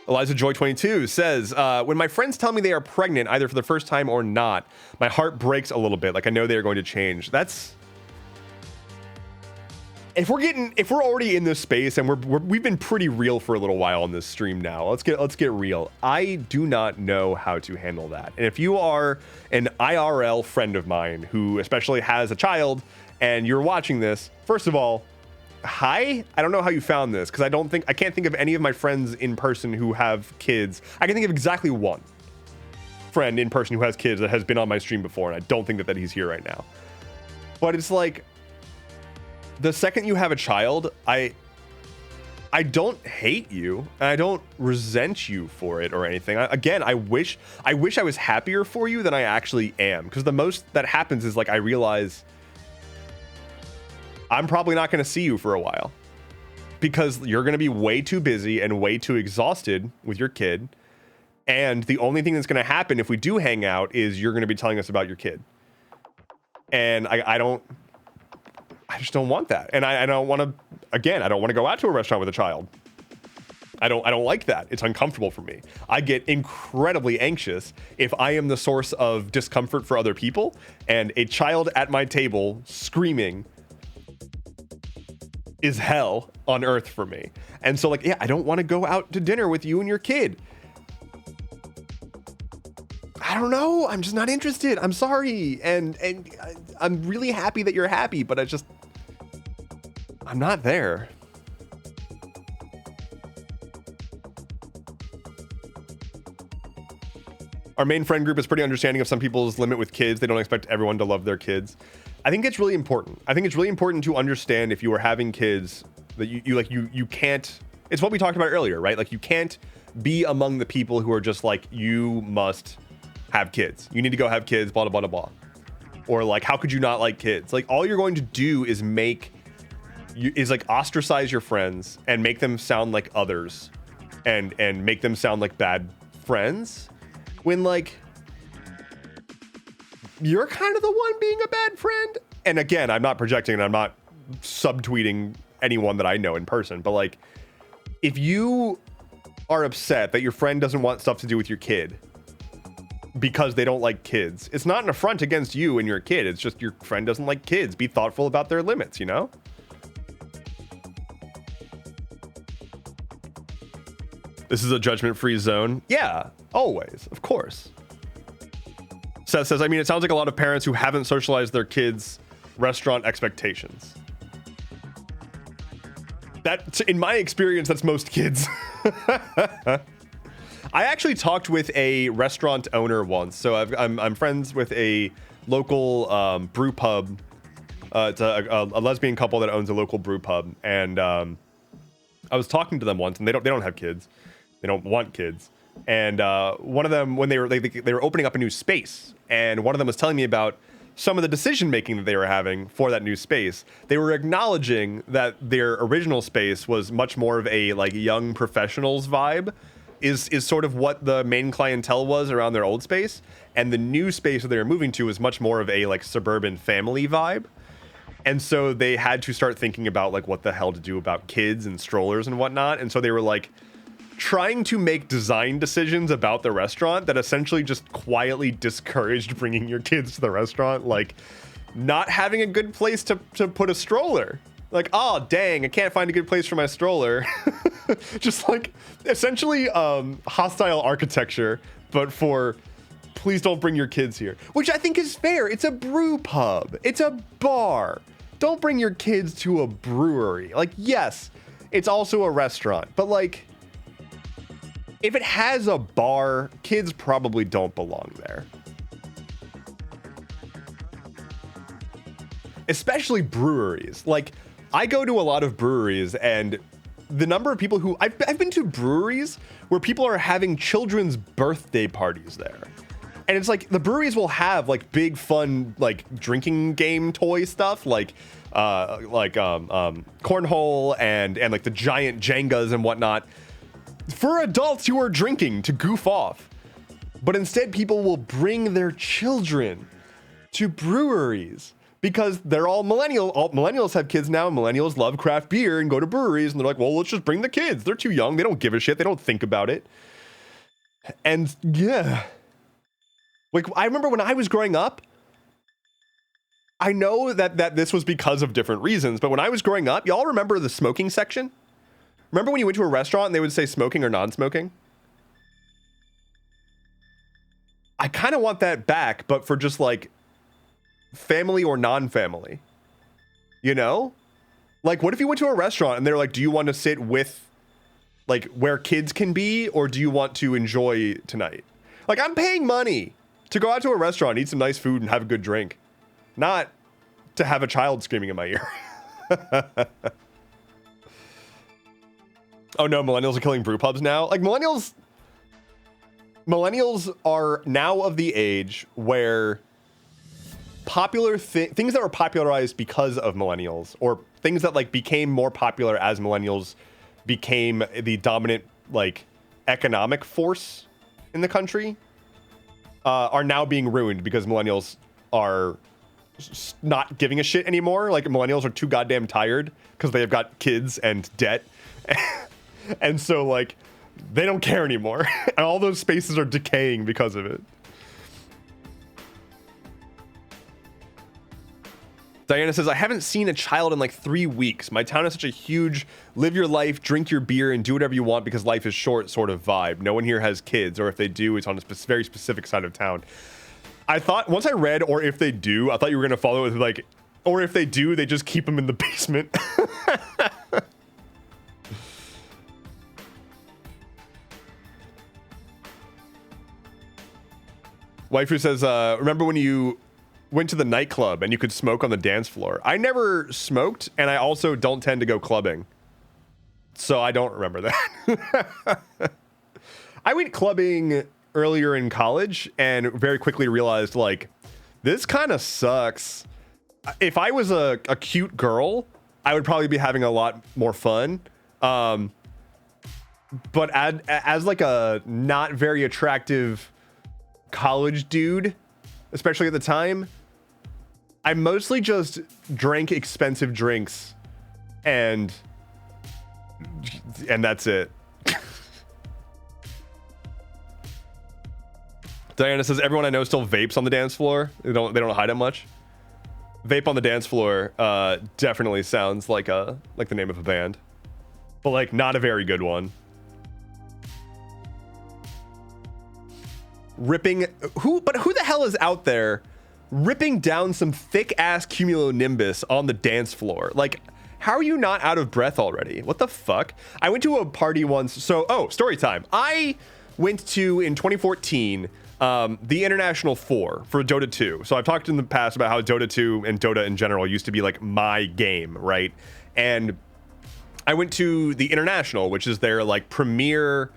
Eliza Joy 22 says, when my friends tell me they are pregnant, either for the first time or not, my heart breaks a little bit. Like I know they are going to change. That's, if we're already in this space and we've been pretty real for a little while on this stream now, let's get real. I do not know how to handle that. And if you are an IRL friend of mine who especially has a child and you're watching this, first of all, hi, I don't know how you found this, because I can't think of any of my friends in person who have kids. I can think of exactly one friend in person who has kids that has been on my stream before, and I don't think that he's here right now. But it's like, the second you have a child, I don't hate you, and I don't resent you for it or anything. I wish I was happier for you than I actually am, because the most that happens is like I realize I'm probably not going to see you for a while because you're going to be way too busy and way too exhausted with your kid, and the only thing that's going to happen if we do hang out is you're going to be telling us about your kid, and I just don't want that. And I don't want to, again, I don't want to go out to a restaurant with a child. I don't like that. It's uncomfortable for me. I get incredibly anxious if I am the source of discomfort for other people, and a child at my table screaming is hell on earth for me. And so like, yeah, I don't want to go out to dinner with you and your kid. I don't know. I'm just not interested. I'm sorry. And I'm really happy that you're happy, but I'm not there. Our main friend group is pretty understanding of some people's limit with kids. They don't expect everyone to love their kids. I think it's really important. I think it's really important to understand if you are having kids that you can't, it's what we talked about earlier, right? Like you can't be among the people who are just like, you must have kids. You need to go have kids, blah, blah, blah, blah. Or like, how could you not like kids? Like all you're going to do is like ostracize your friends and make them sound like others and make them sound like bad friends when like you're kind of the one being a bad friend. And again, I'm not projecting and I'm not subtweeting anyone that I know in person, but like if you are upset that your friend doesn't want stuff to do with your kid because they don't like kids, it's not an affront against you and your kid. It's just your friend doesn't like kids. Be thoughtful about their limits, you know? This is a judgment-free zone. Yeah, always, of course. Seth says, I mean, it sounds like a lot of parents who haven't socialized their kids' restaurant expectations. That, in my experience, that's most kids. I actually talked with a restaurant owner once. So I'm friends with a local brew pub. It's a lesbian couple that owns a local brew pub, and I was talking to them once, and they don't have kids. They don't want kids. And one of them, when they were opening up a new space, and one of them was telling me about some of the decision making that they were having for that new space. They were acknowledging that their original space was much more of a like young professionals vibe, is sort of what the main clientele was around their old space, and the new space that they were moving to was much more of a like suburban family vibe. And so they had to start thinking about like what the hell to do about kids and strollers and whatnot. And so they were like trying to make design decisions about the restaurant that essentially just quietly discouraged bringing your kids to the restaurant, like not having a good place to put a stroller. Like, oh, dang, I can't find a good place for my stroller. Just like essentially hostile architecture, but for please don't bring your kids here, which I think is fair. It's a brew pub. It's a bar. Don't bring your kids to a brewery. Like, yes, it's also a restaurant, but like, if it has a bar, kids probably don't belong there. Especially breweries. Like, I go to a lot of breweries, and the number of people who I've been to breweries where people are having children's birthday parties there. And it's like the breweries will have like big fun like drinking game toy stuff like cornhole and like the giant Jengas and whatnot for adults who are drinking to goof off. But instead people will bring their children to breweries because they're all millennials have kids now, and millennials love craft beer and go to breweries, and they're like, well, let's just bring the kids. They're too young. They don't give a shit. They don't think about it. And yeah, like I remember when I was growing up, I know that this was because of different reasons, but when I was growing up, y'all remember the smoking section? Remember when you went to a restaurant and they would say smoking or non-smoking? I kind of want that back, but for just like family or non-family, you know? Like, what if you went to a restaurant and they're like, do you want to sit with, like, where kids can be, or do you want to enjoy tonight? Like, I'm paying money to go out to a restaurant, eat some nice food, and have a good drink, not to have a child screaming in my ear. Oh no, millennials are killing brew pubs now. Like, millennials are now of the age where popular things that were popularized because of millennials, or things that like became more popular as millennials became the dominant like economic force in the country, are now being ruined because millennials are not giving a shit anymore. Like, millennials are too goddamn tired because they have got kids and debt. And so like they don't care anymore. And all those spaces are decaying because of it. Diana says, I haven't seen a child in like 3 weeks. My town is such a huge live your life, drink your beer, and do whatever you want because life is short sort of vibe. No one here has kids, or if they do, it's on a very specific side of town. I thought, once I read, or if they do, I thought you were going to follow it with like, or if they do, they just keep them in the basement. Waifu says, remember when you went to the nightclub and you could smoke on the dance floor? I never smoked, and I also don't tend to go clubbing, so I don't remember that. I went clubbing earlier in college and very quickly realized, like, this kind of sucks. If I was a cute girl, I would probably be having a lot more fun. But as like a not very attractive college dude, especially at the time, I mostly just drank expensive drinks and that's it. Diana says, everyone I know still vapes on the dance floor. They don't hide it much. Vape on the dance floor definitely sounds like the name of a band, but like not a very good one. Ripping who the hell is out there ripping down some thick ass cumulonimbus on the dance floor? Like, how are you not out of breath already? What the fuck? I went to a party once. So, story time. I went to, in 2014, the International 4 for Dota 2. So I've talked in the past about how Dota 2 and Dota in general used to be like my game, right? And I went to the International, which is their like premier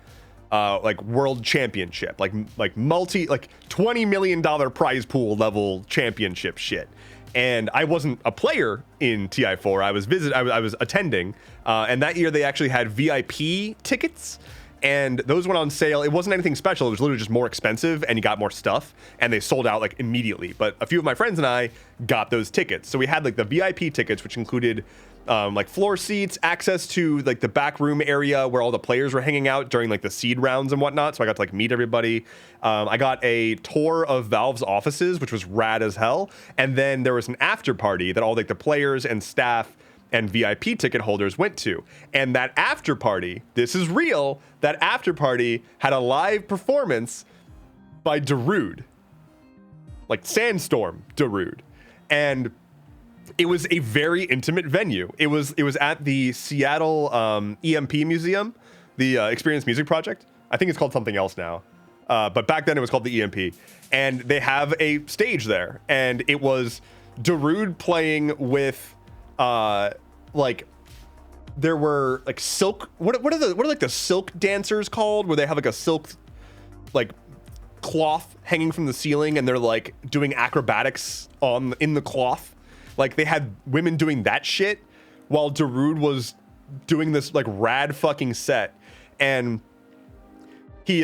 like world championship, like $20 million prize pool level championship shit. And I wasn't a player in TI4. I was attending, and that year they actually had VIP tickets, and those went on sale. It wasn't anything special. It was literally just more expensive, and you got more stuff, and they sold out like immediately. But a few of my friends and I got those tickets. So we had like the VIP tickets, which included like floor seats, access to like the back room area where all the players were hanging out during like the seed rounds and whatnot. So I got to like meet everybody. I got a tour of Valve's offices, which was rad as hell. And then there was an after party that all like the players and staff and VIP ticket holders went to. And that after party, this is real, that after party had a live performance by Darude, like Sandstorm Darude. And it was a very intimate venue. It was at the Seattle EMP Museum, the Experience Music Project. I think it's called something else now. But back then it was called the EMP. And they have a stage there. And it was Darude playing with like, there were like silk, what are like the silk dancers called, where they have like a silk like cloth hanging from the ceiling and they're like doing acrobatics in the cloth. Like, they had women doing that shit while Darude was doing this like rad fucking set. And he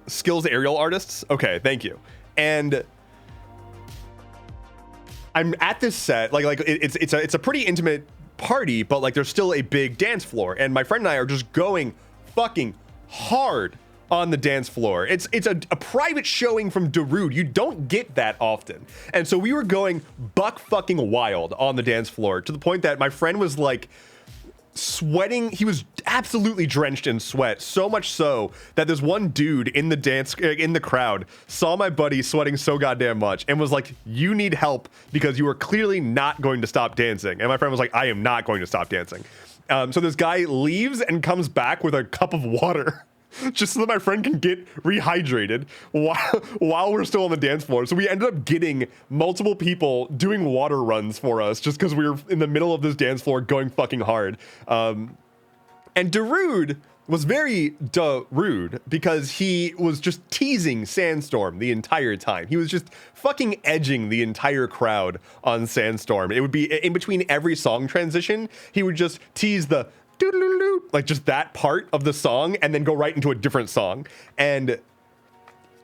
skills aerial artists. Okay, thank you. And I'm at this set, like it's a pretty intimate party, but like there's still a big dance floor, and my friend and I are just going fucking hard on the dance floor. It's a private showing from Darude. You don't get that often. And so we were going buck fucking wild on the dance floor, to the point that my friend was like sweating. He was absolutely drenched in sweat, so much so that this one dude in the crowd saw my buddy sweating so goddamn much and was like, you need help because you are clearly not going to stop dancing. And my friend was like, I am not going to stop dancing. So this guy leaves and comes back with a cup of water just so that my friend can get rehydrated while we're still on the dance floor. So we ended up getting multiple people doing water runs for us just because we were in the middle of this dance floor going fucking hard. And Darude was very rude because he was just teasing Sandstorm the entire time. He was just fucking edging the entire crowd on Sandstorm. It would be in between every song transition, he would just tease the like just that part of the song and then go right into a different song. And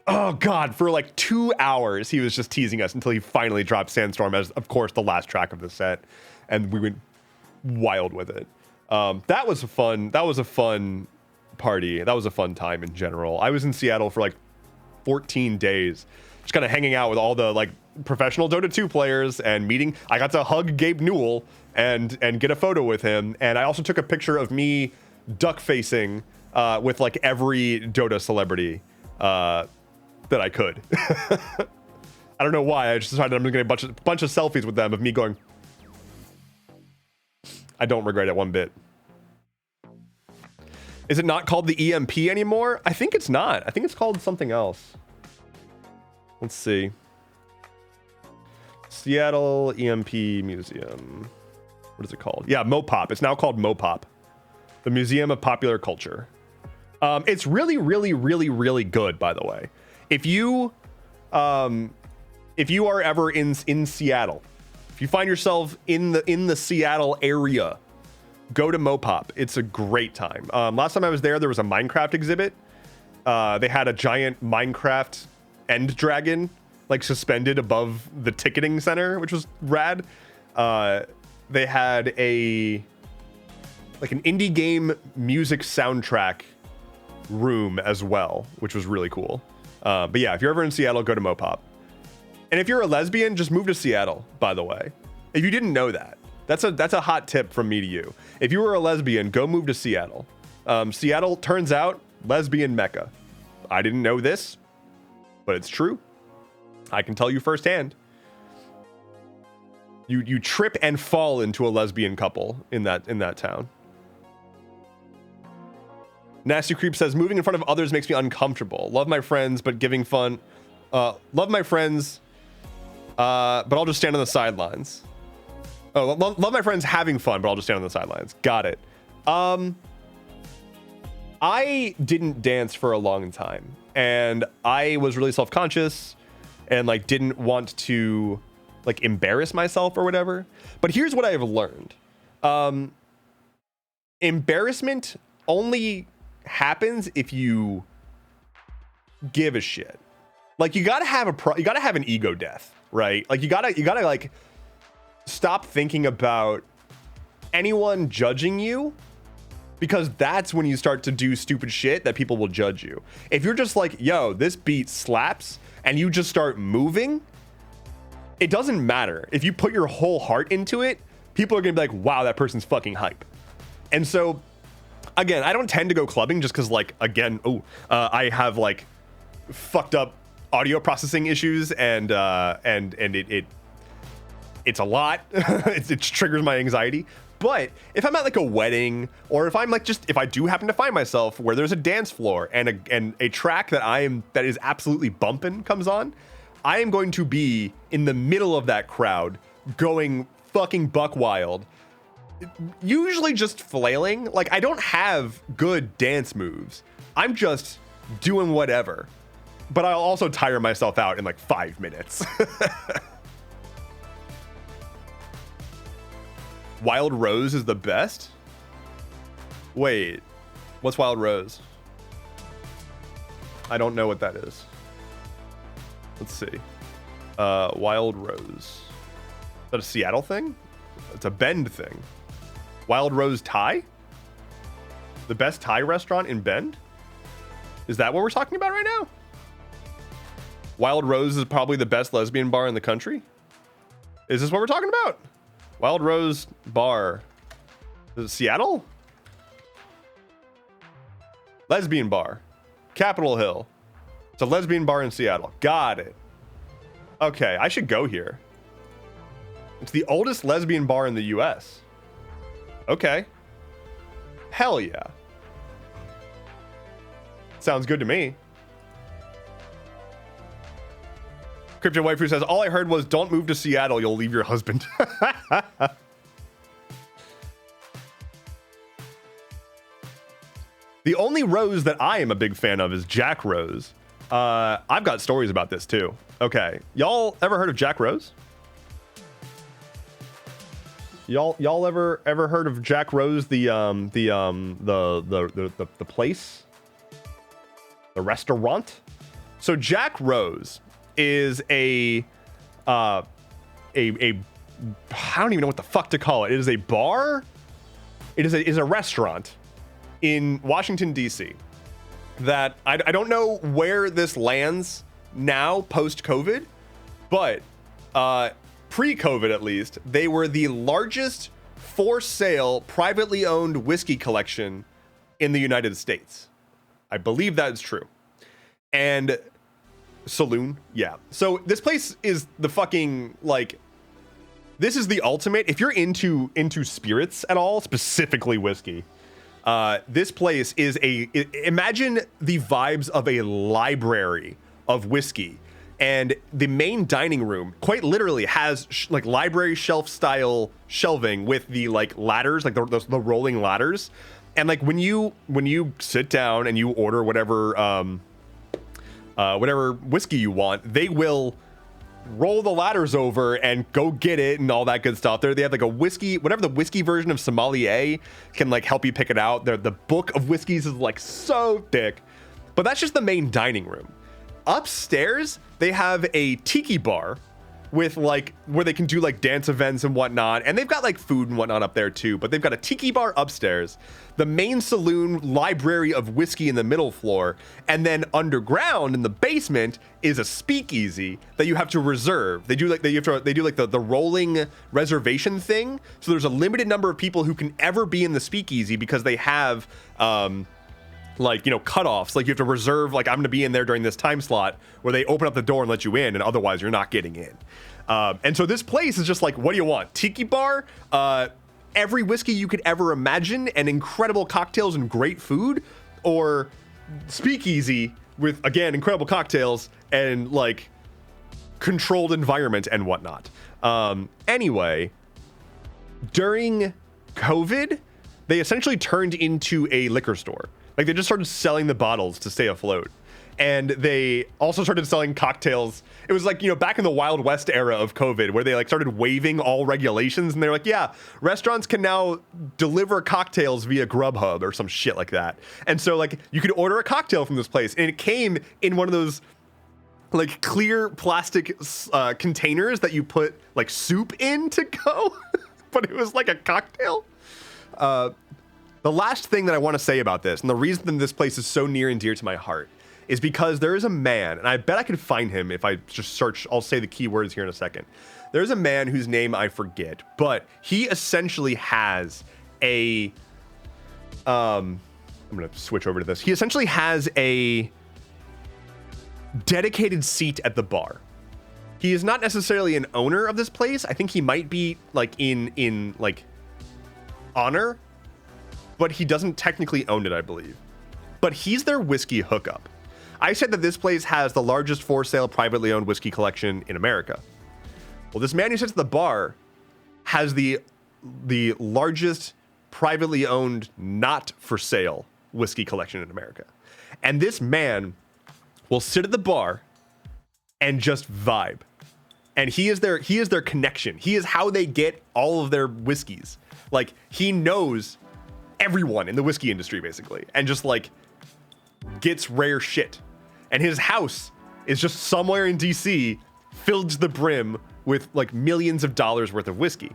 oh god, for like 2 hours he was just teasing us until he finally dropped Sandstorm as, of course, the last track of the set, and we went wild with it. That was a fun party. That was a fun time in general. I was in Seattle for like 14 days, just kind of hanging out with all the like professional Dota 2 players and meeting. I got to hug Gabe Newell and get a photo with him, and I also took a picture of me duck facing with like every Dota celebrity that I could. I don't know why. I just decided I'm gonna get a bunch of selfies with them of me going. I don't regret it one bit. Is it not called the EMP anymore? I think it's not. I think it's called something else. Let's see. Seattle EMP Museum. What is it called? Yeah, Mopop. It's now called Mopop, the Museum of Popular Culture. It's really, really, really, really good, by the way. If you are ever in Seattle, if you find yourself in the Seattle area, go to Mopop. It's a great time. Last time I was there was a Minecraft exhibit. They had a giant Minecraft end dragon like suspended above the ticketing center, which was rad. They had an indie game music soundtrack room as well, which was really cool. But yeah, if you're ever in Seattle, go to Mopop. And if you're a lesbian, just move to Seattle, by the way. If you didn't know that, that's a hot tip from me to you. If you were a lesbian, go move to Seattle. Seattle, turns out, lesbian mecca. I didn't know this, but it's true. I can tell you firsthand. You trip and fall into a lesbian couple in that town. Nasty Creep says, moving in front of others makes me uncomfortable. Love my friends, but giving fun. Love my friends, but I'll just stand on the sidelines. Oh, love my friends having fun, but I'll just stand on the sidelines. Got it. I didn't dance for a long time, and I was really self-conscious and like didn't want to like embarrass myself or whatever. But here's what I have learned. Embarrassment only happens if you give a shit. Like you gotta have an ego death, right? Like you gotta like stop thinking about anyone judging you, because that's when you start to do stupid shit that people will judge you. If you're just like, yo, this beat slaps, and you just start moving, it doesn't matter. If you put your whole heart into it, people are gonna be like, wow, that person's fucking hype. And so, again, I don't tend to go clubbing just because, like, again, I have like fucked up audio processing issues, and it's a lot. It triggers my anxiety. But if I'm at like a wedding, or if I'm like if I do happen to find myself where there's a dance floor and a track that is absolutely bumping comes on, I am going to be in the middle of that crowd going fucking buck wild. Usually just flailing. Like, I don't have good dance moves. I'm just doing whatever. But I'll also tire myself out in like 5 minutes. Wild Rose is the best? Wait, what's Wild Rose? I don't know what that is. Let's see. Wild Rose. Is that a Seattle thing? It's a Bend thing. Wild Rose Thai? The best Thai restaurant in Bend? Is that what we're talking about right now? Wild Rose is probably the best lesbian bar in the country? Is this what we're talking about? Wild Rose Bar. Is it Seattle? Lesbian bar. Capitol Hill. It's a lesbian bar in Seattle. Got it. Okay, I should go here. It's the oldest lesbian bar in the US. Okay. Hell yeah. Sounds good to me. Crypto Waifu says, all I heard was don't move to Seattle, you'll leave your husband. The only rose that I am a big fan of is Jack Rose. I've got stories about this too. Okay, y'all ever heard of Jack Rose? Y'all ever heard of Jack Rose, the place, the restaurant? So Jack Rose is a I don't even know what the fuck to call it. It is a bar. It is a restaurant in Washington, D.C. that I don't know where this lands now post-COVID, but pre-COVID at least, they were the largest for sale privately owned whiskey collection in the United States. I believe that is true. And saloon, yeah. So this place is the fucking, like, this is the ultimate. If you're into spirits at all, specifically whiskey, this place is imagine the vibes of a library of whiskey. And the main dining room quite literally has like library shelf style shelving with the like ladders, like the rolling ladders. And like when you sit down and you order whatever whiskey you want, they will roll the ladders over and go get it and all that good stuff. They have like a whiskey, whatever the whiskey version of sommelier can like help you pick it out. The book of whiskeys is like so thick, but that's just the main dining room. Upstairs, they have a tiki bar with like where they can do like dance events and whatnot, and they've got like food and whatnot up there too. But they've got a tiki bar upstairs, the main saloon, library of whiskey in the middle floor, and then underground in the basement is a speakeasy that you have to reserve. They do like the rolling reservation thing. So there's a limited number of people who can ever be in the speakeasy because they have like, you know, cutoffs. Like you have to reserve, like I'm gonna be in there during this time slot where they open up the door and let you in, and otherwise you're not getting in. And so this place is just like, what do you want? Tiki bar, every whiskey you could ever imagine, and incredible cocktails and great food, or speakeasy with, again, incredible cocktails and like controlled environment and whatnot. Anyway, during COVID, they essentially turned into a liquor store. Like they just started selling the bottles to stay afloat. And they also started selling cocktails. It was like, you know, back in the Wild West era of COVID where they like started waiving all regulations, and they're like, yeah, restaurants can now deliver cocktails via Grubhub or some shit like that. And so like you could order a cocktail from this place, and it came in one of those like clear plastic containers that you put like soup in to go, but it was like a cocktail. The last thing that I want to say about this, and the reason this place is so near and dear to my heart, is because there is a man, and I bet I could find him if I just search. I'll say the keywords here in a second. There's a man whose name I forget, but he essentially has a I'm gonna switch over to this. He essentially has a dedicated seat at the bar. He is not necessarily an owner of this place. I think he might be like in like honor, but he doesn't technically own it, I believe. But he's their whiskey hookup. I said that this place has the largest for sale privately owned whiskey collection in America. Well, this man who sits at the bar has the largest privately owned not for sale whiskey collection in America. And this man will sit at the bar and just vibe. And he is their connection. He is how they get all of their whiskeys. Like he knows everyone in the whiskey industry basically, and just like gets rare shit. And his house is just somewhere in DC filled to the brim with like millions of dollars worth of whiskey.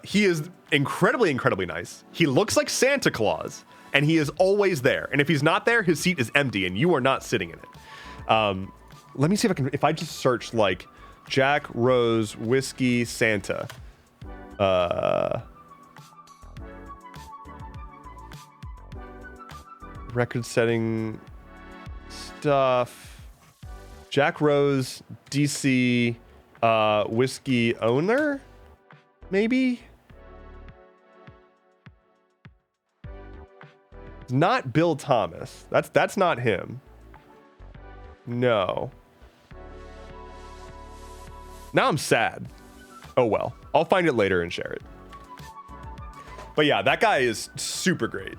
He is incredibly nice. He looks like Santa Claus, and he is always there. And if he's not there, his seat is empty and you are not sitting in it. Let me see if I just search like Jack Rose Whiskey Santa. record-setting stuff. Jack Rose, DC, whiskey owner, maybe. Not Bill Thomas. That's not him. No. Now I'm sad. Oh well. I'll find it later and share it. But yeah, that guy is super great.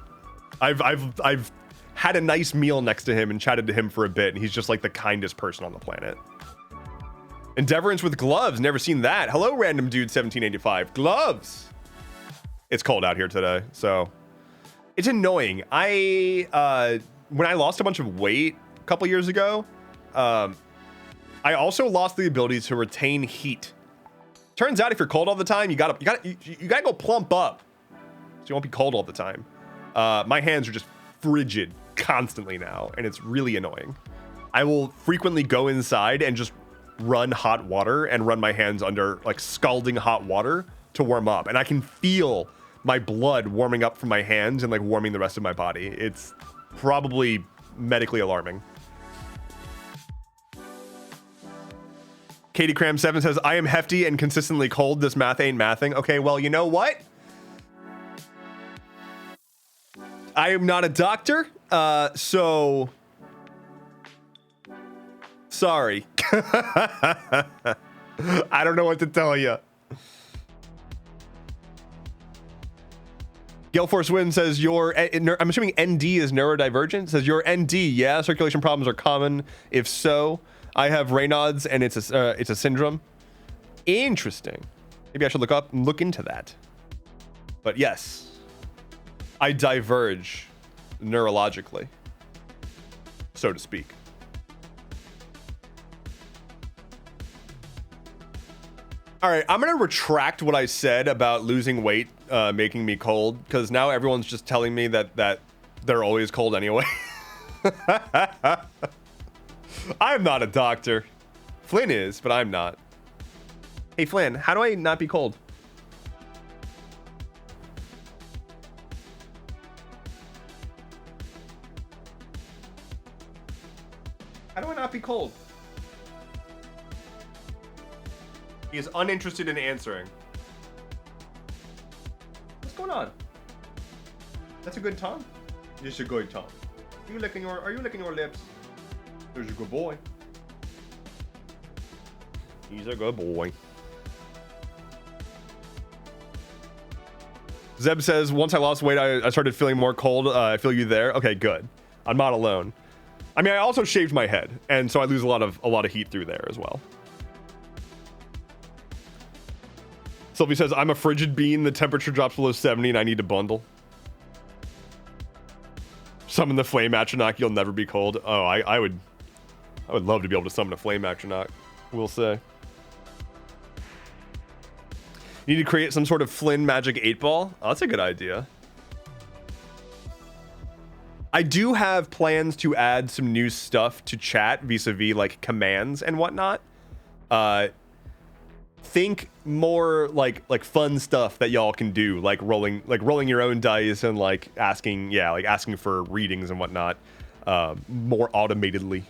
I've had a nice meal next to him and chatted to him for a bit, and he's just like the kindest person on the planet. Endeavorance with gloves. Never seen that. Hello, random dude 1785. Gloves. It's cold out here today, so it's annoying. When I lost a bunch of weight a couple years ago, I also lost the ability to retain heat. Turns out if you're cold all the time, you gotta go plump up, so you won't be cold all the time. My hands are just frigid constantly now, and it's really annoying. I will frequently go inside and just run hot water and run my hands under like scalding hot water to warm up, and I can feel my blood warming up from my hands and like warming the rest of my body. It's probably medically alarming. Katie Cram 7 says, I am hefty and consistently cold. This math ain't mathing. Okay, well, you know what? I am not a doctor, so sorry. I don't know what to tell you. Gale Force Win says I'm assuming ND is neurodivergent. Says your ND, yeah, circulation problems are common. If so, I have Raynaud's and it's a syndrome. Interesting. Maybe I should look into that. But yes, I diverge neurologically, so to speak. All right, I'm gonna retract what I said about losing weight making me cold, because now everyone's just telling me that they're always cold anyway. I'm not a doctor. Flynn is, but I'm not. Hey Flynn, how do I not be cold? How do I not be cold? He is uninterested in answering. What's going on? That's a good tongue. It's a good tongue. Are you licking your lips? There's a good boy. He's a good boy. Zeb says, once I lost weight, I started feeling more cold. I feel you there. Okay, good. I'm not alone. I mean, I also shaved my head, and so I lose a lot of heat through there as well. Sylvie says, I'm a frigid bean. The temperature drops below 70 and I need to bundle. Summon the flame atronach. You'll never be cold. Oh, I would love to be able to summon a flame atronach. We'll say. You need to create some sort of Flynn magic 8-ball. Oh, that's a good idea. I do have plans to add some new stuff to chat vis-a-vis like commands and whatnot. Think more like fun stuff that y'all can do, like rolling your own dice and like asking for readings and whatnot, more automatedly.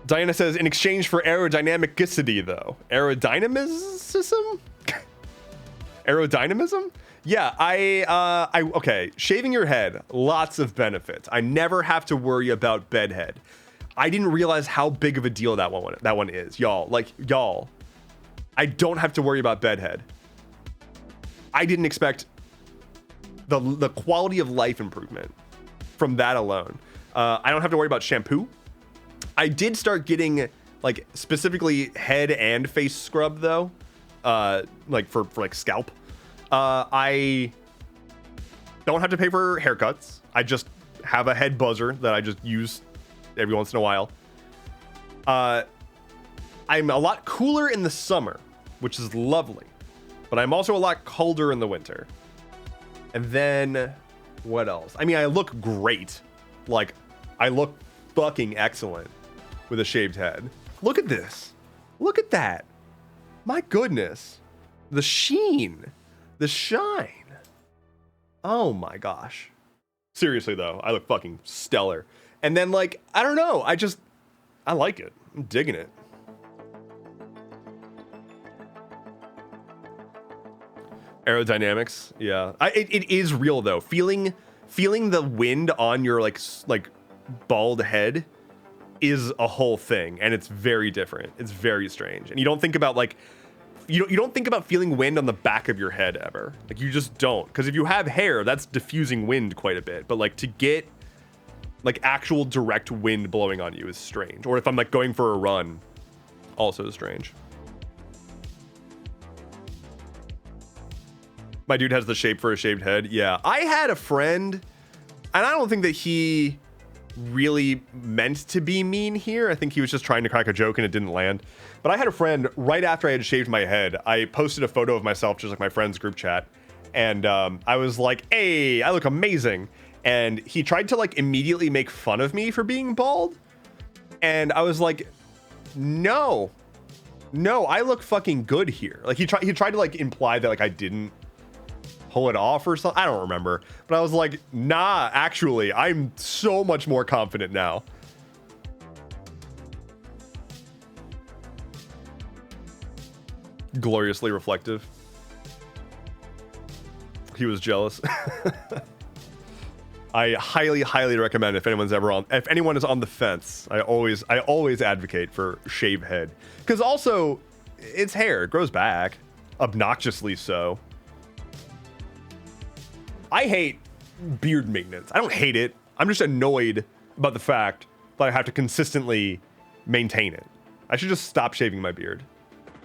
Diana says, in exchange for aerodynamicity though. Aerodynamism? Aerodynamism? Yeah, okay, shaving your head, lots of benefits. I never have to worry about bedhead. I didn't realize how big of a deal that one is, y'all. Like, y'all, I don't have to worry about bedhead. I didn't expect the quality of life improvement from that alone. I don't have to worry about shampoo. I did start getting like specifically head and face scrub though, like for like scalp. I don't have to pay for haircuts. I just have a head buzzer that I just use every once in a while. I'm a lot cooler in the summer, which is lovely, but I'm also a lot colder in the winter. And then what else? I mean, I look great. Like, I look fucking excellent with a shaved head. Look at this. Look at that. My goodness. The sheen. The shine. Oh my gosh. Seriously though, I look fucking stellar. And then like, I don't know, I like it. I'm digging it. Aerodynamics, yeah. It is real though. Feeling the wind on your like bald head is a whole thing, and it's very different. It's very strange, and you don't think about like you don't think about feeling wind on the back of your head ever. Like you just don't, because if you have hair, that's diffusing wind quite a bit. But like to get like actual direct wind blowing on you is strange. Or if I'm like going for a run, also strange. My dude has the shape for a shaved head. Yeah, I had a friend, and I don't think that he really meant to be mean here. I think he was just trying to crack a joke and it didn't land. But I had a friend right after I had shaved my head. I posted a photo of myself, just like my friend's group chat. And I was like, hey, I look amazing. And he tried to like immediately make fun of me for being bald. And I was like, no, I look fucking good here. Like he tried to like imply that like I didn't pull it off or something. I don't remember, but I was like, nah, actually, I'm so much more confident now. Gloriously reflective. He was jealous. I highly recommend if anyone is on the fence, I always advocate for shave head, because also it's hair, it grows back, obnoxiously so. I hate beard maintenance. I don't hate it. I'm just annoyed about the fact that I have to consistently maintain it. I should just stop shaving my beard.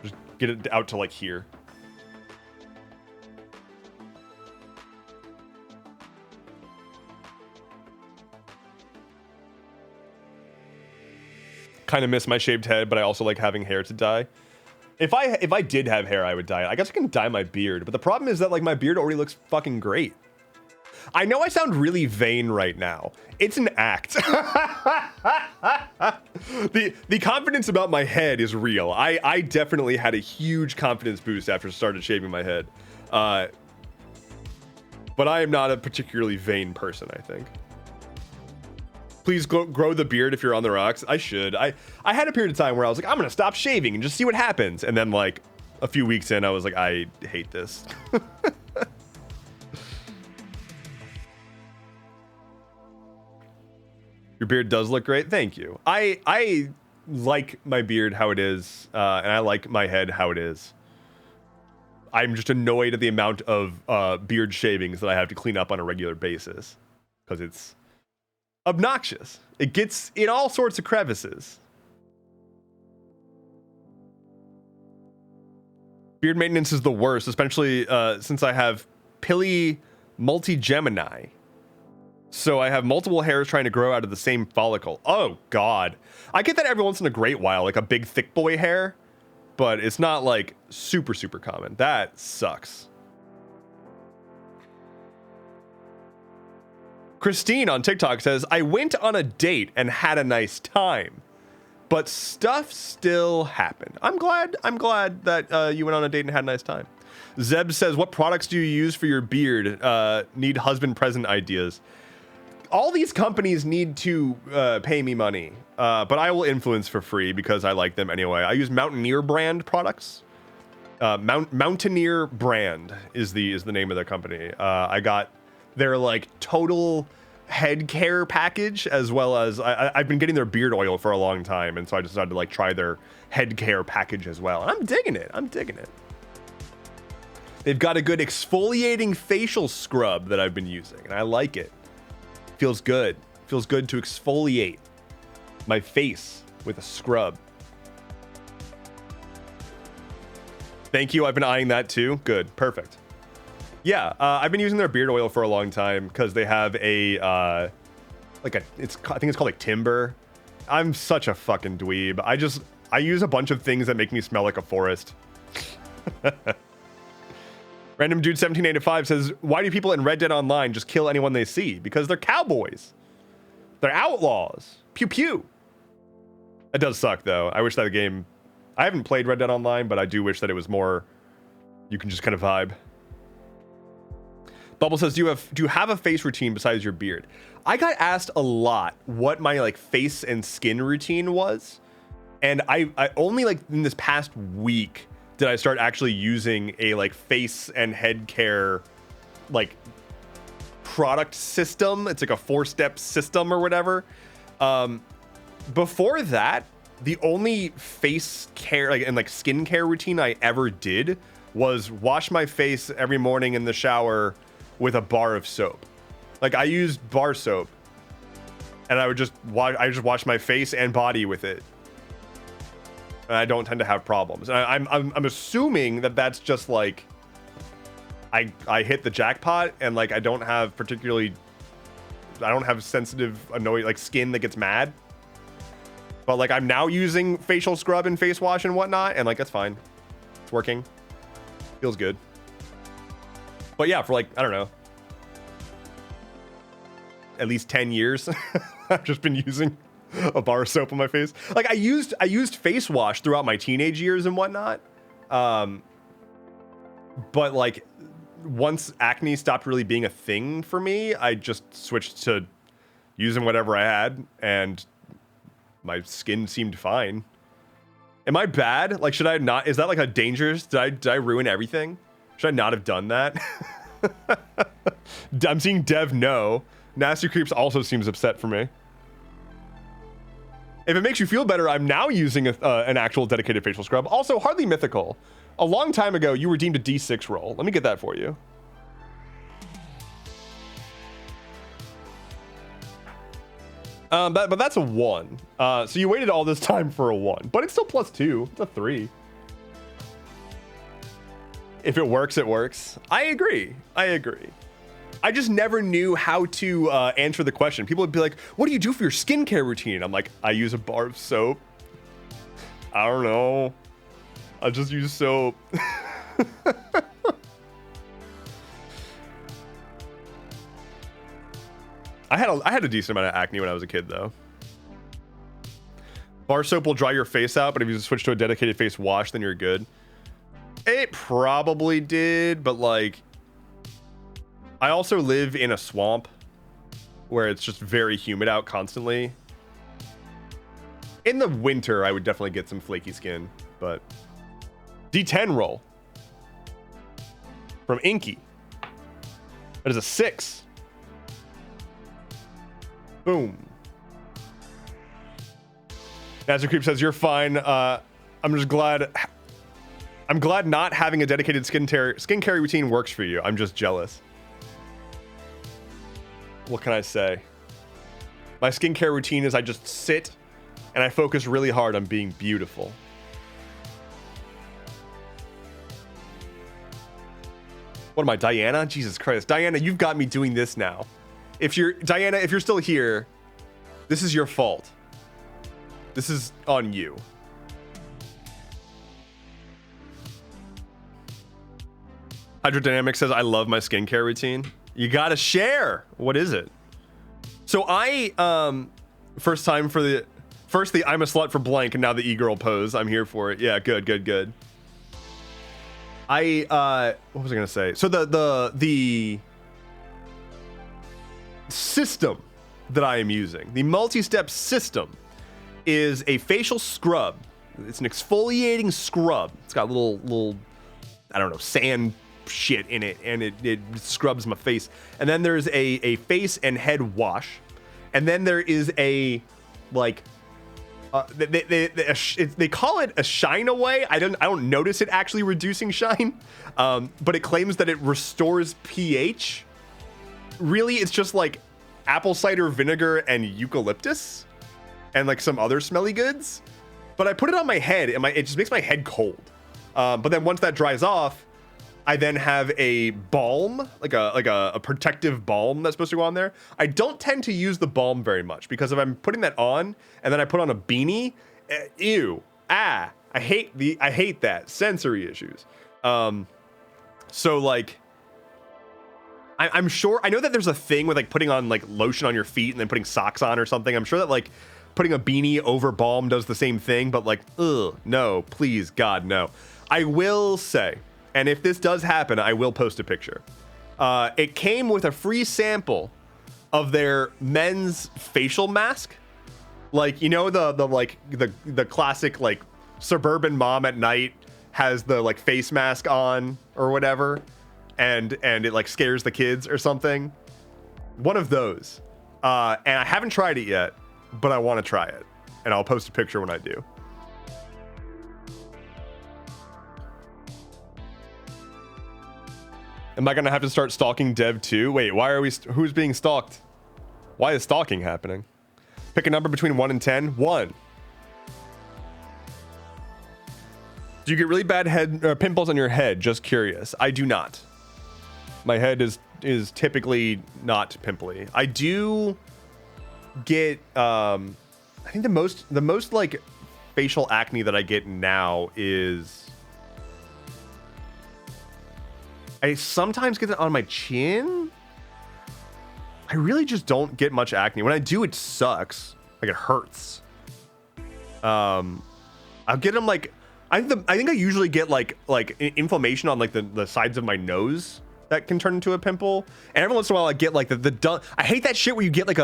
Just get it out to like here. Kind of miss my shaved head, but I also like having hair to dye. If I did have hair, I would dye it. I guess I can dye my beard, but the problem is that like my beard already looks fucking great. I know I sound really vain right now. It's an act. The confidence about my head is real. I definitely had a huge confidence boost after I started shaving my head. But I am not a particularly vain person, I think. Please grow the beard if you're on the rocks. I should. I had a period of time where I was like, I'm gonna stop shaving and just see what happens. And then like a few weeks in, I was like, I hate this. Your beard does look great. Thank you. I like my beard how it is, and I like my head how it is. I'm just annoyed at the amount of beard shavings that I have to clean up on a regular basis, because it's obnoxious. It gets in all sorts of crevices. Beard maintenance is the worst, especially since I have Pili multi-Gemini. So I have multiple hairs trying to grow out of the same follicle. Oh, God. I get that every once in a great while, like a big thick boy hair, but it's not like super common. That sucks. Christine on TikTok says, I went on a date and had a nice time, but stuff still happened. I'm glad that you went on a date and had a nice time. Zeb says, what products do you use for your beard? Need husband present ideas. All these companies need to pay me money, but I will influence for free because I like them anyway. I use Mountaineer brand products. Mountaineer brand is the name of their company. I got their like total head care package, as well as I've been getting their beard oil for a long time, and so I decided to like try their head care package as well. And I'm digging it. They've got a good exfoliating facial scrub that I've been using, and I like it. Feels good. Feels good to exfoliate my face with a scrub. Thank you. I've been eyeing that too. Good. Perfect. Yeah, I've been using their beard oil for a long time because they have a I think it's called like Timber. I'm such a fucking dweeb. I use a bunch of things that make me smell like a forest. Random Dude 1785 says, why do people in Red Dead Online just kill anyone they see? Because they're cowboys. They're outlaws. Pew pew. That does suck though. I wish that game, I haven't played Red Dead Online, but I do wish that it was more, you can just kind of vibe. Bubble says, do you have a face routine besides your beard? I got asked a lot what my like face and skin routine was. And I only like in this past week did I start actually using a like face and head care like product system. It's like a 4-step system or whatever. Before that, the only face care like and like skin care routine I ever did was wash my face every morning in the shower with a bar of soap. Like I used bar soap and I just wash my face and body with it. And I don't tend to have problems. And I'm assuming that that's just like I hit the jackpot and like I don't have sensitive annoying like skin that gets mad. But like I'm now using facial scrub and face wash and whatnot, and like that's fine. It's working. Feels good. But yeah, for like, I don't know, at least 10 years, I've just been using a bar of soap on my face. Like I used face wash throughout my teenage years and whatnot. But like once acne stopped really being a thing for me, I just switched to using whatever I had and my skin seemed fine. Am I bad? Like, should I not? Is that like a dangerous? Did I ruin everything? Should I not have done that? I'm seeing Dev no. Nasty Creeps also seems upset for me. If it makes you feel better, I'm now using an actual dedicated facial scrub. Also, hardly mythical. A long time ago, you redeemed a D6 roll. Let me get that for you. But that's a 1. So you waited all this time for a 1, but it's still +2. It's a 3. If it works, it works. I agree. I just never knew how to answer the question. People would be like, what do you do for your skincare routine? I'm like, I use a bar of soap. I don't know. I just use soap. I had a decent amount of acne when I was a kid, though. Bar soap will dry your face out, but if you switch to a dedicated face wash, then you're good. It probably did, but like, I also live in a swamp where it's just very humid out constantly. In the winter, I would definitely get some flaky skin, but D10 roll from Inky. That is a 6. Boom. Nazir Creep says, you're fine. I'm just glad. I'm glad not having a dedicated skincare routine works for you. I'm just jealous. What can I say? My skincare routine is I just sit and I focus really hard on being beautiful. What am I, Diana? Jesus Christ. Diana, you've got me doing this now. Diana, if you're still here, this is your fault. This is on you. Hydrodynamic says, I love my skincare routine. You gotta share. What is it? So I, firstly, I'm a slut for blank, and now the e-girl pose. I'm here for it. Yeah, good. What was I gonna say? So the system that I am using, the multi-step system, is a facial scrub. It's an exfoliating scrub. It's got little, I don't know, sand shit in it, and it scrubs my face. And then there's a face and head wash, and then there is a like they call it a shine away. I don't notice it actually reducing shine, but it claims that it restores pH. Really, it's just like apple cider vinegar and eucalyptus and like some other smelly goods. But I put it on my head, and it just makes my head cold. But then once that dries off, I then have a balm, like a protective balm that's supposed to go on there. I don't tend to use the balm very much, because if I'm putting that on and then I put on a beanie, I hate that. Sensory issues. So like, I'm sure, I know that there's a thing with like putting on like lotion on your feet and then putting socks on or something. I'm sure that like putting a beanie over balm does the same thing, but like, no, please, God, no. I will say, and if this does happen, I will post a picture. It came with a free sample of their men's facial mask. Like, you know, the classic, like, suburban mom at night has the, like, face mask on or whatever, and it, like, scares the kids or something. One of those. And I haven't tried it yet, but I want to try it. And I'll post a picture when I do. Am I going to have to start stalking Dev too? Wait, why are we... who's being stalked? Why is stalking happening? Pick a number between 1 and 10. 1. Do you get really bad pimples on your head? Just curious. I do not. My head is typically not pimply. I do get... I think the most like facial acne that I get now is... I sometimes get it on my chin. I really just don't get much acne. When I do, it sucks. Like, it hurts. I'll get them like... I think I usually get like inflammation on like the sides of my nose that can turn into a pimple. And every once in a while I get like I hate that shit where you get like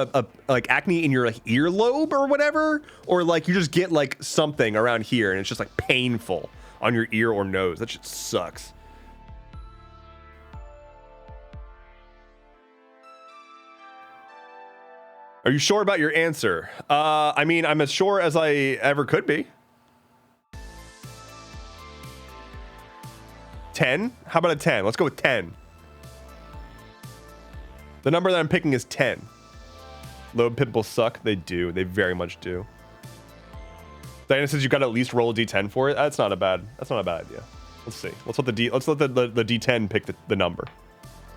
like acne in your like earlobe or whatever, or like you just get like something around here and it's just like painful on your ear or nose. That shit sucks. Are you sure about your answer? I mean, I'm as sure as I ever could be. 10? How about a 10? Let's go with 10. The number that I'm picking is 10. Low pimples suck. They do. They very much do. Diana says you got to at least roll a d10 for it. That's not a bad idea. Let's see. Let's let the d10 pick the number.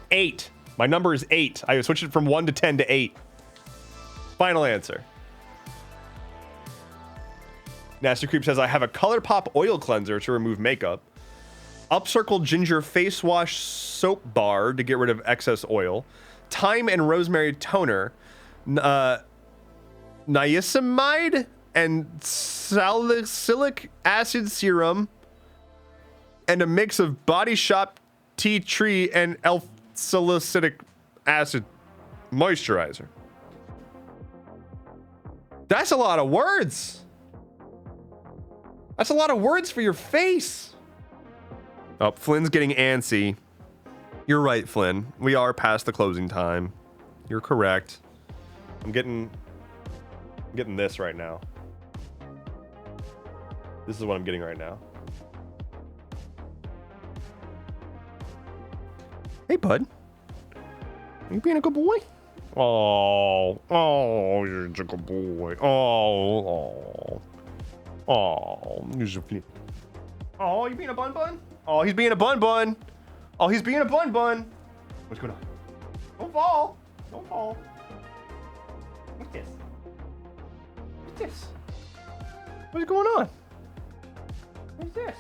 8. My number is 8. I switched it from 1 to 10 to 8. Final answer. Nasty Creep says I have a ColourPop oil cleanser to remove makeup. Upcircle ginger face wash soap bar to get rid of excess oil. Thyme and rosemary toner. Niacinamide and salicylic acid serum. And a mix of Body Shop tea tree and L-salicylic acid moisturizer. That's a lot of words. That's a lot of words for your face. Oh, Flynn's getting antsy. You're right, Flynn. We are past the closing time. You're correct. I'm getting this right now. This is what I'm getting right now. Hey, bud. Are you being a good boy? Oh, you're a good boy. You're so cute. Oh, you being a bun? Oh, he's being a bun. Oh, he's being a bun. What's going on? Don't fall. What's this? What's going on? What's this?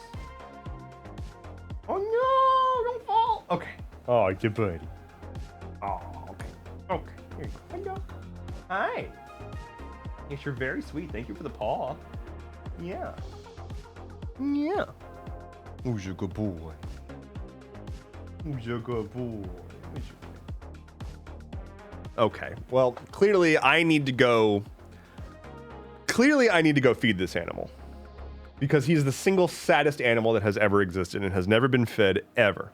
Oh no, don't fall. Okay. Oh, good buddy. Oh, okay. Here you go. Hello. Hi. Yes, you're very sweet. Thank you for the paw. Yeah. Who's a good boy? Okay. Well, clearly I need to go feed this animal. Because he's the single saddest animal that has ever existed and has never been fed ever.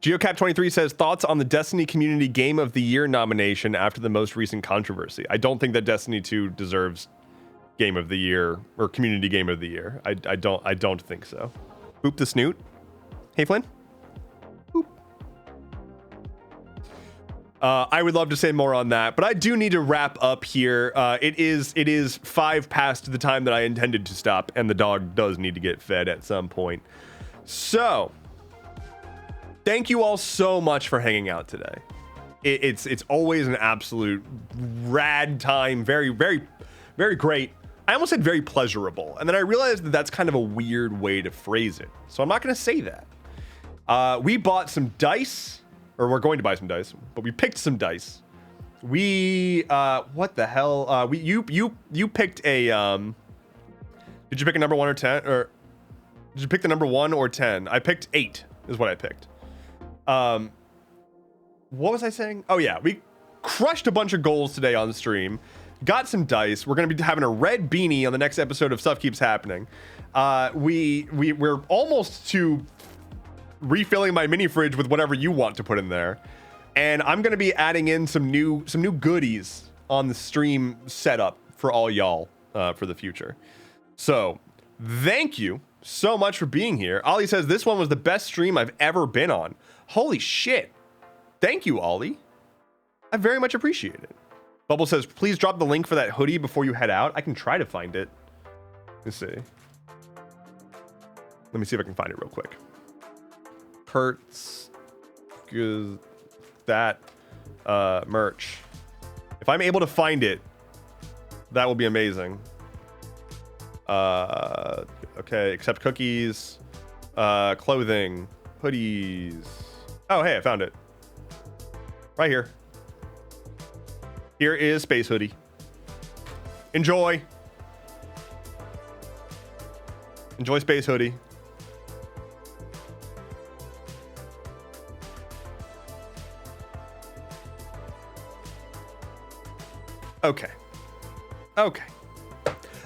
GeoCap23 says, thoughts on the Destiny Community Game of the Year nomination after the most recent controversy. I don't think that Destiny 2 deserves Game of the Year or Community Game of the Year. I don't think so. Boop the snoot. Hey, Flynn. Boop. I would love to say more on that, but I do need to wrap up here. It is 5 past the time that I intended to stop, and the dog does need to get fed at some point. So, thank you all so much for hanging out today. It's always an absolute rad time. Very, very, very great. I almost said very pleasurable, and then I realized that that's kind of a weird way to phrase it. So I'm not going to say that. We bought some dice, or we're going to buy some dice, but we picked some dice. We what the hell? You picked a did you pick a number 1 or 10, or did you pick the number 1 or 10? I picked 8 is what I picked. What was I saying? Oh yeah, we crushed a bunch of goals today on the stream. Got some dice. We're gonna be having a red beanie on the next episode of Stuff Keeps Happening. We're almost to refilling my mini fridge with whatever you want to put in there, and I'm gonna be adding in some new goodies on the stream setup for all y'all for the future. So thank you so much for being here. Ollie says this one was the best stream I've ever been on. Holy shit. Thank you, Ollie. I very much appreciate it. Bubble says, please drop the link for that hoodie before you head out. I can try to find it. Let's see. Let me see if I can find it real quick. Kurtz, that merch. If I'm able to find it, that will be amazing. Okay, accept cookies, clothing, hoodies. Oh, hey, I found it. Right here. Here is Space Hoodie. Enjoy. Enjoy Space Hoodie. Okay. Okay.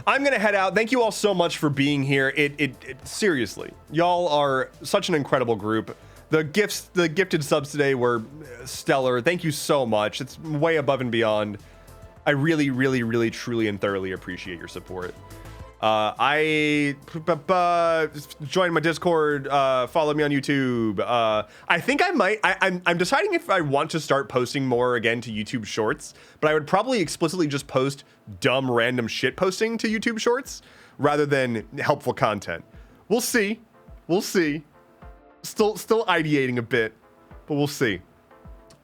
I'm gonna head out. Thank you all so much for being here. Seriously, y'all are such an incredible group. The gifted subs today were stellar. Thank you so much. It's way above and beyond. I really, really, really, truly, and thoroughly appreciate your support. Join my Discord. Follow me on YouTube. I think I might. I'm deciding if I want to start posting more again to YouTube Shorts, but I would probably explicitly just post dumb random shit posting to YouTube Shorts rather than helpful content. We'll see. We'll see. Still ideating a bit, but we'll see.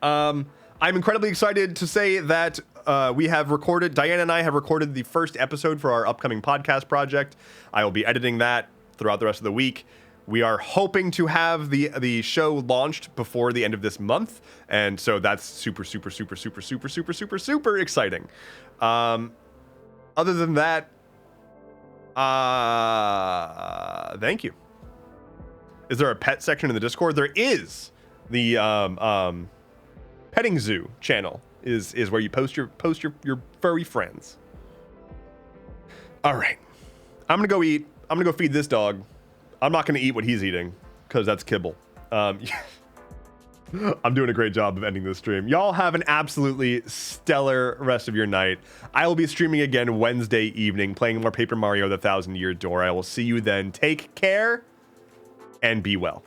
I'm incredibly excited to say that Diana and I have recorded the first episode for our upcoming podcast project. I will be editing that throughout the rest of the week. We are hoping to have the show launched before the end of this month, and so that's super exciting. Other than that, thank you. Is there a pet section in the Discord? There is. The petting zoo channel is where you post your furry friends. All right, I'm gonna go eat. I'm gonna go feed this dog. I'm not gonna eat what he's eating because that's kibble. I'm doing a great job of ending this stream. Y'all have an absolutely stellar rest of your night. I will be streaming again Wednesday evening, playing more Paper Mario: The 1,000-Year Door. I will see you then. Take care and be well.